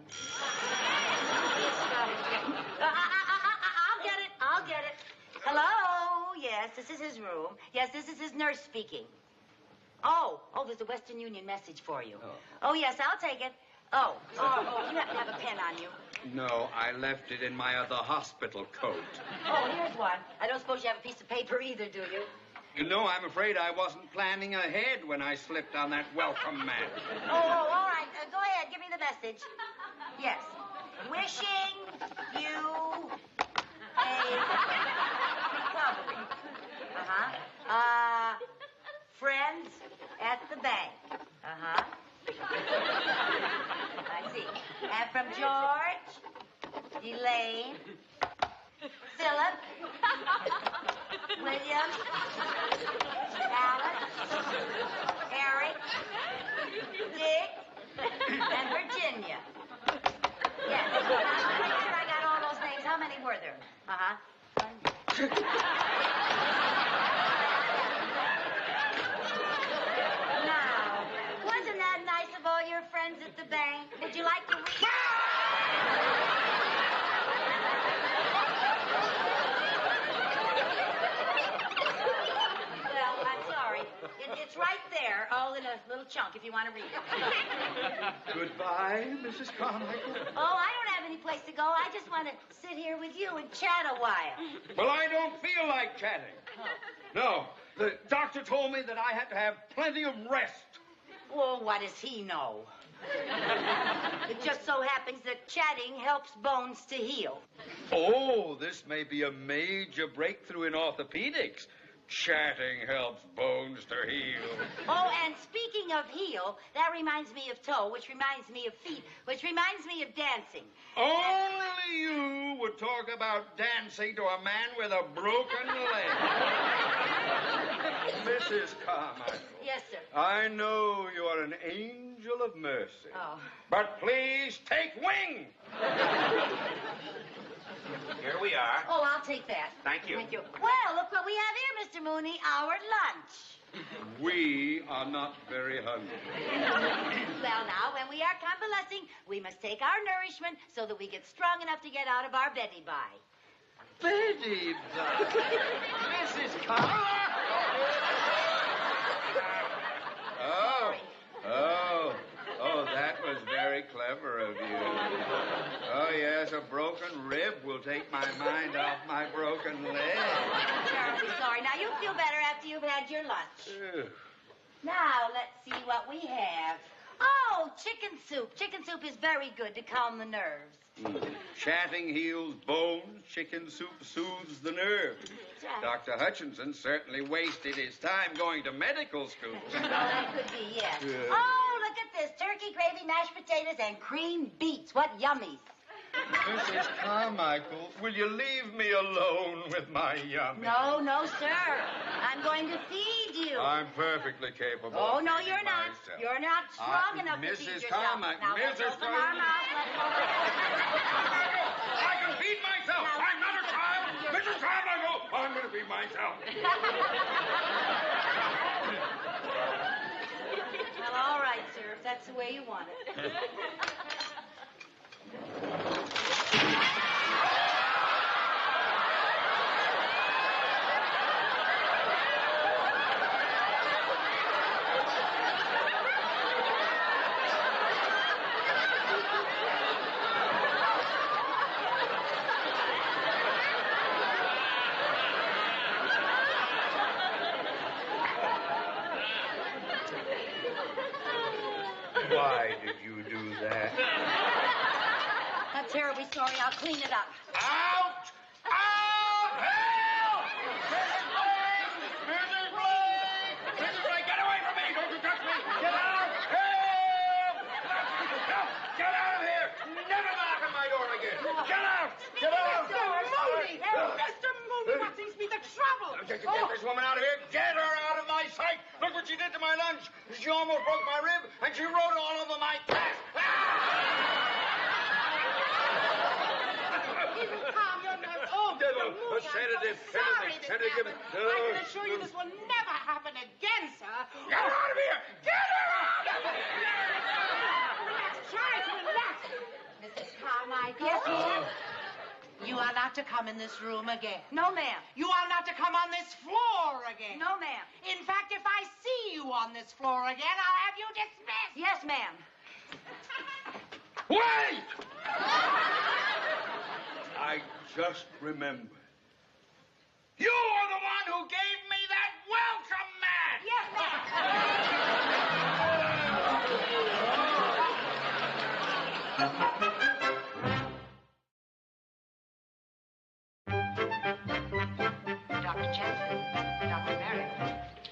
I'll get it. Hello? Yes, this is his room. Yes, this is his nurse speaking. Oh, there's a Western Union message for you. Oh, yes, I'll take it. Oh, you happen to have a pen on you. No, I left it in my other hospital coat. Oh, here's one. I don't suppose you have a piece of paper either, do you? No, I'm afraid I wasn't planning ahead when I slipped on that welcome mat. Oh, all right. Go ahead. Give me the message. Yes. Wishing you a recovery. Friends at the bank. I see. And from George, Elaine, Philip, William, Alice, Eric, Dick, and Virginia. Yes. I'm sure I got all those names. How many were there? Now, wasn't that nice of all your friends at the bank? Would you like to read? Well, I'm sorry. It's right there, all in a little chunk, if you want to read it. Goodbye, Mrs. Carmichael. Oh, I don't have any place to go. I just want to sit here with you and chat a while. Well, I don't feel like chatting. No, the doctor told me that I had to have plenty of rest. Well, what does he know? It just so happens that chatting helps bones to heal. Oh, this may be a major breakthrough in orthopedics. Chatting helps bones to heal. Oh, and speaking of heel, that reminds me of toe, which reminds me of feet, which reminds me of dancing. Only you would talk about dancing to a man with a broken leg. Mrs. Carmichael. Yes, sir. I know you are an angel of mercy. Oh. But please take wing. Here we are. Oh, I'll take that. Thank you. Thank you. Well, look what we have here, Mr. Mooney, our lunch. We are not very hungry. Well, now, when we are convalescing, we must take our nourishment so that we get strong enough to get out of our Betty Bye. Betty Bye. Mrs. Carmichael. Oh, that was very clever of you. Oh, yes, a broken rib will take my mind off my broken leg. I'm terribly sorry. Now, you feel better after you've had your lunch. Now, let's see what we have. Oh, chicken soup. Chicken soup is very good to calm the nerves. Chatting heals bones, chicken soup soothes the nerves. Dr. Hutchinson certainly wasted his time going to medical school. Well, that could be, yes. Yeah. Oh, look at this. Turkey, gravy, mashed potatoes, and creamed beets. What yummies. Mrs. Carmichael, will you leave me alone with my yummy? No, no, sir. I'm going to feed you. I'm perfectly capable. Oh, of no, feeding you're not. myself. You're not strong enough to feed Mrs. yourself. Carmichael, Now, let's Mrs. open our mouth. Let's open I can feed myself. I'm not a child. Mrs. Carmichael, I'm going to feed myself. Well, all right, sir, if that's the way you want it. Why did you do that? I'm terribly sorry. I'll clean it up. Out! Out! Help! Mrs. Blake! Mrs. Blake, get away from me! Don't you touch me! Get out! Help! Help! Get out of here! Never knock on my door again! Get out! Get out! Mr. Mooney! Mr. Mooney, what seems to be the trouble? Get this woman out of here! Get her out of my sight! Look what she did to my lunch! She almost broke my rib, and she wrote it all over my dress! Calm your nerves. Oh, Mr. Mooney, sedative, I'm so sorry this sedative. happened. I can assure you this will never happen again, sir. Get her out of here! Get her out of here! Relax, try to relax. Mrs. Carmichael? Yes, ma'am? You are not to come in this room again. No, ma'am. You are not to come on this floor again. No, ma'am. In fact, if I see you on this floor again, I'll have you dismissed. Yes, ma'am. Wait! I just remembered. You are the one who gave me that welcome mat! Yes, Dr. Jensen, Dr. Merrick,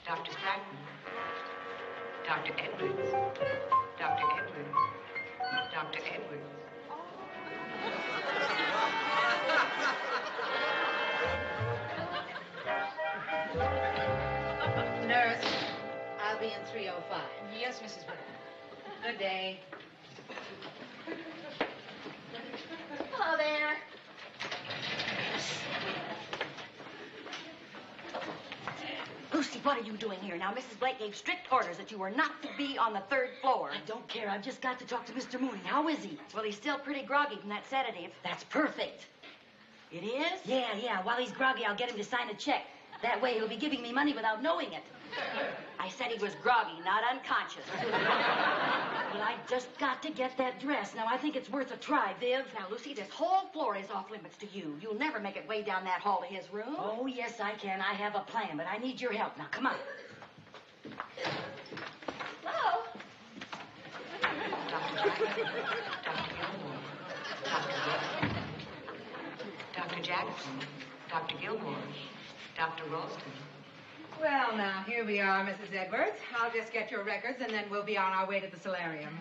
Dr. Stratton, Dr. Edwards, Dr. Edwards, Dr. Edwards. Nurse, I'll be in 305. Yes, Mrs. Brown. Good day. Hello there. Lucy, what are you doing here? Now, Mrs. Blake gave strict orders that you were not to be on the third floor. I don't care. I've just got to talk to Mr. Mooney. How is he? Well, he's still pretty groggy from that sedative. That's perfect. It is? Yeah. While he's groggy, I'll get him to sign a check. That way he'll be giving me money without knowing it. I said he was groggy, not unconscious. Well, I just got to get that dress. Now, I think it's worth a try, Viv. Now, Lucy, this whole floor is off limits to you. You'll never make it way down that hall to his room. Oh, yes, I can. I have a plan, but I need your help. Now, come on. Hello. Dr. Dr. Jackson, Dr. Gilmore, Dr. Ralston. Well, now, here we are, Mrs. Edwards. I'll just get your records, and then we'll be on our way to the solarium.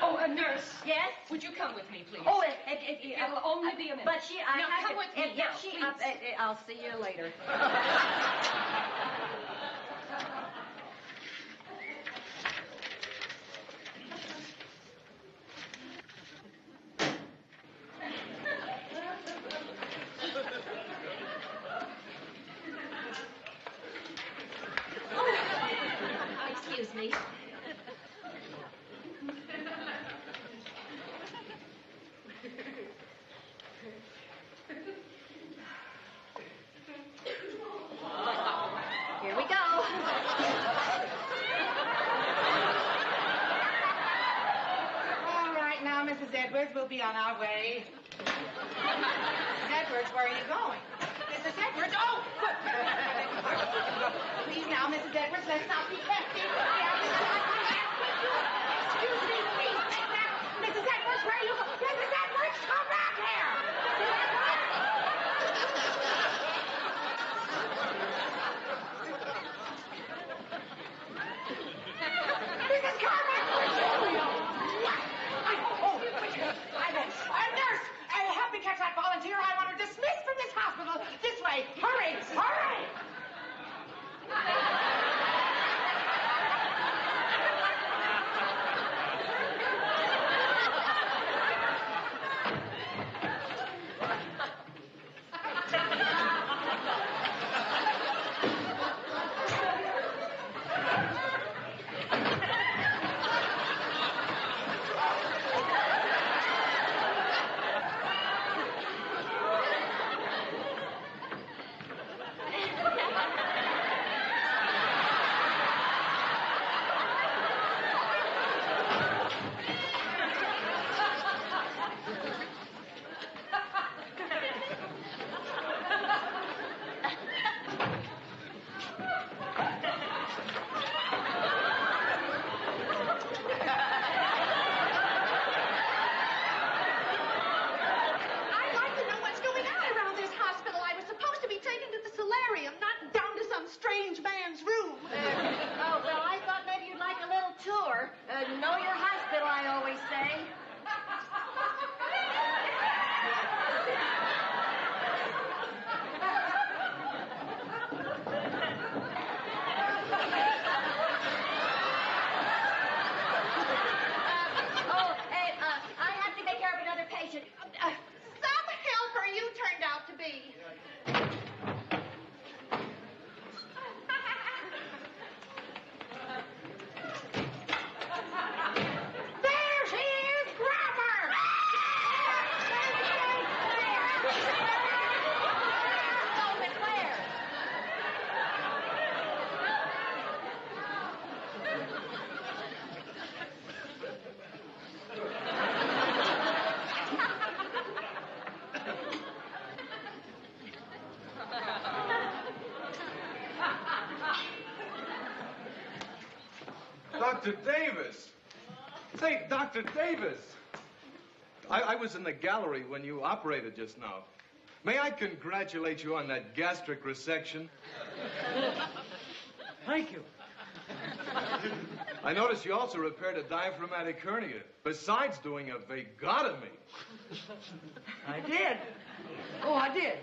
Oh, a nurse. Yes? Would you come with me, please? Oh, it'll only be a minute. But she, I now, have come to, with me. yeah, now, she, please. I'll see you later. Oh, excuse me. Here we go. All right, now, Mrs. Edwards, we'll be on our way. Mrs. Edwards, where are you going? Mrs. Edwards, oh! Please now, Mrs. Edwards, let's not be hefty. Excuse me, please. Mrs. Edwards, where are you going? Mrs. Edwards, come back here! Mrs. Carmichael! Nurse! Help me catch that volunteer. I want her dismissed from this hospital. This way. Hurry! Hurry! I'd like to know what's going on around this hospital. I was supposed to be taken to the solarium, not down to some strange man's room. Oh, well, I thought maybe you'd like a little tour. Know your hospital, I always say. I have to take care of another patient. Some helper you turned out to be. There she is! Grab her! Dr. Davis! Say, Dr. Davis! I was in the gallery when you operated just now. May I congratulate you on that gastric resection? Thank you. I noticed you also repaired a diaphragmatic hernia, besides doing a vagotomy. I did. Oh, I did.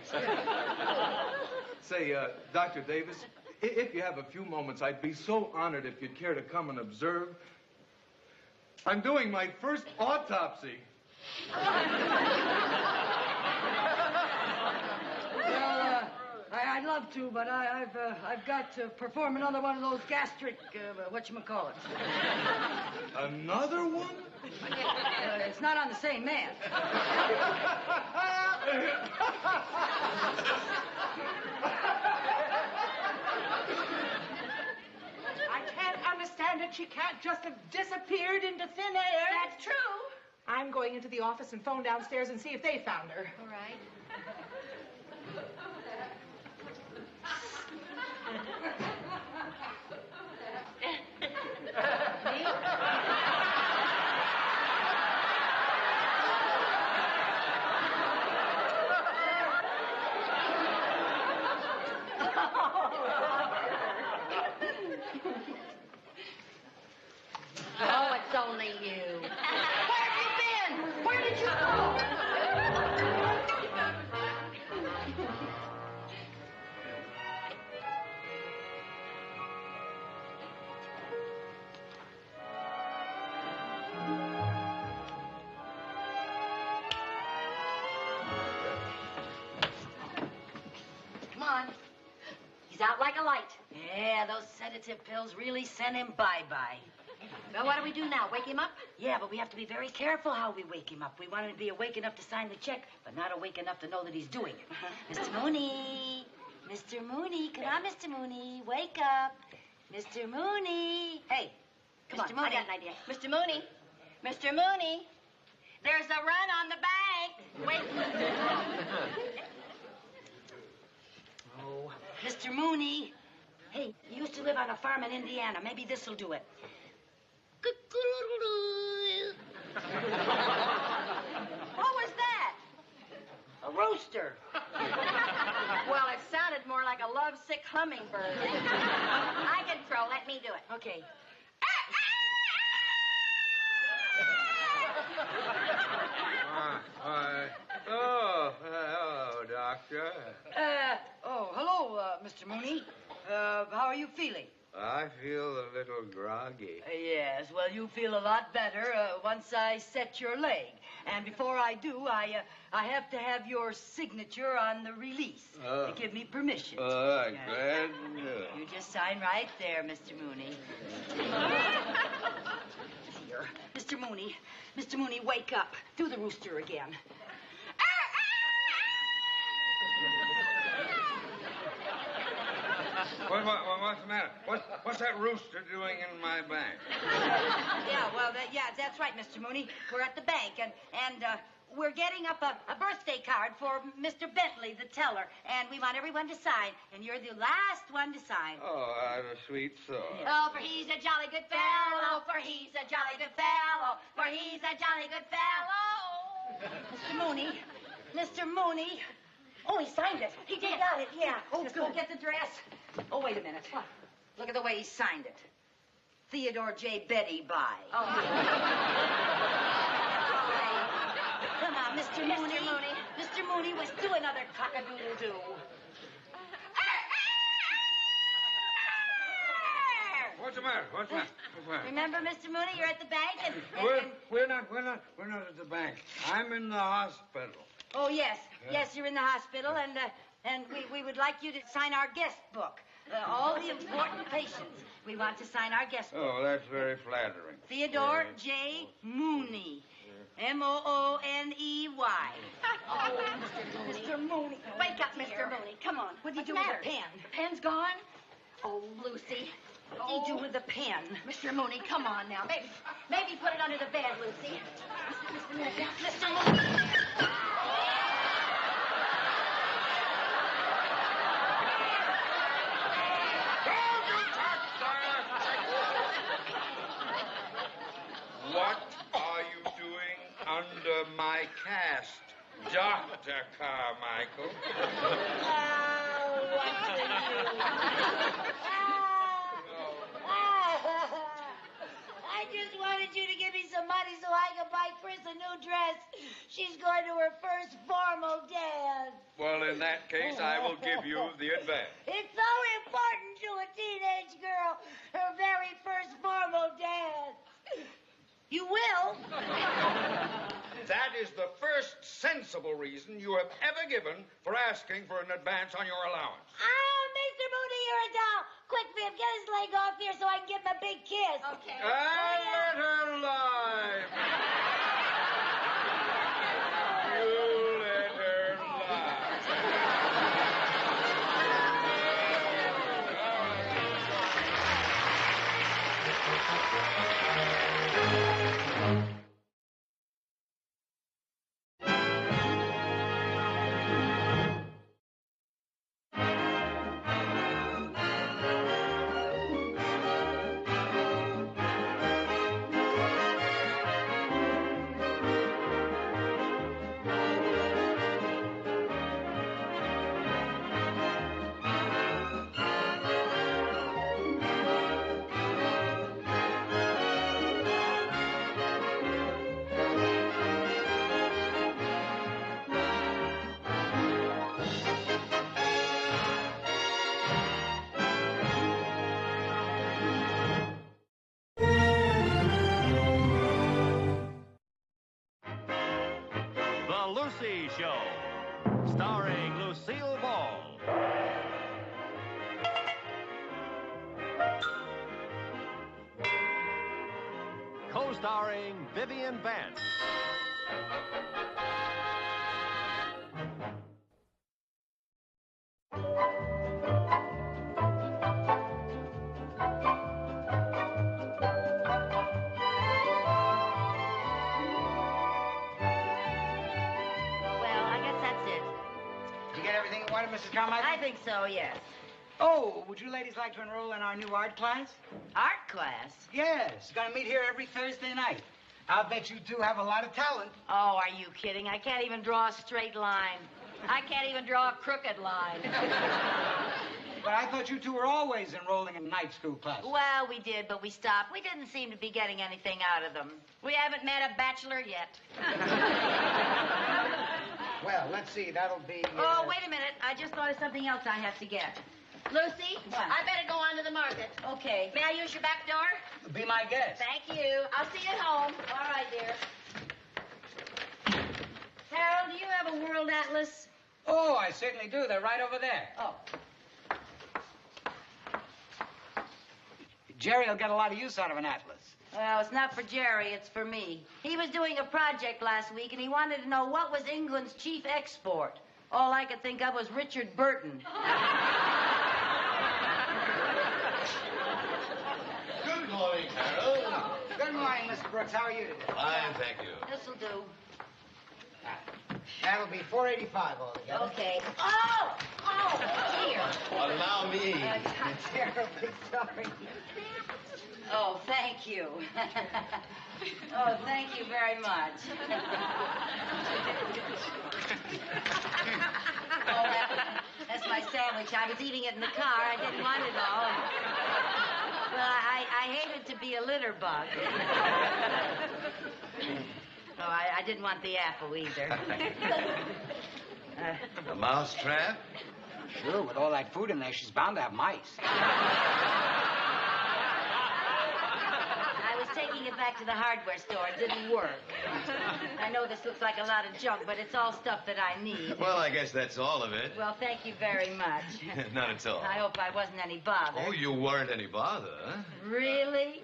Say, Dr. Davis, if you have a few moments, I'd be so honored if you'd care to come and observe. I'm doing my first autopsy. Well, I'd love to, but I've got to perform another one of those gastric, whatchamacallit. Another one? It's not on the same man. I can't understand it, she can't just have disappeared into thin air. That's true. I'm going into the office and phone downstairs and see if they found her. All right. Oh, it's only you. Where have you been? Where did you go? Come on. He's out like a light. Yeah, those sedative pills really sent him bye-bye. Well, what do we do now? Wake him up? Yeah, but we have to be very careful how we wake him up. We want him to be awake enough to sign the check, but not awake enough to know that he's doing it. Mr. Mooney. Mr. Mooney. Come on, Mr. Mooney. Wake up. Mr. Mooney. Hey, come Mr. on. Mooney. I got an idea. Mr. Mooney. Mr. Mooney. There's a run on the bank. Wait. Oh, Mr. Mooney. Hey, you used to live on a farm in Indiana. Maybe this'll do it. What was that? A rooster. Well, it sounded more like a lovesick hummingbird. I can crow. Let me do it. Okay. Hello, Doctor. Hello, Mr. Mooney. How are you feeling? I feel a little groggy. Yes, well, you feel a lot better once I set your leg. And before I do, I have to have your signature on the release to give me permission. I'm glad to know. You just sign right there, Mr. Mooney. Here. Mr. Mooney. Mr. Mooney, wake up. Do the rooster again. What's the matter? What's that rooster doing in my bank? That's right, Mr. Mooney. We're at the bank, and we're getting up a birthday card for Mr. Bentley, the teller, and we want everyone to sign, and you're the last one to sign. Oh, I've a sweet soul. Oh, for he's a jolly good fellow. For he's a jolly good fellow. For he's a jolly good fellow. Mr. Mooney. Mr. Mooney. Oh, he signed it. He did. Got it, yeah. Oh, just go get the dress. Oh, wait a minute. Look at the way he signed it. Theodore J. Betty by. Oh. Come on, Mr. Mooney. Mr. Mooney. Mr. Mooney, let's do another cock-a-doodle-doo. What's the matter? What's the matter? Remember, Mr. Mooney, you're at the bank and We're not at the bank. I'm in the hospital. Oh, yes. Yes, you're in the hospital, and we would like you to sign our guest book. All the important patients. We want to sign our guest book. Oh, that's very flattering. Theodore J. Mooney. Mooney. Oh, Mr. Mooney. Wake up, Mr. Mooney. Come on. What did he do What's with the the matter? pen? The pen's gone? Oh, Lucy. What did he do with the pen? Mr. Mooney, come on now. Maybe put it under the bed, Lucy. Mr. Mooney. Mr. Mooney. What are you doing under my cast, Dr. Carmichael? What's the news? I just wanted you to give me some money so I could buy Chris a new dress. She's going to her first formal dance. Well, in that case, I will give you the advance. It's so important to a teenage girl, her very first formal dance. You will? That is the first sensible reason you have ever given for asking for an advance on your allowance. Oh, Mr. Mooney, you're a doll. Quick, Viv, get his leg off here so I can give him a big kiss. Okay. And let her lie. You let her lie. Show, starring Lucille Ball. Co-starring Vivian Vance. Mrs. Carmichael? I think so, yes. Oh, would you ladies like to enroll in our new art class? Art class? Yes. Gonna meet here every Thursday night. I'll bet you two have a lot of talent. Oh, are you kidding? I can't even draw a straight line. I can't even draw a crooked line. But I thought you two were always enrolling in night school classes. Well, we did, but we stopped. We didn't seem to be getting anything out of them. We haven't met a bachelor yet. Well, let's see. That'll be... Oh, wait a minute. I just thought of something else I have to get. Lucy, I better go on to the market. Okay. May I use your back door? Be my guest. Thank you. I'll see you at home. All right, dear. Harold, do you have a world atlas? Oh, I certainly do. They're right over there. Oh. Jerry will get a lot of use out of an atlas. Well, it's not for Jerry, it's for me. He was doing a project last week, and he wanted to know what was England's chief export. All I could think of was Richard Burton. Good morning, Harold. Oh, good morning, Mr. Brooks. How are you today? Fine, thank you. This'll do. That'll be $4.85 altogether. Okay. Oh! Oh, dear. Allow me. I'm terribly sorry. Oh, thank you. Oh, thank you very much. Oh, that's my sandwich. I was eating it in the car. I didn't want it all. Well, I hated to be a litter bug. Oh, I didn't want the apple either. A mouse trap? Sure, with all that food in there, she's bound to have mice. I was taking it back to the hardware store. It didn't work. I know this looks like a lot of junk, but it's all stuff that I need. Well, I guess that's all of it. Well, thank you very much. Not at all. I hope I wasn't any bother. Oh, you weren't any bother, huh? Really?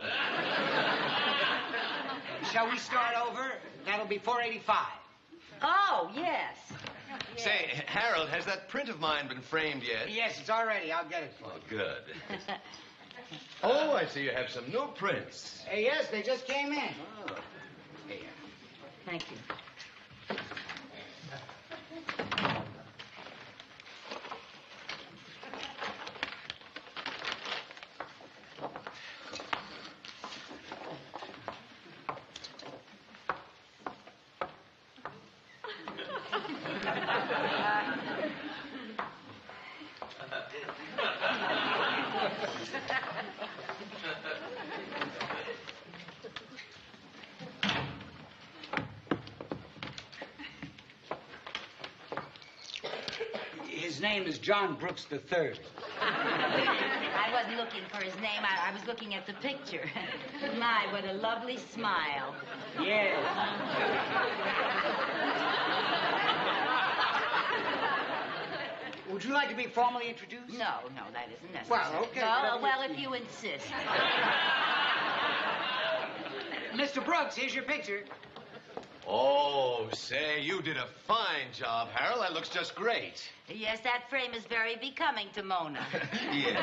Shall we start over? That'll be $4.85. Oh, yes. Say, Harold, has that print of mine been framed yet? Yes, it's all ready. I'll get it for you. Oh, good. Oh, I see you have some new prints. Yes, they just came in. Oh. Here. Thank you. His name is John Brooks III. I wasn't looking for his name. I was looking at the picture. My, what a lovely smile. Yes. Would you like to be formally introduced? No, that isn't necessary. Well, okay. Well, if you insist. Mr. Brooks, here's your picture. Oh, say, you did a fine job, Harold. That looks just great. Yes, that frame is very becoming to Mona. Yes.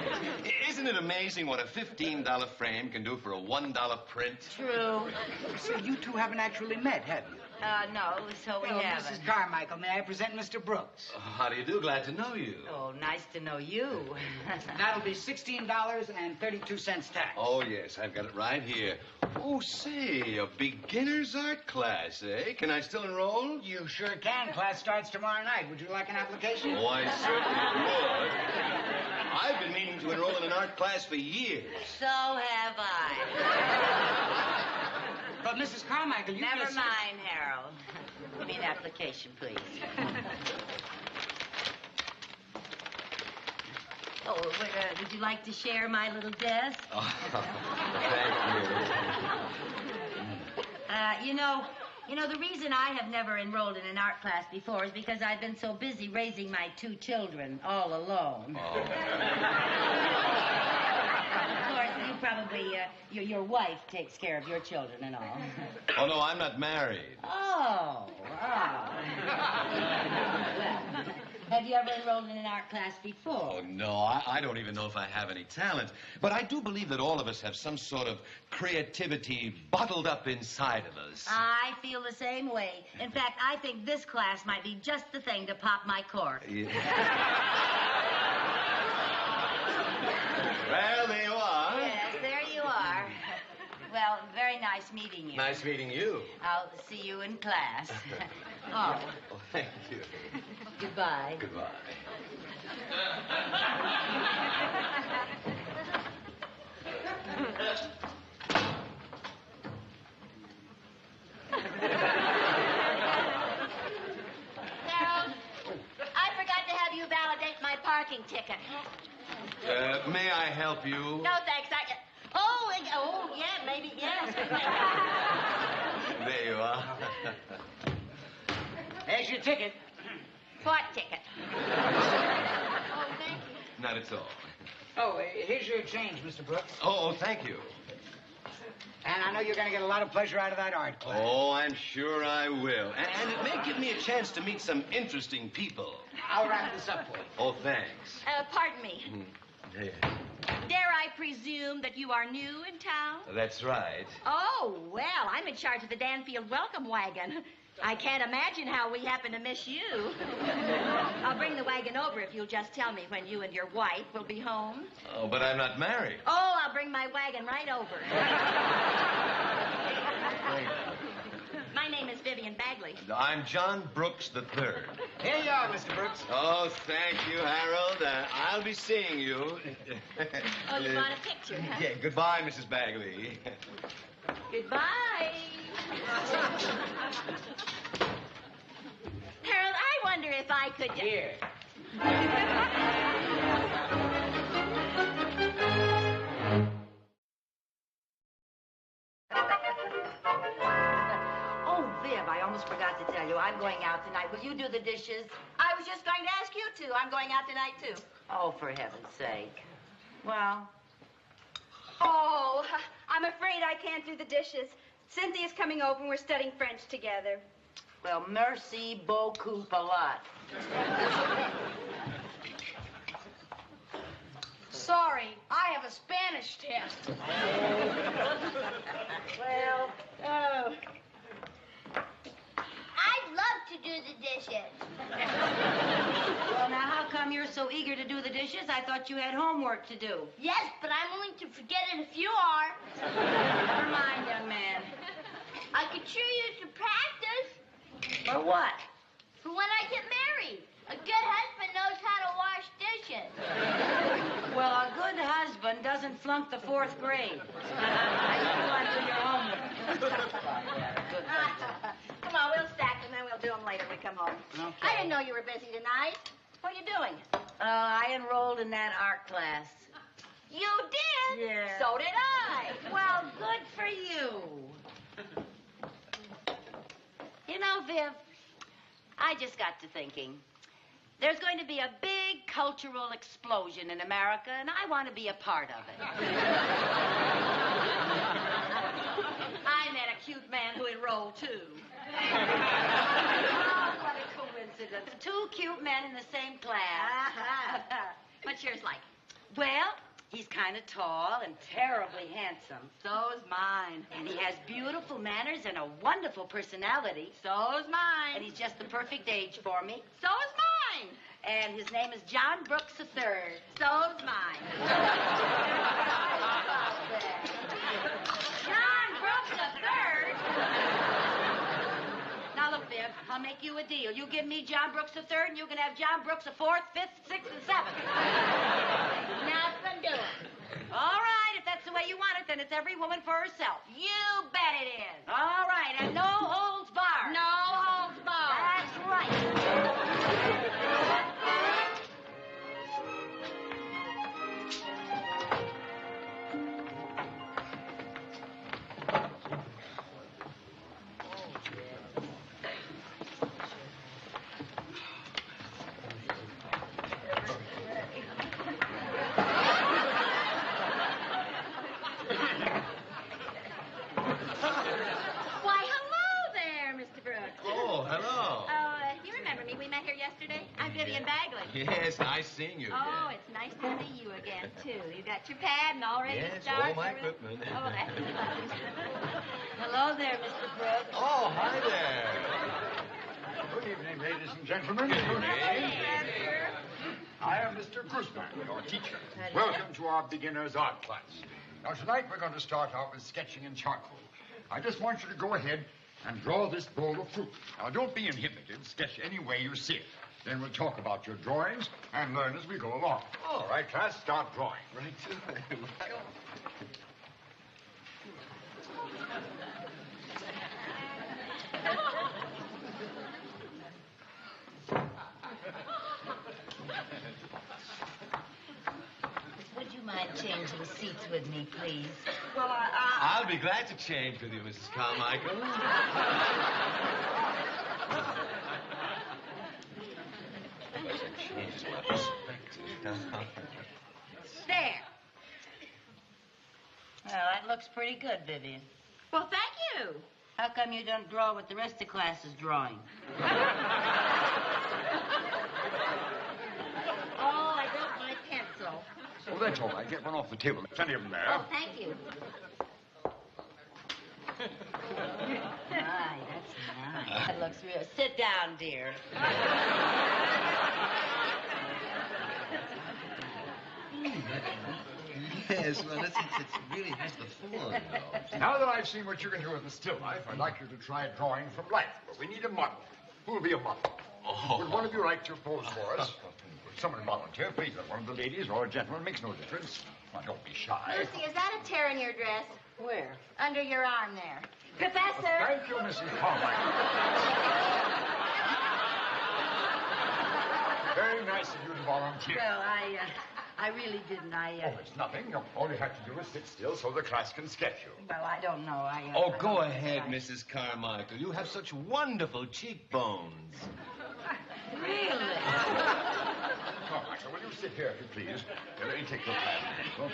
Isn't it amazing what a $15 frame can do for a $1 print? True. So you two haven't actually met, have you? No, so we haven't. Mrs. Carmichael, may I present Mr. Brooks? How do you do? Glad to know you. Oh, nice to know you. That'll be $16.32 tax. Oh, yes, I've got it right here. Oh, say, a beginner's art class, eh? Can I still enroll? You sure can. Class starts tomorrow night. Would you like an application? Oh, I certainly would. I've been meaning to enroll in an art class for years. So have I. But, Mrs. Carmichael, you Never just... mind, Harold. Give me an application, please. Oh, would you like to share my little desk? Oh, thank you. You know, You know, the reason I have never enrolled in an art class before is because I've been so busy raising my 2 children all alone. Oh. Of course, you probably, your wife takes care of your children and all. Oh, no, I'm not married. Oh. Have you ever enrolled in an art class before? Oh, no, I don't even know if I have any talent. But I do believe that all of us have some sort of creativity bottled up inside of us. I feel the same way. In fact, I think this class might be just the thing to pop my cork. Yeah. Well, there you are. Yes, there you are. Well, very nice meeting you. Nice meeting you. I'll see you in class. Oh. Oh, thank you. Goodbye. Goodbye. Harold, I forgot to have you validate my parking ticket. May I help you? No, thanks. Oh, yeah, maybe, yes. There you are. There's your ticket. What ticket? Oh, thank you. Not at all. Oh, here's your change, Mr. Brooks. Oh, thank you. And I know you're going to get a lot of pleasure out of that art class. Oh, I'm sure I will. And it may give me a chance to meet some interesting people. I'll wrap this up for you. Oh, thanks. Pardon me. Yeah. Dare I presume that you are new in town? That's right. Oh, well, I'm in charge of the Danfield welcome wagon. I can't imagine how we happen to miss you. I'll bring the wagon over if you'll just tell me when you and your wife will be home. Oh, but I'm not married. Oh, I'll bring my wagon right over. My name is Vivian Bagley. I'm John Brooks III. Here you are, Mr. Brooks. Oh, thank you, Harold. I'll be seeing you. Oh, you want a picture, huh? Yeah, goodbye, Mrs. Bagley. Goodbye. Harold, I wonder if I could... Here. Oh, Viv, I almost forgot to tell you. I'm going out tonight. Will you do the dishes? I was just going to ask you to. I'm going out tonight, too. Oh, for heaven's sake. Well, Oh, I'm afraid I can't do the dishes. Cynthia's coming over and we're studying French together. well, merci beaucoup a lot. Sorry, I have a Spanish test. Well, I'd love to do the dishes. well, now, how come you're so eager to do the dishes? I thought you had homework to do. Yes, but I'm willing to forget it if you are. Never mind, young man. I could sure use your practice For what? for when I get married. A good husband knows how to wash dishes. Well, a good husband doesn't flunk the 4th grade. I still want to do your homework. Come on, we'll stack them, then we'll do them later when we come home. Okay. I didn't know you were busy tonight. What are you doing? I enrolled in that art class. You did? Yeah. So did I. Well, good for you. You know, Viv, I just got to thinking. There's going to be a big cultural explosion in America, and I want to be a part of it. I met a cute man who enrolled, too. Oh, what a coincidence. 2 cute men in the same class. What's yours like? Well, he's kind of tall and terribly handsome. So's mine. And he has beautiful manners and a wonderful personality. So's mine. And he's just the perfect age for me. So's mine. And his name is John Brooks III. So's mine. John Brooks III? Now, look, Viv, I'll make you a deal. You give me John Brooks III, and you can have John Brooks IV, 5th, 6th, and 7th. Now it's gonna do it. All right, if that's the way you want it, then it's every woman for herself. You bet it is. All right, and no holds barred. No holds barred. That's right. Vivian Bagley. Yes, nice seeing you Oh, again. it's nice to see you again, too. You got your pad and all ready to Yes, start? all my everything? equipment. Oh, that's good. Hello there, Mr. Brooks. Oh, hi there. Good evening, ladies and gentlemen. I am Mr. Grusman, your teacher. Welcome to our beginner's art class. Now, tonight we're going to start out with sketching in charcoal. I just want you to go ahead and draw this bowl of fruit. Now, don't be inhibited. Sketch any way you see it. Then we'll talk about your drawings and learn as we go along. All right, class, start drawing. Right. Would you mind changing seats with me, please? Well, I'll be glad to change with you, Mrs. Carmichael. Changes my perspective. There. Well, that looks pretty good, Vivian. Well, thank you. How come you don't draw what the rest of the class is drawing? Oh, I broke my pencil. Oh, that's all right. Get one off the table. Plenty of them there. Oh, thank you. My, that's nice. That looks real. Sit down, dear. Yes, well, it really has the form, though. Now that I've seen what you can do with the still life, I'd like you to try drawing from life. But we need a model. Who will be a model? Oh. Would one of you write your pose for us? Would someone volunteer, please? One of the ladies or a gentleman makes no difference. Now, don't be shy. Lucy, is that a tear in your dress? Where? Under your arm there. Professor! Thank you, Mrs. Carmichael. Very nice of you to volunteer. Well, I really didn't. Oh, it's nothing. All you have to do is sit still so the class can sketch you. Well, I don't know. Oh, go ahead, Mrs. Carmichael. You have such wonderful cheekbones. Really? Carmichael, will you sit here, if you please? Now, let me take your pad and pencil.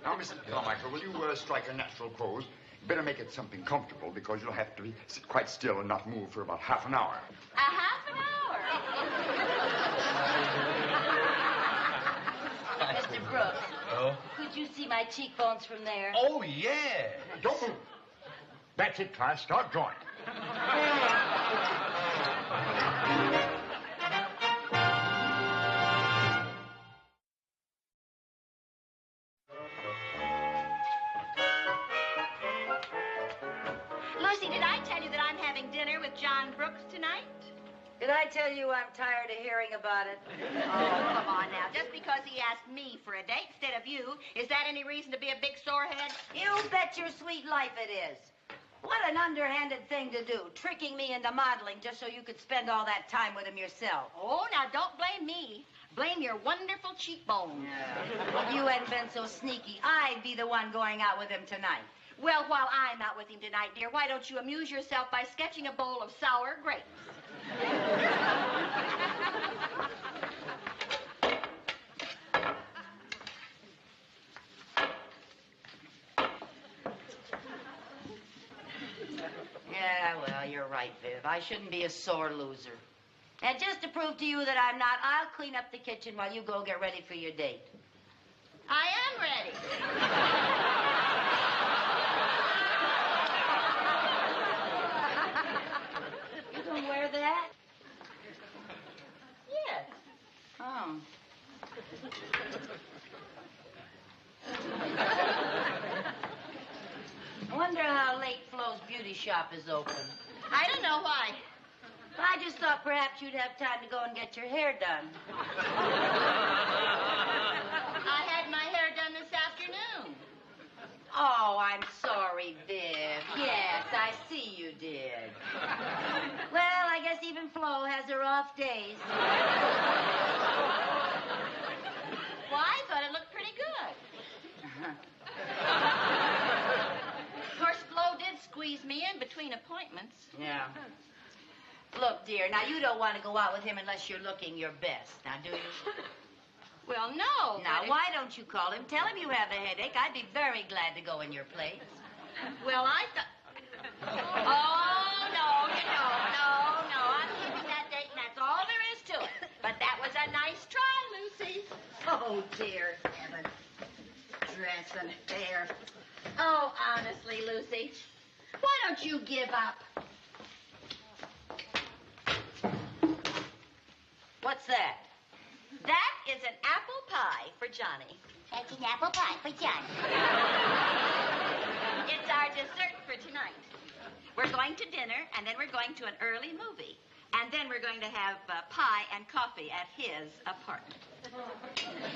Now, Mrs. Carmichael, will you strike a natural pose? Better make it something comfortable because you'll have to sit quite still and not move for about half an hour. A half an hour? Mr. Brooks. Oh? Could you see my cheekbones from there? Oh, yeah. Don't move. That's it, class. Start drawing. Lucy, did I tell you that I'm having dinner with John Brooks tonight? Did I tell you I'm tired of hearing about it? Oh, come on now. Just because he asked me for a date instead of you, is that any reason to be a big sorehead? You bet your sweet life it is. What an underhanded thing to do, tricking me into modeling just so you could spend all that time with him yourself. Oh, now don't blame me. Blame your wonderful cheekbones. If you hadn't been so sneaky, I'd be the one going out with him tonight. Well, while I'm out with him tonight, dear, why don't you amuse yourself by sketching a bowl of sour grapes? Yeah, well, you're right, Viv. I shouldn't be a sore loser. And just to prove to you that I'm not, I'll clean up the kitchen while you go get ready for your date. I am ready. You don't wear that? Yes. Oh. I wonder how late Flo's beauty shop is open. I don't know why. I just thought perhaps you'd have time to go and get your hair done. I had my hair done this afternoon. Oh, I'm sorry, Viv. Yes, I see you did. Well, I guess even Flo has her off days. Well, I thought it looked pretty good. Of course, Flo did squeeze me in between appointments. Yeah. Look, dear, now you don't want to go out with him unless you're looking your best. Now, do you? Well, Well, no. Now, but why don't you call him? Tell him you have a headache. I'd be very glad to go in your place. Well, I thought... Oh, no, no. I'm keeping that date, and that's all there is to it. But that was a nice try, Lucy. Oh, dear heaven. Dress and hair. Oh, honestly, Lucy, why don't you give up? What's that? That is an apple pie for Johnny. That's an apple pie for Johnny. It's our dessert for tonight. We're going to dinner, and then we're going to an early movie. And then we're going to have pie and coffee at his apartment.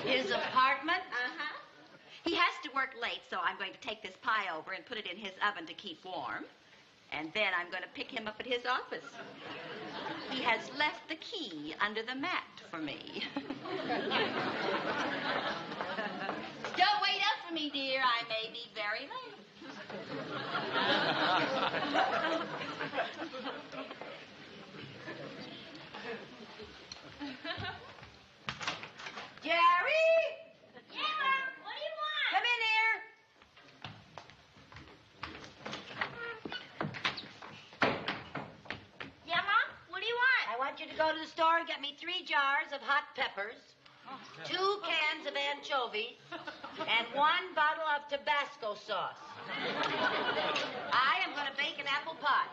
His apartment? Uh-huh. He has to work late, so I'm going to take this pie over and put it in his oven to keep warm. And then I'm going to pick him up at his office. He has left the key under the mat for me. Don't wait up for me, dear. I may be very late. Jerry! Yeah, Mom. What do you want? Come in here. Yeah, Mom. What do you want? I want you to go to the store and get me 3 jars of hot peppers, 2 cans of anchovies, and 1 bottle of Tabasco sauce. I am going to bake an apple pie.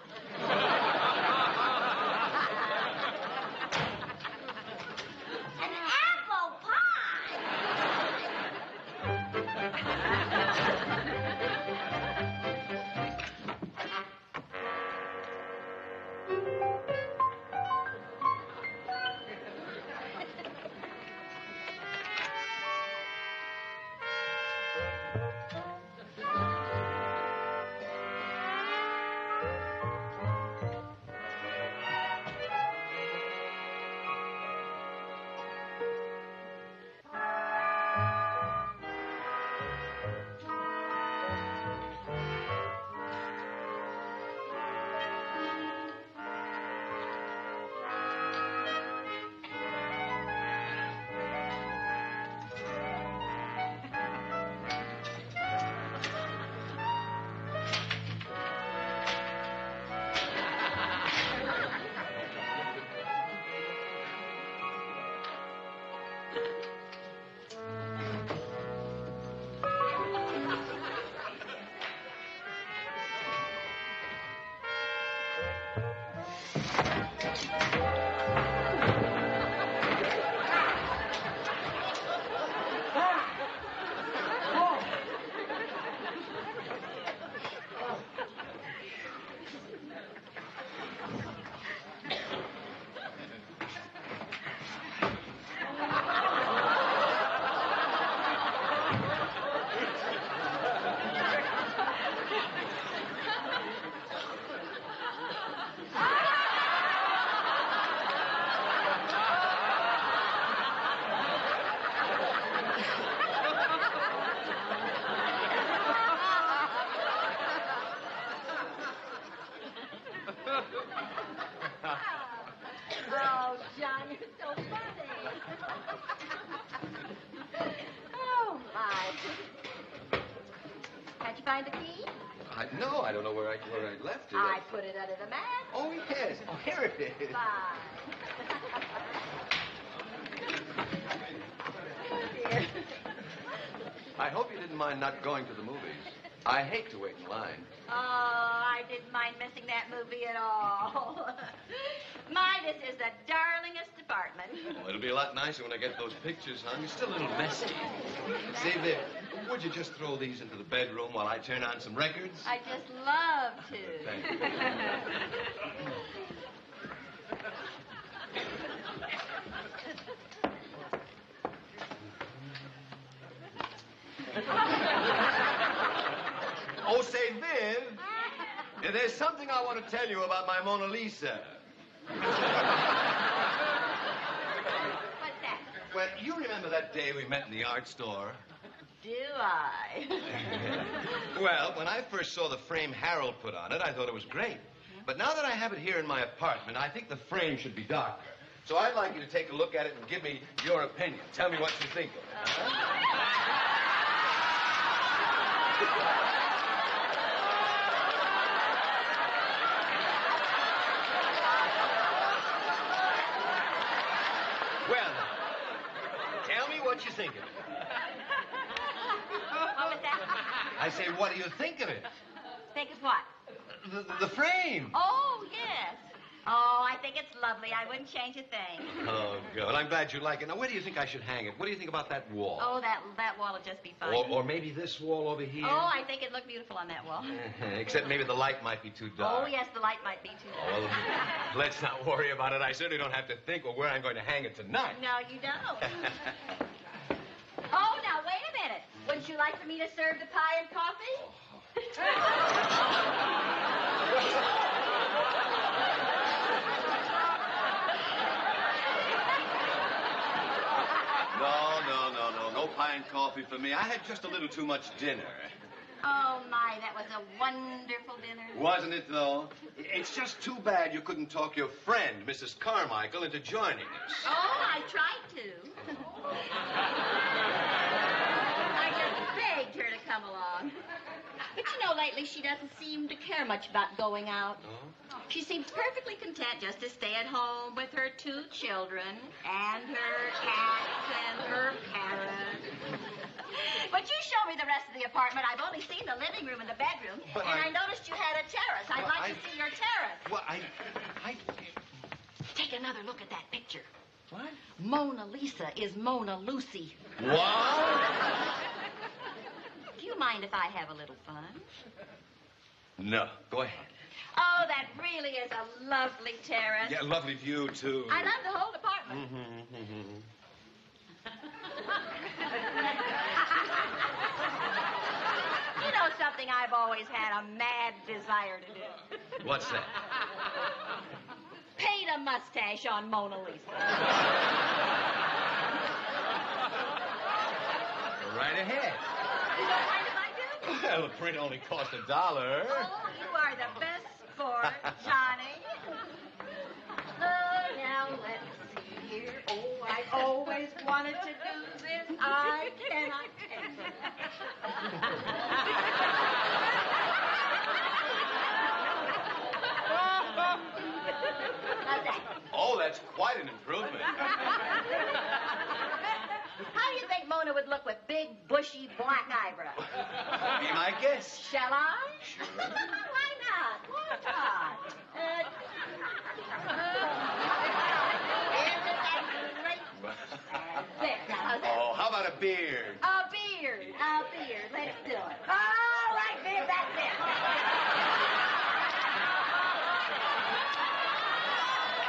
An apple pie? Oh, John, you're so funny. Oh, my. Can't you find the key? No, I don't know where I left it. I put it under the mat. Oh, yes. Oh, here it is. Fine. Dear. I hope you didn't mind not going to the movies. I hate to wait in line. Oh, I didn't mind missing that movie at all. My, this is the darlingest department. Well, it'll be a lot nicer when I get those pictures hung. It's still a little messy. Say, Viv, would you just throw these into the bedroom while I turn on some records? I just love to. Thank you. Oh, say, Viv, there's something I want to tell you about my Mona Lisa. What's that? Well, you remember that day we met in the art store? Do I? Well, when I first saw the frame Harold put on it, I thought it was great. But now that I have it here in my apartment, I think the frame should be darker. So I'd like you to take a look at it and give me your opinion. Tell me what you think of it. Well, tell me what you think of it. What was that? I say, what do you think of it? Think of what? The frame. Oh, yes. Oh, I think it's lovely. I wouldn't change a thing. Oh, good. I'm glad you like it. Now, where do you think I should hang it? What do you think about that wall? Oh, that wall will just be fine. Or maybe this wall over here? Oh, I think it'd look beautiful on that wall. Except maybe the light might be too dark. Oh, yes, the light might be too dark. Well, let's not worry about it. I certainly don't have to think of where I'm going to hang it tonight. No, you don't. Oh, now, wait a minute. Wouldn't you like for me to serve the pie and coffee? No pie and coffee for me. I had just a little too much dinner. Oh, my, that was a wonderful dinner. Wasn't it, though? It's just too bad you couldn't talk your friend, Mrs. Carmichael, into joining us. Oh, I tried to. I just begged her to come along. But you know, lately she doesn't seem to care much about going out. Oh? She seems perfectly content just to stay at home with her 2 children and her cats and her parrot. But you show me the rest of the apartment. I've only seen the living room and the bedroom. But I noticed you had a terrace. I'd like to see your terrace. Well, Take another look at that picture. What? Mona Lisa is Mona Lucy. What? Do you mind if I have a little fun? No, go ahead. Oh, that really is a lovely terrace. Yeah, lovely view, too. I love the whole apartment. You know something I've always had a mad desire to do? What's that? Paint a mustache on Mona Lisa. Right ahead. You don't mind if I do? Well, the print only cost $1. Oh, you are the best sport, Johnny. Oh, now let's see here. Oh, I always wanted to do this. I cannot take it. How's that? Oh, that's quite an improvement. How do you think Mona would look with big, bushy, black eyebrows? Be my guest. Shall I? Sure. Why not? Why not? Isn't that great? There, now, how's that? Oh, how about a beard? A beard. A beard. Let's do it. All right, beard, that's it.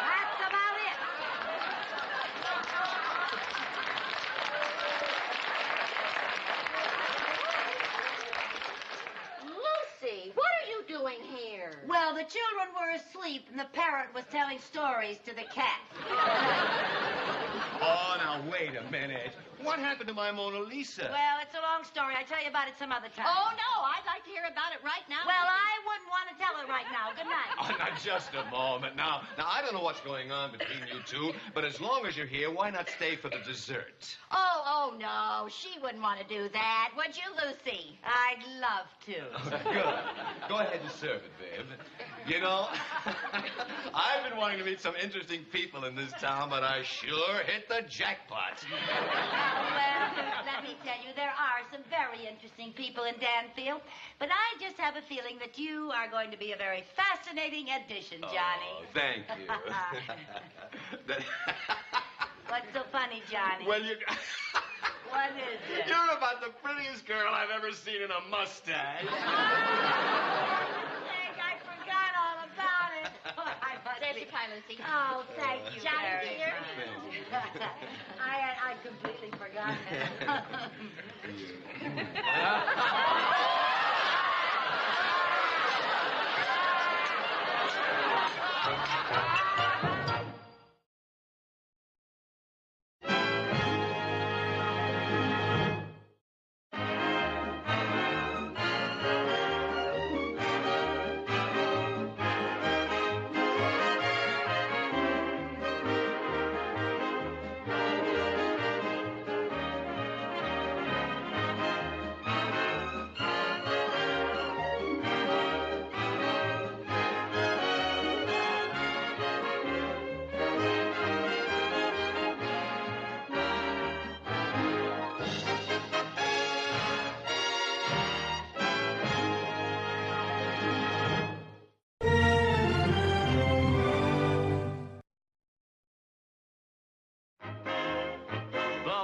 That's about it. Lucy, what are you doing here? Well, the children were asleep, and the parrot was telling stories to the cat. Oh, now, wait a minute. What happened to my Mona Lisa? Well, it's a long story. I'll tell you about it some other time. Oh, no, I'd like to hear about it right now. Well, I wouldn't want to tell it right now. Good night. Oh, now, just a moment. Now, I don't know what's going on between you two, but as long as you're here, why not stay for the dessert? Oh, no, she wouldn't want to do that, would you, Lucy? I'd love to. Oh, good. Go ahead and serve it, Viv. You know, I've been wanting to meet some interesting people in this town, but I sure hit the jackpot. Well, let me tell you, there are some very interesting people in Danfield, but I just have a feeling that you are going to be a very fascinating addition, Johnny. Oh, thank you. What's so funny, Johnny? Well, you... What is it? You're about the prettiest girl I've ever seen in a mustache. I forgot all about it. There's your pie, Lucy. Oh, thank you, Johnny, very dear. much. I completely forgot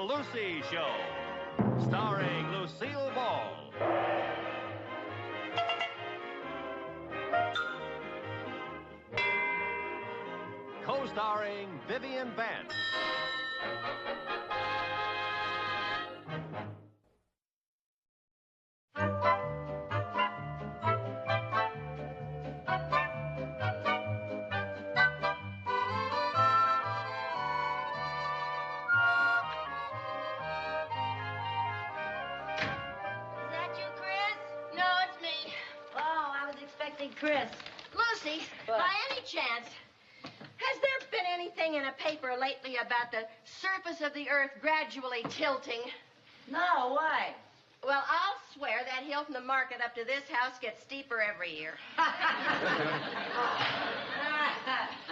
Lucy Show, starring Lucille Ball. Co-starring Vivian Vance. Chris. Lucy, by any chance, has there been anything in a paper lately about the surface of the earth gradually tilting? No, why? Well, I'll swear that hill from the market up to this house gets steeper every year.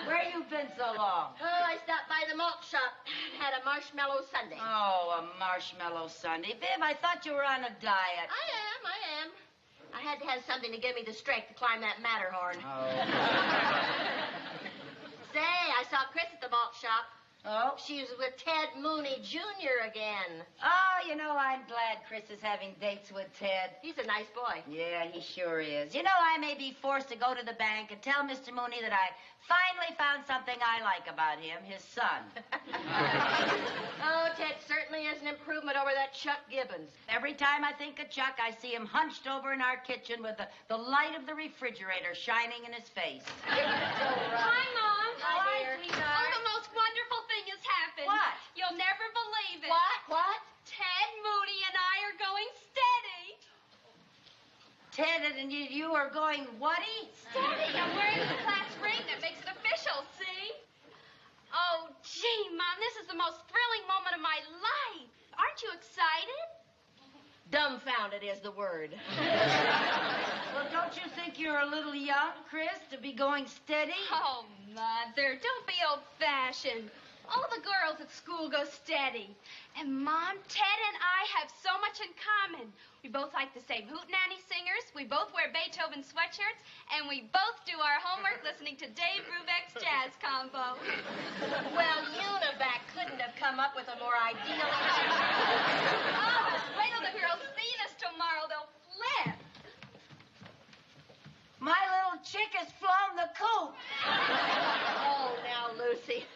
Where you been so long? Oh, I stopped by the malt shop and had a marshmallow sundae. Oh, a marshmallow sundae. Viv, I thought you were on a diet. I am. I had to have something to give me the strength to climb that Matterhorn. Oh. Say, I saw Chris at the malt shop. Oh? She was with Ted Mooney Jr. again. Oh, you know, I'm glad Chris is having dates with Ted. He's a nice boy. Yeah, he sure is. You know, I may be forced to go to the bank and tell Mr. Mooney that I finally found something I like about him, his son. Oh, Ted certainly is an improvement over that Chuck Gibbons. Every time I think of Chuck, I see him hunched over in our kitchen with the light of the refrigerator shining in his face. Hi, Mom. Hi, dear. Oh, the most wonderful thing has happened. What? You'll never believe it. What? Ted Mooney and I are going steady. Ted, and you are going whatty? Steady. I'm wearing the class ring that makes it official, see? Oh, gee, Mom, this is the most thrilling moment of my life. Aren't you excited? Dumbfounded is the word. Well, don't you think you're a little young, Chris, to be going steady? Oh, Mother, don't be old-fashioned. All the girls at school go steady. And, Mom, Ted and I have so much in common. We both like the same hootenanny singers, we both wear Beethoven sweatshirts, and we both do our homework listening to Dave Brubeck's jazz combo. Well, Univac couldn't have come up with a more ideal... Oh, wait till the girls see us tomorrow. They'll flip. My little chick has flown the coop. Oh, now, Lucy.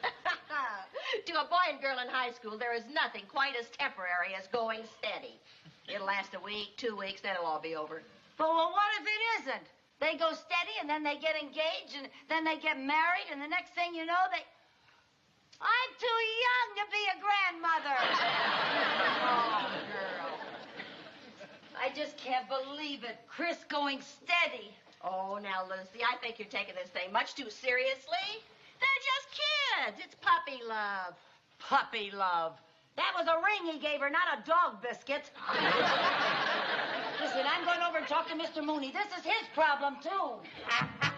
To a boy and girl in high school, there is nothing quite as temporary as going steady. It'll last a week, 2 weeks, then it'll all be over. But well, what if it isn't? They go steady, and then they get engaged, and then they get married, and the next thing you know, I'm too young to be a grandmother. Oh, girl. I just can't believe it. Chris going steady. Oh, now, Lucy, I think you're taking this thing much too seriously. They're just kids. It's puppy love. Puppy love. That was a ring he gave her, not a dog biscuit. Listen, I'm going over and talk to Mr. Mooney. This is his problem, too.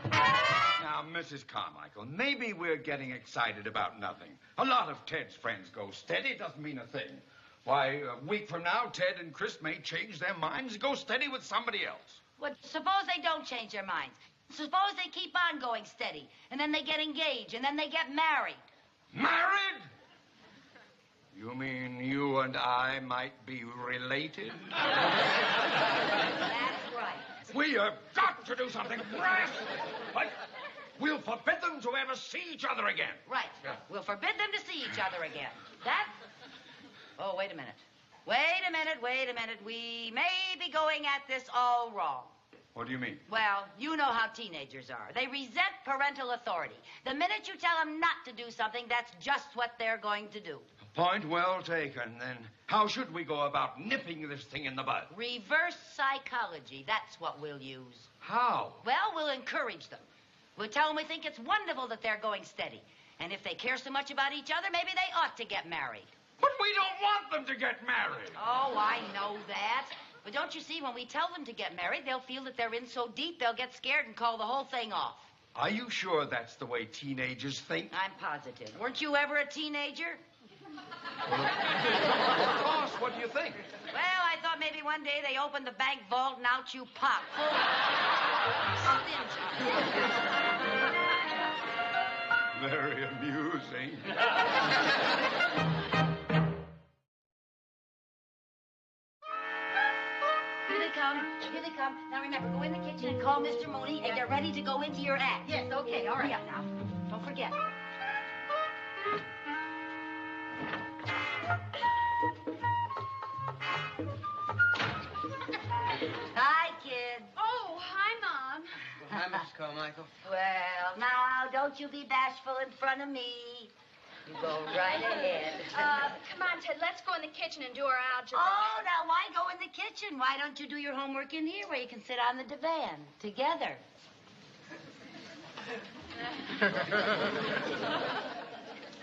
Now, Mrs. Carmichael, maybe we're getting excited about nothing. A lot of Ted's friends go steady. It doesn't mean a thing. Why, a week from now, Ted and Chris may change their minds and go steady with somebody else. Well, suppose they don't change their minds. Suppose they keep on going steady, and then they get engaged, and then they get married. Married? You mean you and I might be related? That's right. We have got to do something rash. But we'll forbid them to ever see each other again. Right. Yeah. We'll forbid them to see each other again. That... Oh, wait a minute. Wait a minute. We may be going at this all wrong. What do you mean? Well, you know how teenagers are. They resent parental authority. The minute you tell them not to do something, that's just what they're going to do. Point well taken. Then how should we go about nipping this thing in the bud? Reverse psychology. That's what we'll use. How? Well, we'll encourage them. We'll tell them we think it's wonderful that they're going steady. And if they care so much about each other, maybe they ought to get married. But we don't want them to get married. Oh, I know that. But don't you see, when we tell them to get married, they'll feel that they're in so deep, they'll get scared and call the whole thing off. Are you sure that's the way teenagers think? I'm positive. Weren't you ever a teenager? Well, of course. What do you think? Well, I thought maybe one day they opened the bank vault and out you pop. Very amusing. come. Here they come. Now remember, go in the kitchen and call Mr. Mooney and get ready to go into your act. Yes, okay, all right. Hurry up now. Don't forget. Hi, kids. Oh, hi, Mom. Hi, Mrs. Carmichael. Well, now, don't you be bashful in front of me. You go right ahead. Come on, Ted, let's go in the kitchen and do our algebra. Oh, now, why go in the kitchen? Why don't you do your homework in here where you can sit on the divan together?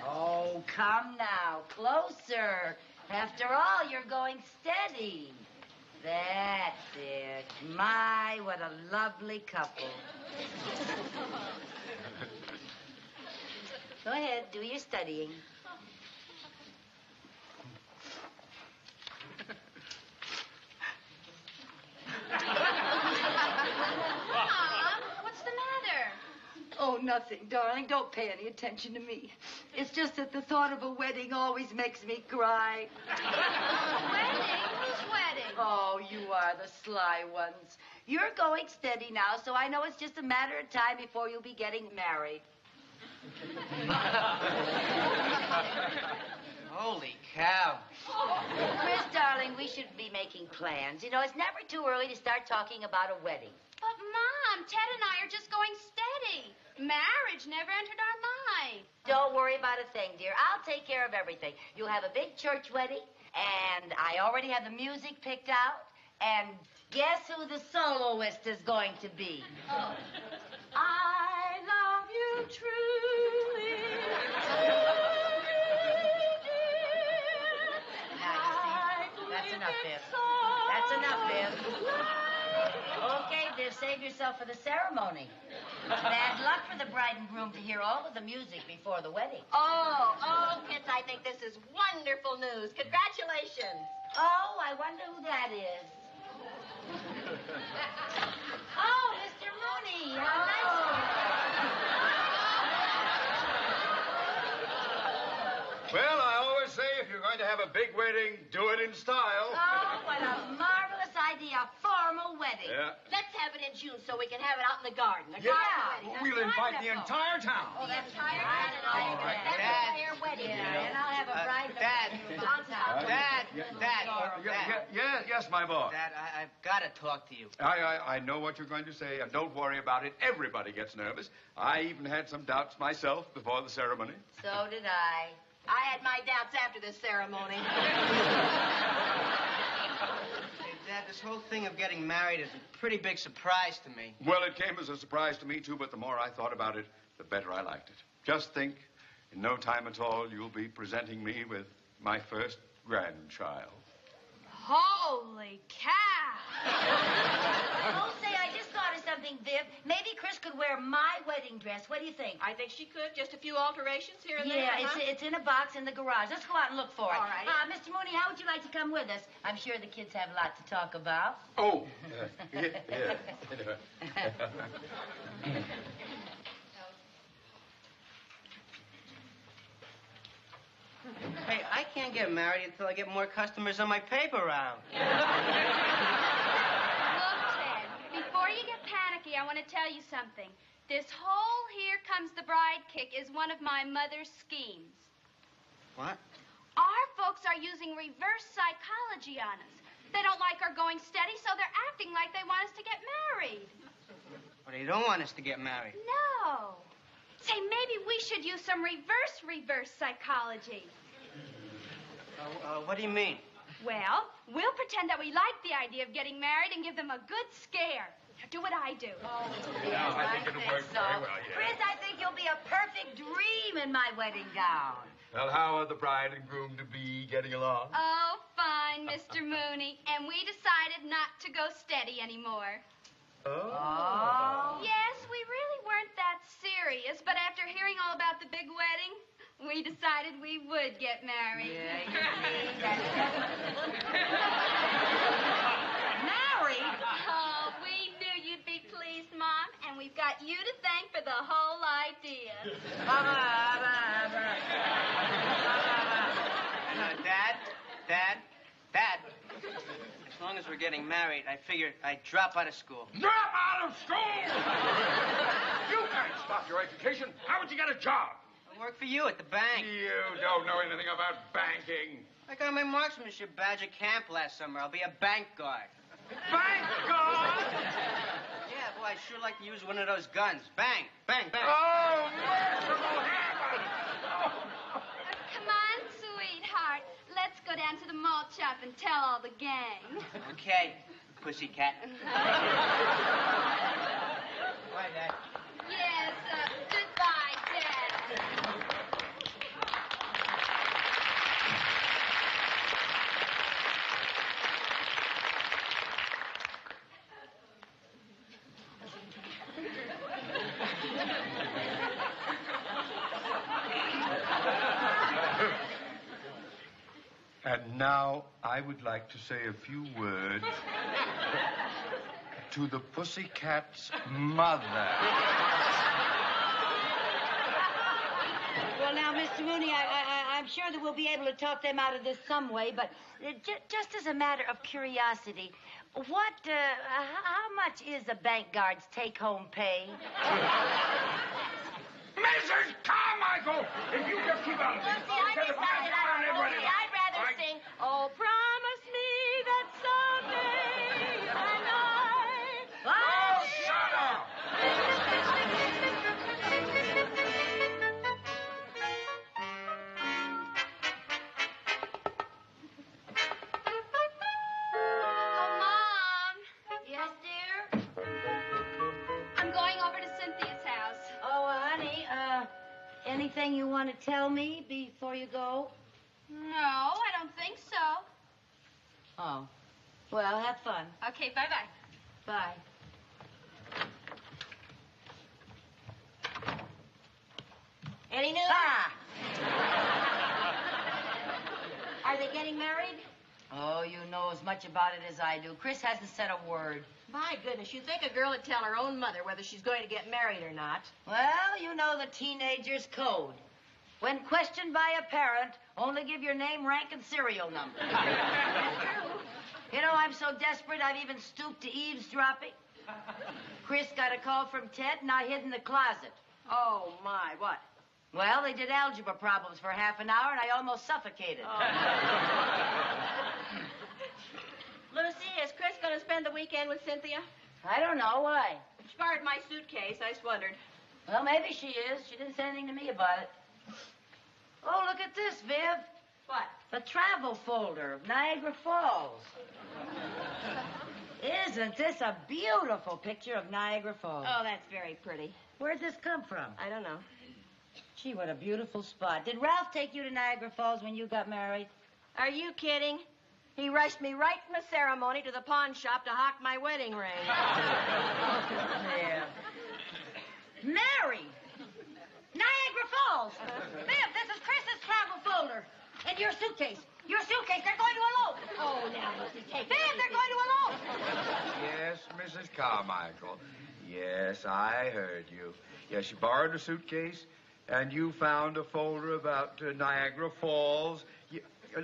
Oh, come now. Closer. After all, you're going steady. That's it. My, what a lovely couple. Go ahead, do your studying. Mom, what's the matter? Oh, nothing, darling. Don't pay any attention to me. It's just that the thought of a wedding always makes me cry. Wedding? Whose wedding? Oh, you are the sly ones. You're going steady now, so I know it's just a matter of time before you'll be getting married. Holy cow. Chris, darling, we should be making plans. You know, it's never too early to start talking about a wedding. But, Mom, Ted and I are just going steady. Marriage never entered our mind. Don't worry about a thing, dear. I'll take care of everything. You'll have a big church wedding, and I already have the music picked out. And guess who the soloist is going to be? Oh. I love you truly. Now, you see, that's enough, Viv. That's enough, Viv. Okay, Viv, save yourself for the ceremony. Bad luck for the bride and groom to hear all of the music before the wedding. Oh, kids, I think this is wonderful news. Congratulations. Oh, I wonder who that is. Oh, Mr. Mooney, how nice of you. Well, I always say if you're going to have a big wedding, do it in style. Oh, what a marvelous idea. A formal wedding. Yeah. Let's have it in June so we can have it out in the garden. A Yeah. garden wedding. We'll invite the entire town. Oh, the entire town. All right. That's Dad. their wedding. Yeah, and I'll have a bride and a Dad. Dad. Yes, my boy. Dad, I've got to talk to you. I know what you're going to say, and don't worry about it. Everybody gets nervous. I even had some doubts myself before the ceremony. So did I. I had my doubts after this ceremony. Hey, Dad, this whole thing of getting married is a pretty big surprise to me. Well, it came as a surprise to me, too, but the more I thought about it, the better I liked it. Just think, in no time at all, you'll be presenting me with my first grandchild. Holy cow! Oh, say, I just thought of something, Viv. Maybe Chris could wear my wedding dress. What do you think? I think she could. Just a few alterations here and there. Yeah, it's in a box in the garage. Let's go out and look for it. All right. Mr. Mooney, how would you like to come with us? I'm sure the kids have a lot to talk about. Oh, yeah. Hey, I can't get married until I get more customers on my paper round. Look, Ted, before you get panicky, I want to tell you something. This whole Here Comes the Bride kick is one of my mother's schemes. What? Our folks are using reverse psychology on us. They don't like our going steady, so they're acting like they want us to get married. Well, they don't want us to get married. No. Say, maybe we should use some reverse psychology. What do you mean? Well, we'll pretend that we like the idea of getting married and give them a good scare. Now, do what I do. Yeah, I think it'll work very well, yeah. Chris, I think you'll be a perfect dream in my wedding gown. Well, how are the bride and groom to be getting along? Oh, fine, Mr. Mooney. And we decided not to go steady anymore. Oh. Yes, we really weren't that serious, but after hearing all about the big wedding, we decided we would get married. Yeah, you see, married? Oh, we knew you'd be pleased, Mom, and we've got you to thank for the whole idea. Dad, as long long as we're getting married, I figured I'd drop out of school. Drop out of school! You can't stop your education. How would you get a job? I work for you at the bank. You don't know anything about banking. I got my marksmanship badge at camp last summer. I'll be a bank guard. Bank guard? Yeah, boy, I'd sure like to use one of those guns. Bang, bang, bang. Oh, merciful heaven! Come on, sweetheart. Let's go down to the malt shop and tell all the gang. Okay, pussycat. Bye, Dad. Yes, goodbye, Dad. And now I would like to say a few words to the pussycat's mother. Well, now, Mr. Mooney, I'm sure that we'll be able to talk them out of this some way, but just as a matter of curiosity, how much is a bank guard's take-home pay? Mrs. Carmichael! If you just keep out of this, Lucy, I decided I'd rather sing, oh, promise me that someday and I... Oh, shut up! Oh, Mom. Yes, dear? I'm going over to Cynthia's house. Oh, honey, anything you want to tell me before you go? No, I don't think so. Oh. Well, have fun. Okay, bye-bye. Bye. Any news? Are they getting married? Oh, you know as much about it as I do. Chris hasn't said a word. My goodness, you'd think a girl would tell her own mother whether she's going to get married or not. Well, you know the teenager's code. When questioned by a parent, only give your name, rank, and serial number. You know, I'm so desperate I've even stooped to eavesdropping. Chris got a call from Ted, and I hid in the closet. Oh, my, what? Well, they did algebra problems for half an hour, and I almost suffocated. Lucy, is Chris going to spend the weekend with Cynthia? I don't know. Why? She borrowed my suitcase. I just wondered. Well, maybe she is. She didn't say anything to me about it. Oh, look at this, Viv. What? The travel folder of Niagara Falls. Isn't this a beautiful picture of Niagara Falls? Oh, that's very pretty. Where'd this come from? I don't know. Gee, what a beautiful spot. Did Ralph take you to Niagara Falls when you got married? Are you kidding? He rushed me right from the ceremony to the pawn shop to hawk my wedding ring. Yeah. Married? Niagara Falls. Viv, this is Chris's travel folder. And your suitcase. Your suitcase. They're going to elope. Oh, now, Lucy, take it. Viv, they're going to elope. Yes, Mrs. Carmichael. Yes, I heard you. Yes, you borrowed a suitcase, and you found a folder about Niagara Falls.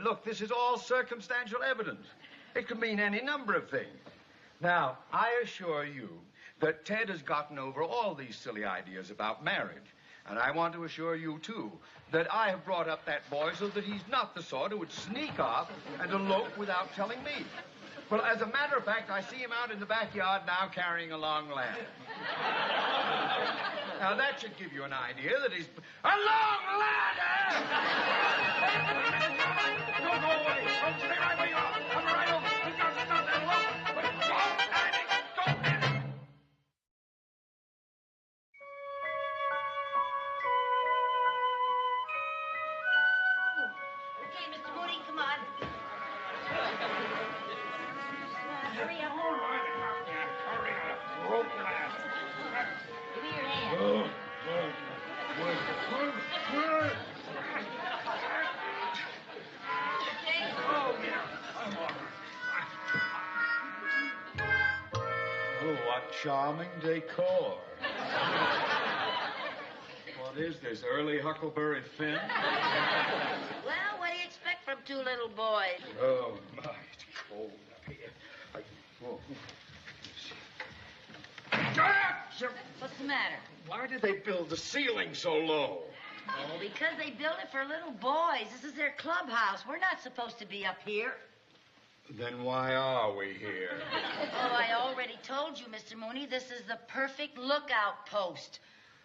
Look, this is all circumstantial evidence. It could mean any number of things. Now, I assure you that Ted has gotten over all these silly ideas about marriage. And I want to assure you, too, that I have brought up that boy so that he's not the sort who would sneak off and elope without telling me. Well, as a matter of fact, I see him out in the backyard now carrying a long ladder. Now, that should give you an idea that he's... A long ladder! Don't go away. Don't stay right where you are. Come right over. We've got to stop that elope. But don't panic. Don't panic. Okay, Mr. Mooney, come on. Hurry up. All right, hurry up. Rope last. Give me your hand. Oh, what charming decor. What is this, early Huckleberry Finn? Well, what do you expect from two little boys? Oh, my, it's cold up here. Why did they build the ceiling so low? Oh, because they built it for little boys. This is their clubhouse. We're not supposed to be up here. Then why are we here? Oh, I already told you, Mr. Mooney, this is the perfect lookout post.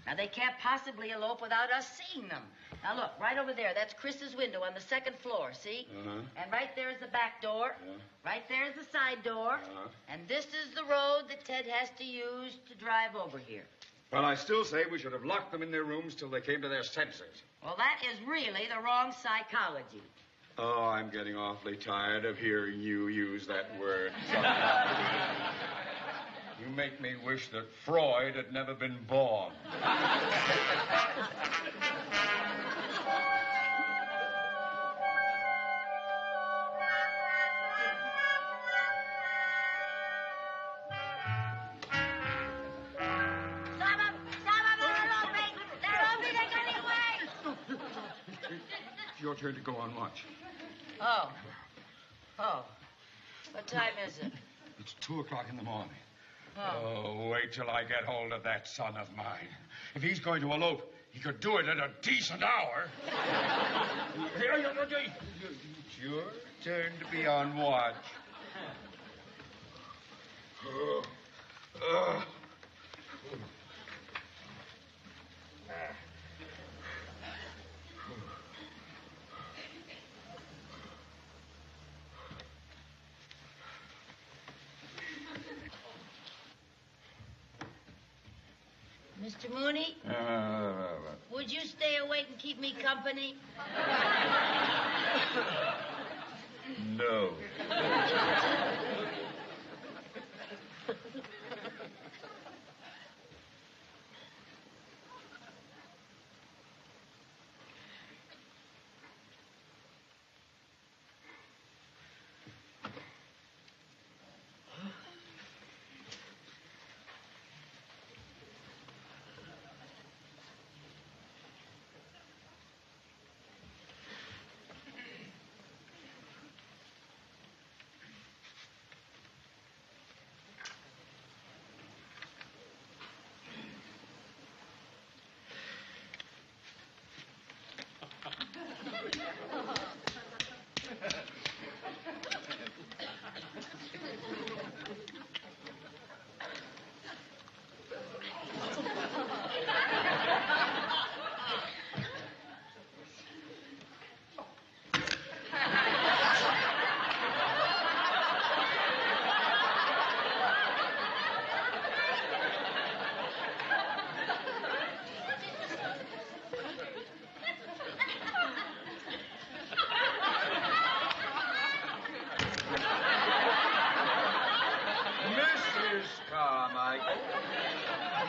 Now, they can't possibly elope without us seeing them. Now, look, right over there. That's Chris's window on the second floor, see? Uh-huh. And right there is the back door. Yeah. Right there is the side door. Uh-huh. And this is the road that Ted has to use to drive over here. Well, I still say we should have locked them in their rooms till they came to their senses. Well, that is really the wrong psychology. Oh, I'm getting awfully tired of hearing you use that word. You make me wish that Freud had never been born. It's your turn to go on watch. Oh. Oh. What time is it? It's 2 o'clock in the morning. Oh. Wait till I get hold of that son of mine. If he's going to elope, he could do it at a decent hour. It's your turn to be on watch. Mr. Mooney, would you stay awake and keep me company? No.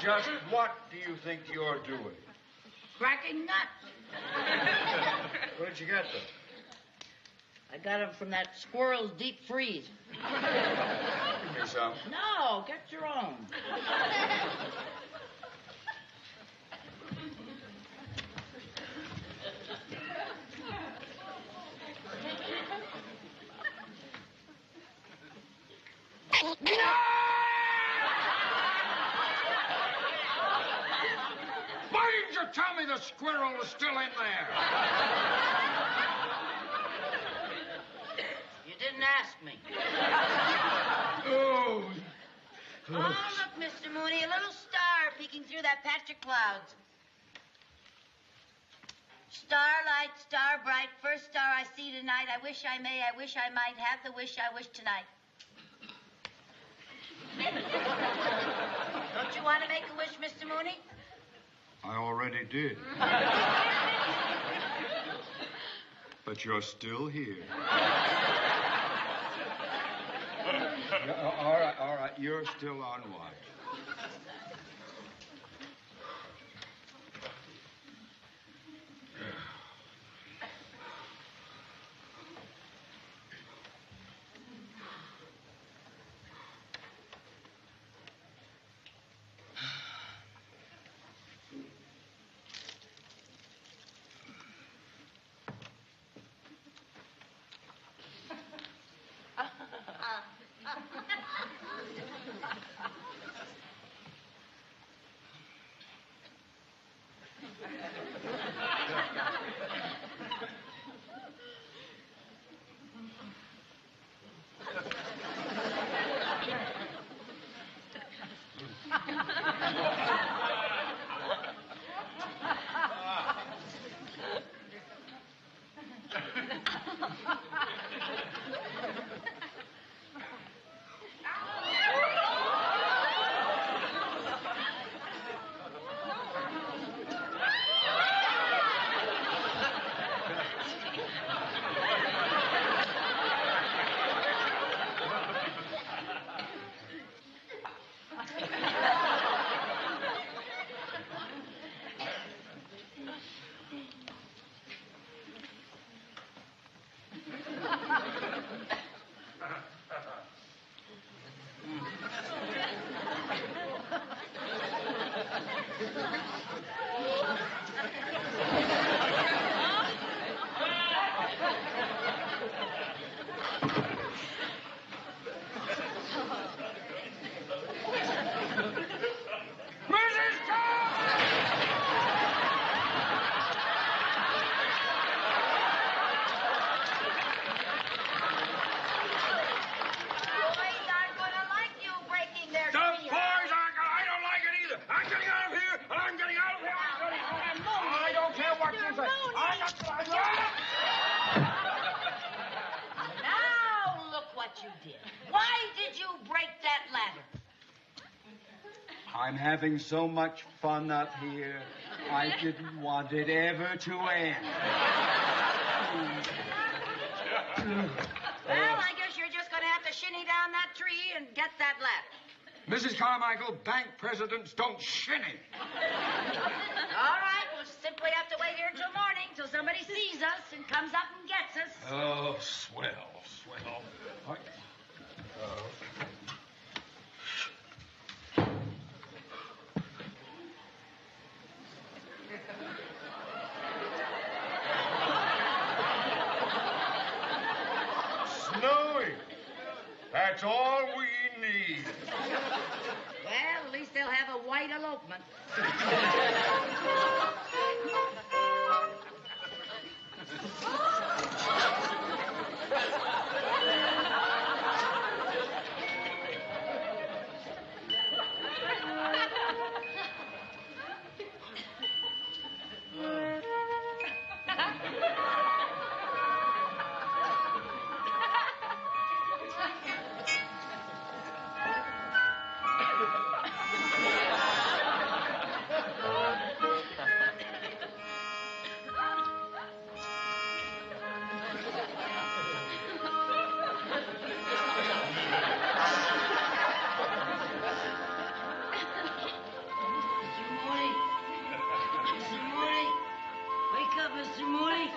Just what do you think you're doing? Cracking nuts. Where did you get them? I got them from that squirrel's deep freeze. Give me some. No, get your own. Why didn't you tell me the squirrel was still in there? You didn't ask me. Oh. Oh, look, Mr. Mooney, a little star peeking through that patch of clouds. Starlight, star bright, first star I see tonight. I wish I may, I wish I might have the wish I wish tonight. Don't you want to make a wish, Mr. Mooney? I already did. But you're still here. All right. You're still on watch. you break that ladder? I'm having so much fun up here. I didn't want it ever to end. Well, I guess you're just going to have to shinny down that tree and get that ladder. Mrs. Carmichael, bank presidents don't shinny. All right, we'll simply have to wait here till morning, till somebody sees us and comes up and gets us. Oh, swell, swell. Snowy. That's all we need. Well, at least they'll have a white elopement. Mr. Mooney.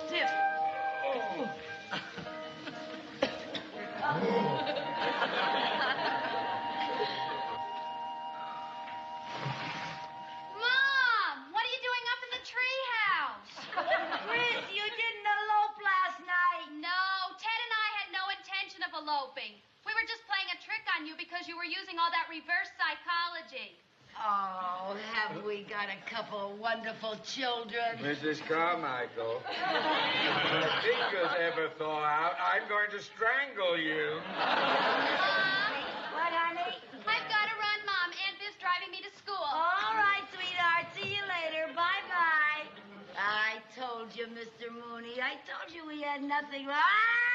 Stiff. Mom, what are you doing up in the treehouse? Chris, you didn't elope last night. No, Ted and I had no intention of eloping. We were just playing a trick on you because you were using all that reverse psychology. Oh, have we got a couple of wonderful children? Mrs. Carmichael, if your fingers ever thaw out, I'm going to strangle you. What, honey? I've got to run, Mom. Aunt Viv's driving me to school. All right, sweetheart. See you later. Bye-bye. I told you, Mr. Mooney. I told you we had nothing. Ah!